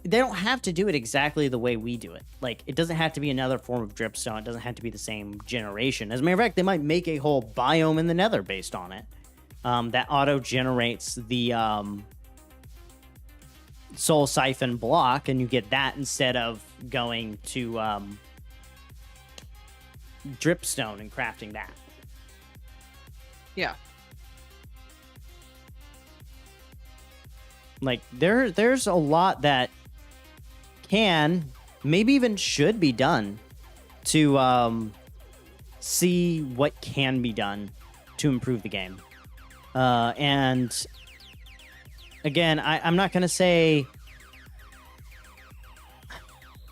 they don't have to do it exactly the way we do it. Like, it doesn't have to be another form of dripstone. It doesn't have to be the same generation. As a matter of fact, they might make a whole biome in the nether based on it. That auto-generates the Soul Siphon block, and you get that instead of going to dripstone and crafting that. Yeah. Like, there's a lot that can, maybe even should be done to see what can be done to improve the game. And again, I'm not going to say.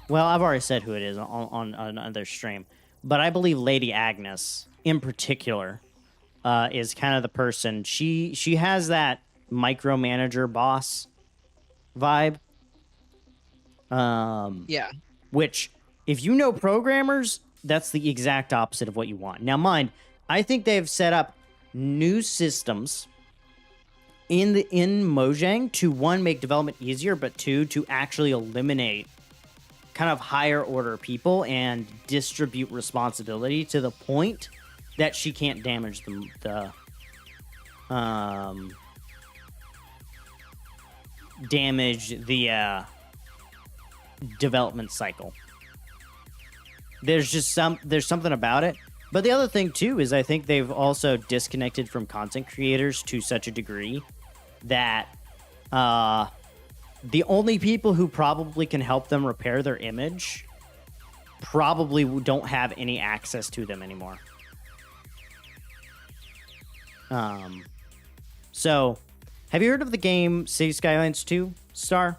Well, I've already said who it is on another stream, but I believe Lady Agnes in particular is kind of the person. She has that micromanager boss vibe. Yeah. Which, if you know programmers, that's the exact opposite of what you want. Now, mind, I think they've set up new systems in Mojang to, one, make development easier, but two, to actually eliminate kind of higher order people and distribute responsibility to the point that she can't damage the development cycle. There's something about it. But the other thing too is I think they've also disconnected from content creators to such a degree that the only people who probably can help them repair their image probably don't have any access to them anymore. So, have you heard of the game City Skylines 2, Star?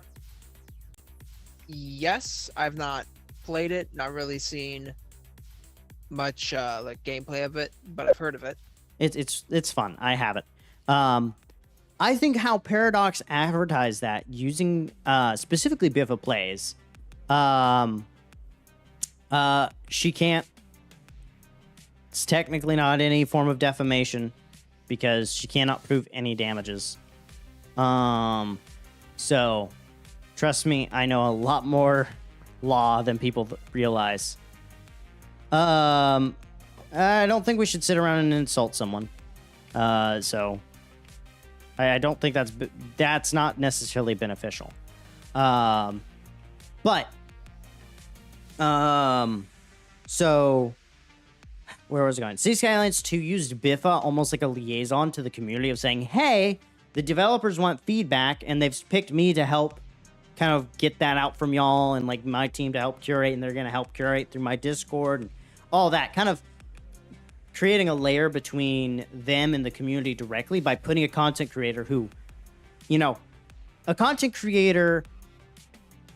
Yes, I've not played it, not really seen much like gameplay of it, but I've heard of it. It's fun. I have it. I think how Paradox advertised that using specifically Biffa Plays, she can't. It's technically not any form of defamation because she cannot prove any damages. So trust me, I know a lot more law than people realize. I don't think we should sit around and insult someone. So I don't think that's not necessarily beneficial. So where was it going? City Skylines 2 used Biffa almost like a liaison to the community of saying, hey, the developers want feedback and they've picked me to help kind of get that out from y'all and like my team to help curate, and they're going to help curate through my Discord and all that, kind of creating a layer between them and the community directly by putting a content creator who, a content creator,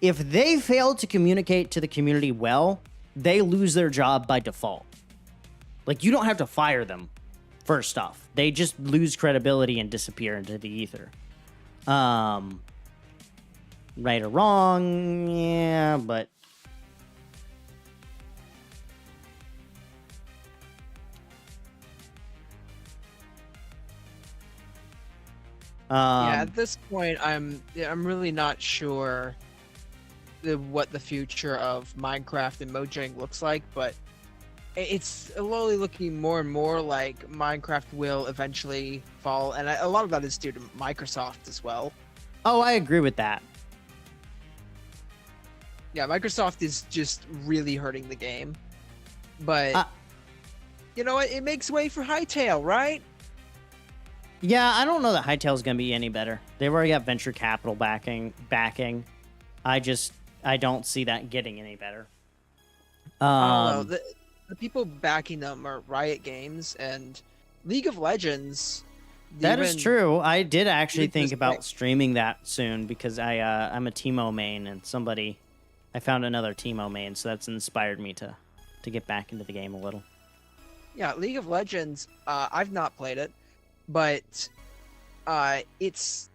if they fail to communicate to the community well, they lose their job by default. Like, you don't have to fire them, first off. They just lose credibility and disappear into the ether. Right or wrong, yeah, but yeah, at this point, I'm really not sure what the future of Minecraft and Mojang looks like, but it's slowly looking more and more like Minecraft will eventually fall, and a lot of that is due to Microsoft as well. Oh, I agree with that. Yeah, Microsoft is just really hurting the game, but you know what? It makes way for Hytale, right? Yeah, I don't know that Hytale's going to be any better. They've already got venture capital backing. I don't see that getting any better. I don't know. The people backing them are Riot Games and League of Legends. That is true. I did actually think about streaming that soon because I'm a Teemo main, and I found another Teemo main, so that's inspired me to get back into the game a little. Yeah, League of Legends, I've not played it, but it's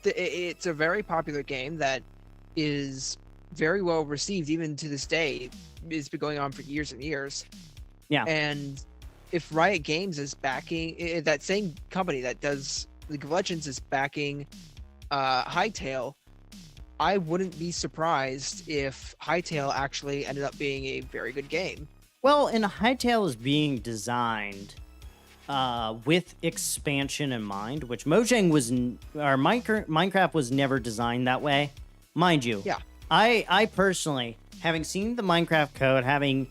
a very popular game that is very well received even to this day. It's been going on for years and years. Yeah. And if Riot Games is backing, that same company that does League of Legends is backing Hytale, I wouldn't be surprised if Hytale actually ended up being a very good game. Well, and Hytale is being designed with expansion in mind, which Mojang Minecraft was never designed that way. Mind you, yeah. I personally, having seen the Minecraft code, having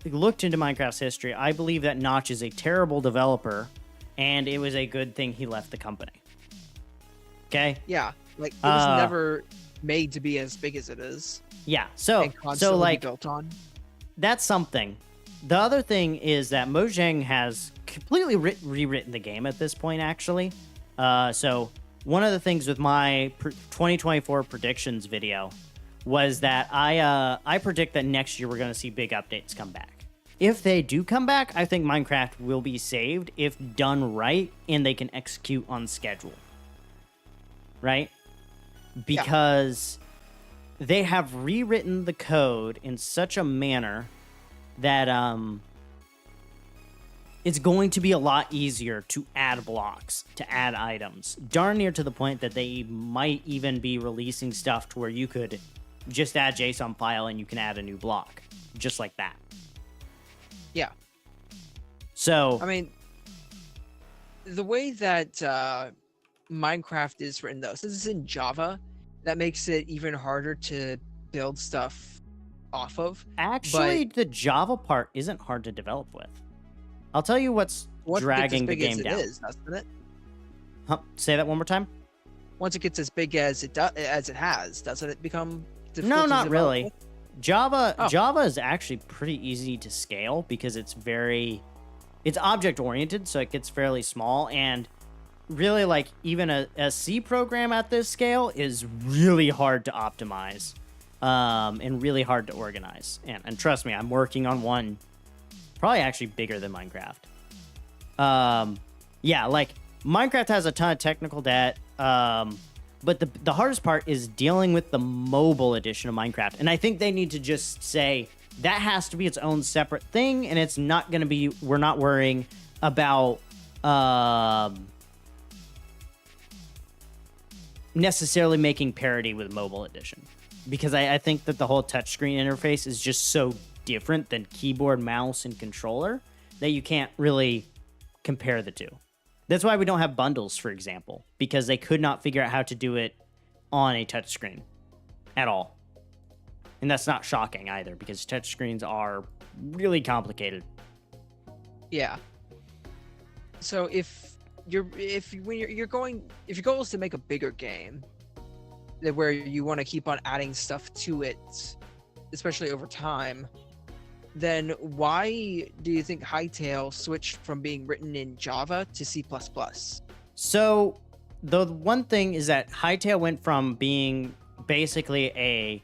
looked into Minecraft's history, I believe that Notch is a terrible developer, and it was a good thing he left the company. Okay? Yeah, like it was never made to be as big as it is. Yeah, so like built on. That's something. The other thing is that Mojang has completely rewritten the game at this point, actually. So one of the things with my 2024 predictions video was that I predict that next year we're going to see big updates come back. If they do come back, I think Minecraft will be saved if done right and they can execute on schedule. Right? Because they have rewritten the code in such a manner that it's going to be a lot easier to add blocks, to add items. Darn near to the point that they might even be releasing stuff to where you could just add JSON file and you can add a new block. Just like that. Yeah. So, I mean, the way that Minecraft is written, though, since it's in Java, that makes it even harder to build stuff off of. actually, the Java part isn't hard to develop with. I'll tell you what's dragging the game down. Doesn't it? Huh? Say that one more time. Once it gets as big as it has, doesn't it become difficult? No, to not develop really. with? Java is actually pretty easy to scale because it's object oriented, so it gets fairly small, and really, like, even a C program at this scale is really hard to optimize, and really hard to organize. And trust me, I'm working on one probably actually bigger than Minecraft. Yeah, like, Minecraft has a ton of technical debt, but the hardest part is dealing with the mobile edition of Minecraft. And I think they need to just say that has to be its own separate thing, and it's not going to be, we're not worrying about necessarily making parity with mobile edition. Because I think that the whole touchscreen interface is just so different than keyboard, mouse, and controller that you can't really compare the two. That's why we don't have bundles, for example, because they could not figure out how to do it on a touchscreen at all. And that's not shocking either, because touchscreens are really complicated. Yeah. So if your goal is to make a bigger game, where you want to keep on adding stuff to it, especially over time, then why do you think Hytale switched from being written in Java to C++? So the one thing is that Hytale went from being basically a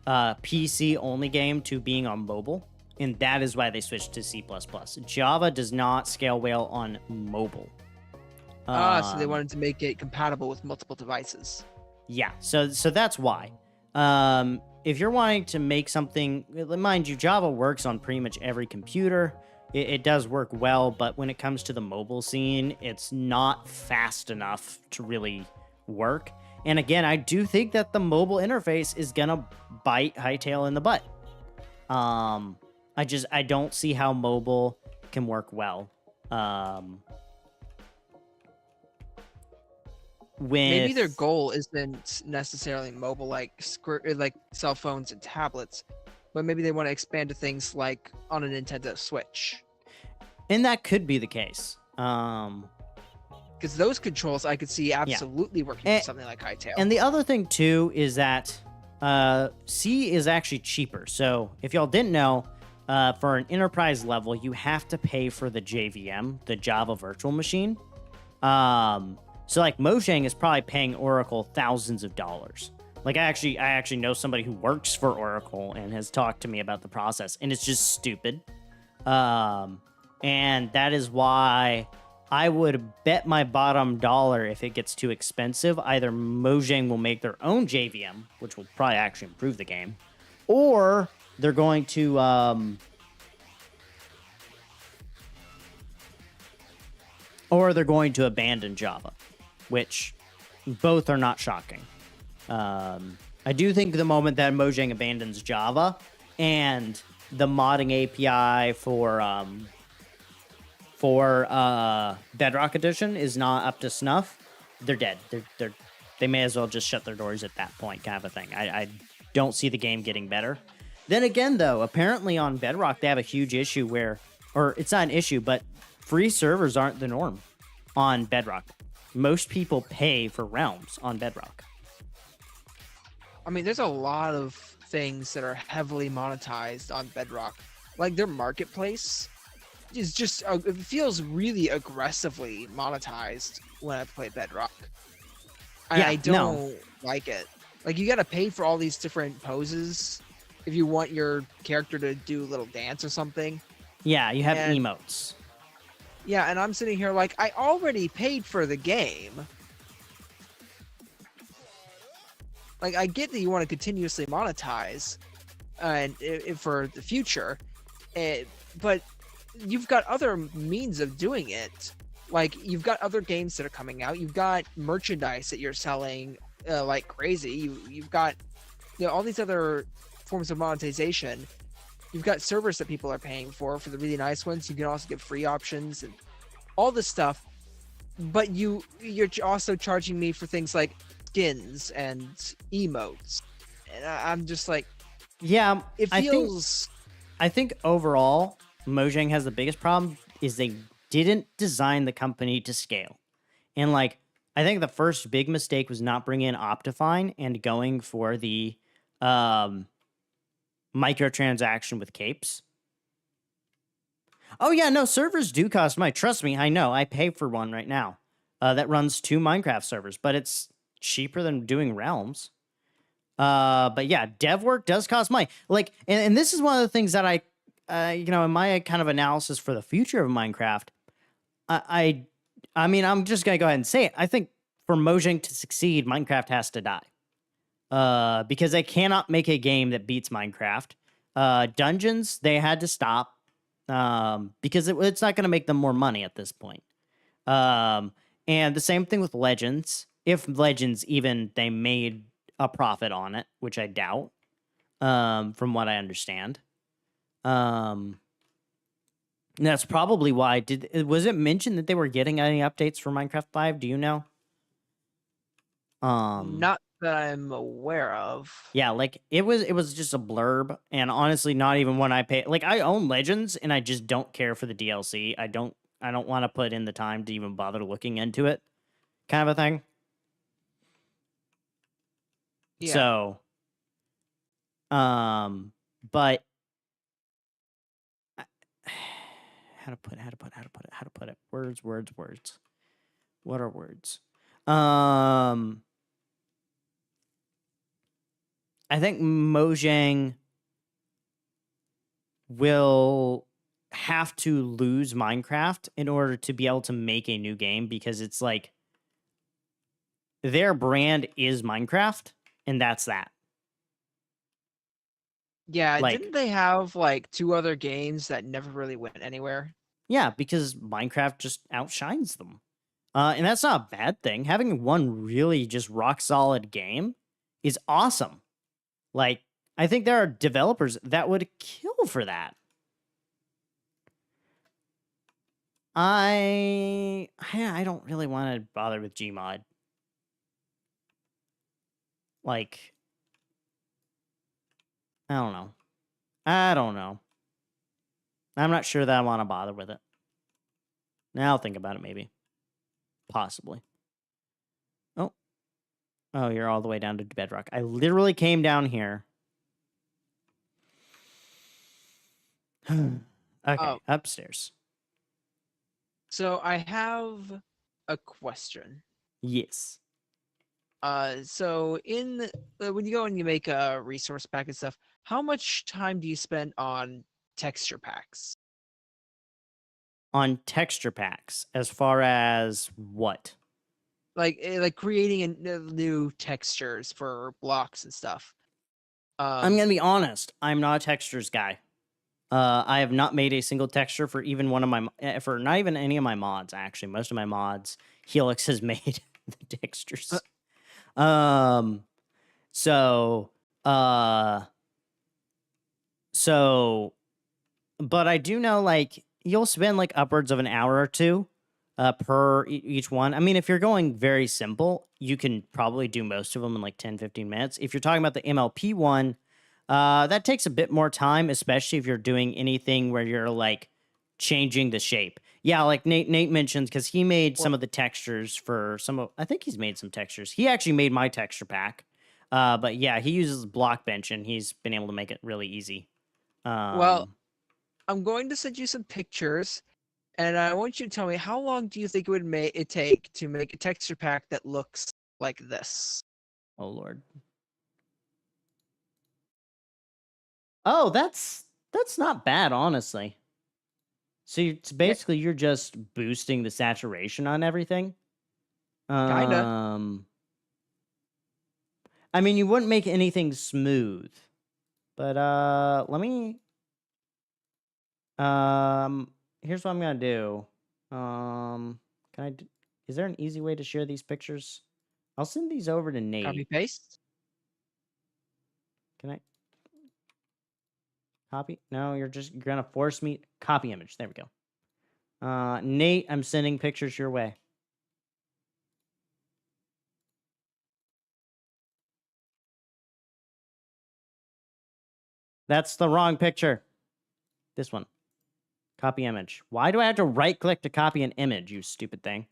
PC only game to being on mobile, and that is why they switched to C++. Java does not scale well on mobile. So they wanted to make it compatible with multiple devices. Yeah, so that's why. If you're wanting to make something, mind you, Java works on pretty much every computer. It does work well, but when it comes to the mobile scene, it's not fast enough to really work. And again, I do think that the mobile interface is gonna bite Hytale in the butt. I don't see how mobile can work well. Maybe their goal isn't necessarily mobile, like cell phones and tablets, but maybe they want to expand to things like on a Nintendo Switch. And that could be the case. Because those controls I could see absolutely working for something like Hytale. And the other thing too is that C is actually cheaper. So if y'all didn't know, for an enterprise level, you have to pay for the JVM, the Java Virtual Machine. So like Mojang is probably paying Oracle thousands of dollars. Like I actually know somebody who works for Oracle and has talked to me about the process, and it's just stupid. And that is why I would bet my bottom dollar, if it gets too expensive, either Mojang will make their own JVM, which will probably actually improve the game, or they're going to abandon Java, which both are not shocking. I do think the moment that Mojang abandons Java and the modding API for Bedrock Edition is not up to snuff, they're dead. They may as well just shut their doors at that point, kind of a thing. I don't see the game getting better. Then again, though, apparently on Bedrock they have a huge issue where, or it's not an issue, but free servers aren't the norm on Bedrock. Most people pay for realms on Bedrock. I mean, there's a lot of things that are heavily monetized on Bedrock. Like their marketplace is just it feels really aggressively monetized when I play Bedrock. Yeah, I no. don't like it. Like, you gotta pay for all these different poses if you want your character to do a little dance or something. Yeah, you have And emotes. yeah, and I'm sitting here like, I already paid for the game. Like, I get that you want to continuously monetize, and for the future, but you've got other means of doing it. Like, you've got other games that are coming out. You've got merchandise that you're selling like crazy. You've got all these other forms of monetization. You've got servers that people are paying for the really nice ones. You can also get free options and all this stuff. But you're also charging me for things like skins and emotes, and I'm just like, Yeah, it feels. I think overall, Mojang has the biggest problem is they didn't design the company to scale. And like, I think the first big mistake was not bringing in Optifine and going for the microtransaction with capes. Oh yeah, no, servers do cost money. Trust me, I know. I pay for one right now that runs 2 Minecraft servers, but it's cheaper than doing Realms. But yeah, dev work does cost money. Like, and this is one of the things that in my kind of analysis for the future of Minecraft, I mean, I'm just gonna go ahead and say it. I think for Mojang to succeed, Minecraft has to die. Because they cannot make a game that beats Minecraft. Dungeons, they had to stop. Because it's not gonna make them more money at this point. And the same thing with Legends. If Legends even they made a profit on it, which I doubt, from what I understand. And that's probably why. Was it mentioned that they were getting any updates for Minecraft 5? Do you know? Not that I'm aware of. Yeah, like it was just a blurb, and honestly, not even when I pay. Like, I own Legends, and I just don't care for the DLC. I don't want to put in the time to even bother looking into it, kind of a thing. Yeah. So, but how to put it? Words. What are words? I think Mojang will have to lose Minecraft in order to be able to make a new game, because it's like their brand is Minecraft, and that's that. Yeah, Like, didn't they have like 2 other games that never really went anywhere? yeah, because Minecraft just outshines them. And that's not a bad thing. Having one really just rock solid game is awesome. Like, I think there are developers that would kill for that. I don't really want to bother with Gmod. Like, I don't know. I'm not sure that I want to bother with it. Now I'll think about it, maybe. Possibly. Oh, you're all the way down to Bedrock. I literally came down here. Okay, upstairs. So I have a question. Yes. So when you go and you make a resource pack and stuff, how much time do you spend on texture packs? On texture packs, as far as what? Like creating new textures for blocks and stuff. I'm gonna be honest. I'm not a textures guy. I have not made a single texture for even one of my for not even any of my mods. Actually, most of my mods, Helix has made the textures. So, but I do know, like, you'll spend like upwards of an hour or two per each one. I mean, if you're going very simple, you can probably do most of them in like 10, 15 minutes. If you're talking about the MLP one, that takes a bit more time, especially if you're doing anything where you're like changing the shape. Yeah, like Nate mentions, because he made some of the textures for I think he's made some textures. He actually made my texture pack. But yeah, he uses Blockbench, and he's been able to make it really easy. Well, I'm going to send you some pictures, and I want you to tell me how long do you think it would take to make a texture pack that looks like this? Oh Lord. Oh, that's not bad, honestly. So it's basically you're just boosting the saturation on everything. Kinda. I mean, you wouldn't make anything smooth, but let me. Here's what I'm gonna do. Can I? Is there an easy way to share these pictures? I'll send these over to Nate. Copy paste. Can I copy? No, you're gonna force me. Copy image. There we go. Nate, I'm sending pictures your way. That's the wrong picture. This one. Copy image. Why do I have to right click to copy an image, you stupid thing?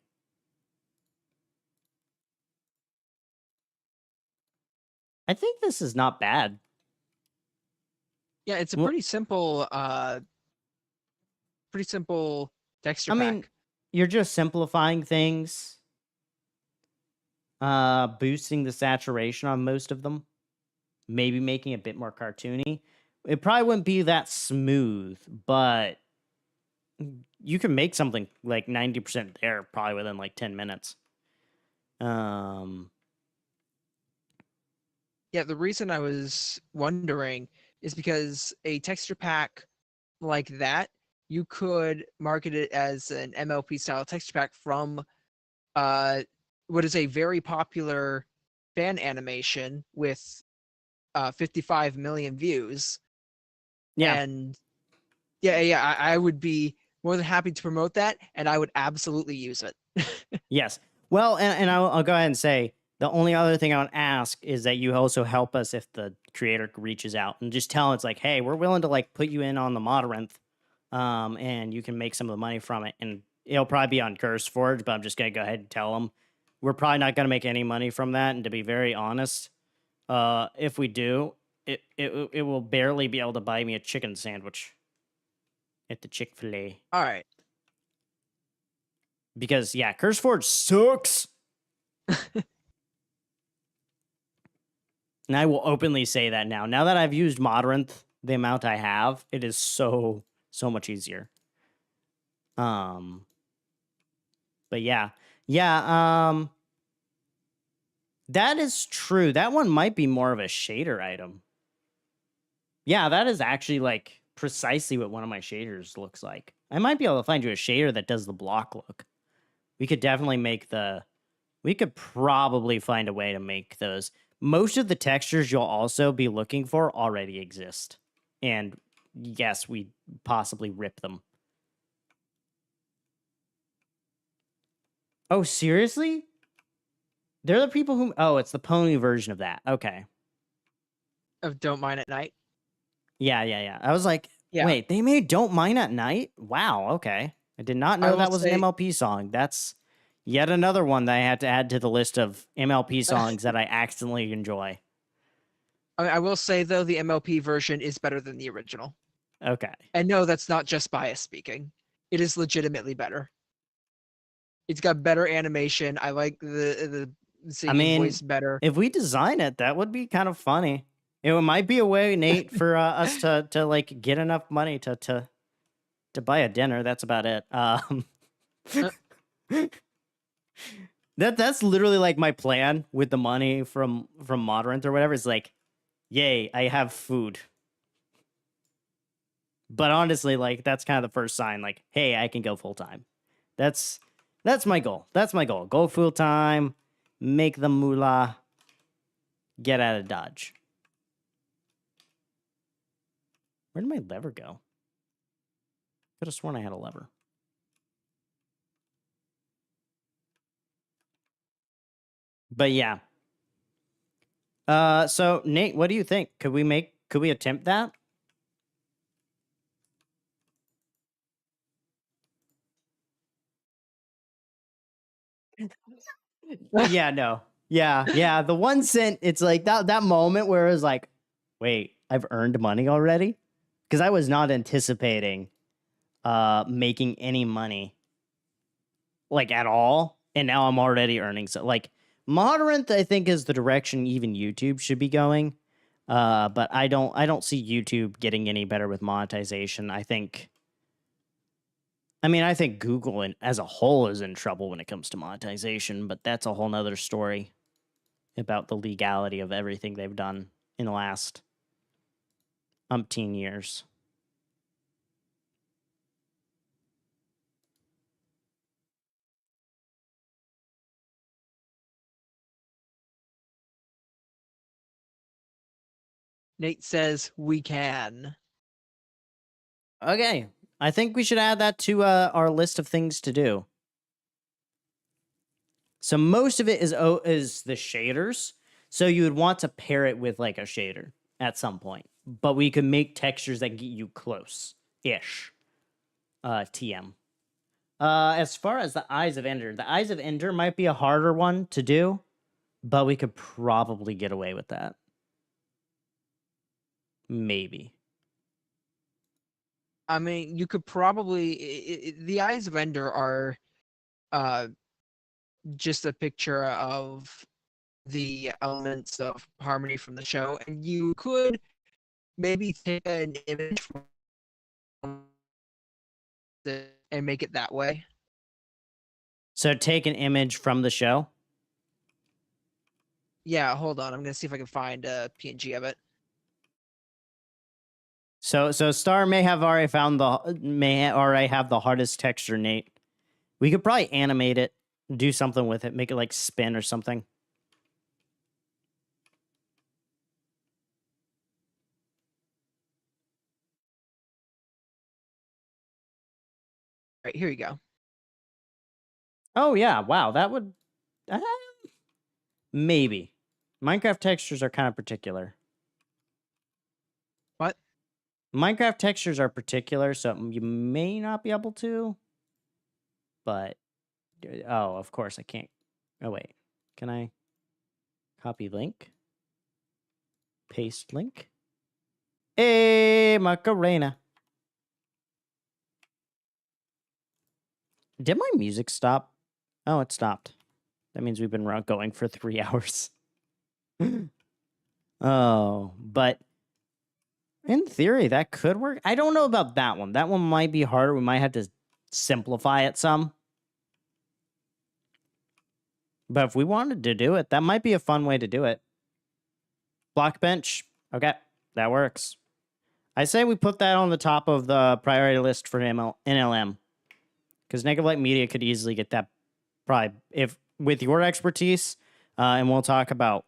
I think this is not bad. Yeah, it's a Well- pretty simple texture I pack. mean, you're just simplifying things. Boosting the saturation on most of them. Maybe making it a bit more cartoony. It probably wouldn't be that smooth, but you can make something like 90% there probably within like 10 minutes. Yeah, the reason I was wondering is because a texture pack like that, you could market it as an MLP style texture pack from what is a very popular fan animation with 55 million views. Yeah. And I would be more than happy to promote that, and I would absolutely use it. Yes. Well, and I'll go ahead and say the only other thing I would ask is that you also help us if the creator reaches out and just tell it's like, hey, we're willing to like put you in on the Modrinth, and you can make some of the money from it. And it'll probably be on CurseForge, but I'm just gonna go ahead and tell them we're probably not gonna make any money from that. And to be very honest, if we do, it will barely be able to buy me a chicken sandwich at the Chick-fil-A. All right. Because yeah, CurseForge sucks. And I will openly say that now. Now that I've used Modrinth the amount I have, it is so much easier. But yeah. Yeah, that is true. That one might be more of a shader item. Yeah, that is actually like precisely what one of my shaders looks like. I might be able to find you a shader that does the block look. We could definitely make we could probably find a way to make those. Most of the textures you'll also be looking for already exist. And yes, we possibly rip them. Oh, seriously? They're the people who... Oh, it's the pony version of that. Okay. Of Don't Mine at Night. Yeah. I was like, Yeah. wait, they made Don't Mine at Night? Wow, okay. I did not I know will that was say- an MLP song. That's yet another one that I had to add to the list of MLP songs that I accidentally enjoy. I will say though, the MLP version is better than the original. Okay. And no, that's not just bias speaking. It is legitimately better. It's got better animation. I like the singing voice better. If we design it, that would be kind of funny. It might be a way, Nate, for us to like get enough money to buy a dinner. That's about it. That's literally like my plan with the money from Modrinth or whatever. It's like, yay, I have food. But honestly, like that's kind of the first sign. Like, hey, I can go full time. That's my goal. That's my goal. Go full time, make the moolah, get out of Dodge. Where did my lever go? Could have sworn I had a lever. But yeah. So Nate, what do you think? Could we attempt that? Yeah, no. Yeah. The 1 cent, it's like that moment where it's like, wait, I've earned money already? because I was not anticipating making any money like at all, and now I'm already earning so like Modrinth I think is the direction even YouTube should be going. But I don't see YouTube getting any better with monetization. I think Google as a whole is in trouble when it comes to monetization, but that's a whole nother story about the legality of everything they've done in the last umpteen years. Nate says we can. Okay, I think we should add that to our list of things to do. So most of it is the shaders. So you would want to pair it with like a shader at some point, but we could make textures that get you close-ish. TM. As far as the Eyes of Ender might be a harder one to do, but we could probably get away with that. Maybe. I mean, you could probably the Eyes of Ender are just a picture of the elements of harmony from the show, and you could maybe take an image from and make it that way. So take an image from the show. Yeah, hold on. I'm gonna see if I can find a PNG of it. So Star may already have the hardest texture, Nate. We could probably animate it, do something with it, make it like spin or something. Right, here you go. Oh yeah, wow, that would maybe. Minecraft textures are kind of particular. What? Minecraft textures are particular, so you may not be able to. But oh, of course I can't. Oh wait, can I copy link? Paste link. Hey, Macarena. Did my music stop? Oh, it stopped. That means we've been going for 3 hours. Oh, but in theory, that could work. I don't know about that one. That one might be harder. We might have to simplify it some. But if we wanted to do it, that might be a fun way to do it. Block bench. Okay, that works. I say we put that on the top of the priority list for NLM. Because Negative Light Media could easily get that, probably, if with your expertise, and we'll talk about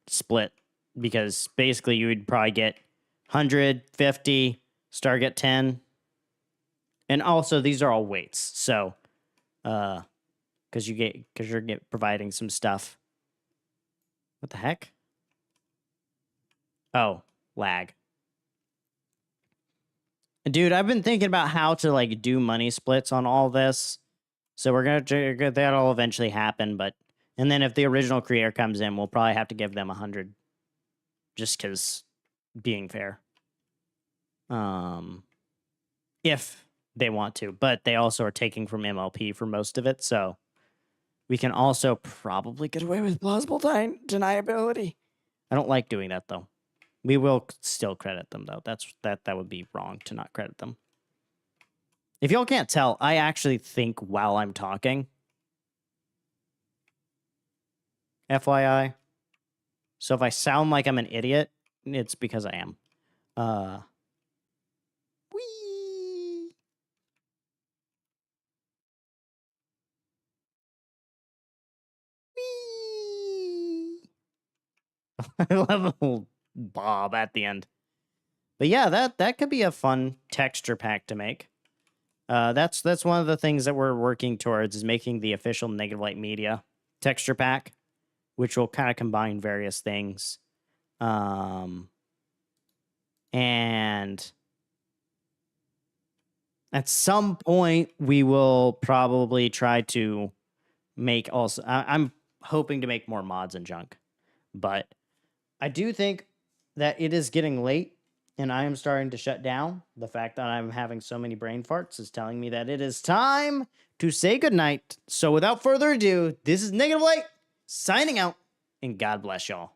split, because basically you would probably get 150, Star get 10. And also, these are all weights, so, because you're providing some stuff. What the heck? Oh, lag. Dude, I've been thinking about how to like do money splits on all this. So that'll eventually happen, and then if the original creator comes in, we'll probably have to give them 100 just because being fair. If they want to, but they also are taking from MLP for most of it, so we can also probably get away with plausible deniability. I don't like doing that though. We will still credit them though. That would be wrong to not credit them. If y'all can't tell, I actually think while I'm talking. FYI. So if I sound like I'm an idiot, it's because I am. Whee! Whee! I love a little bob at the end. But yeah, that could be a fun texture pack to make. That's one of the things that we're working towards, is making the official Negative Light Media texture pack, which will kind of combine various things. And at some point, we will probably try to make also. I'm hoping to make more mods and junk, but I do think that it is getting late. and I am starting to shut down. The fact that I'm having so many brain farts is telling me that it is time to say goodnight. So without further ado, this is Negative Light signing out, and God bless y'all.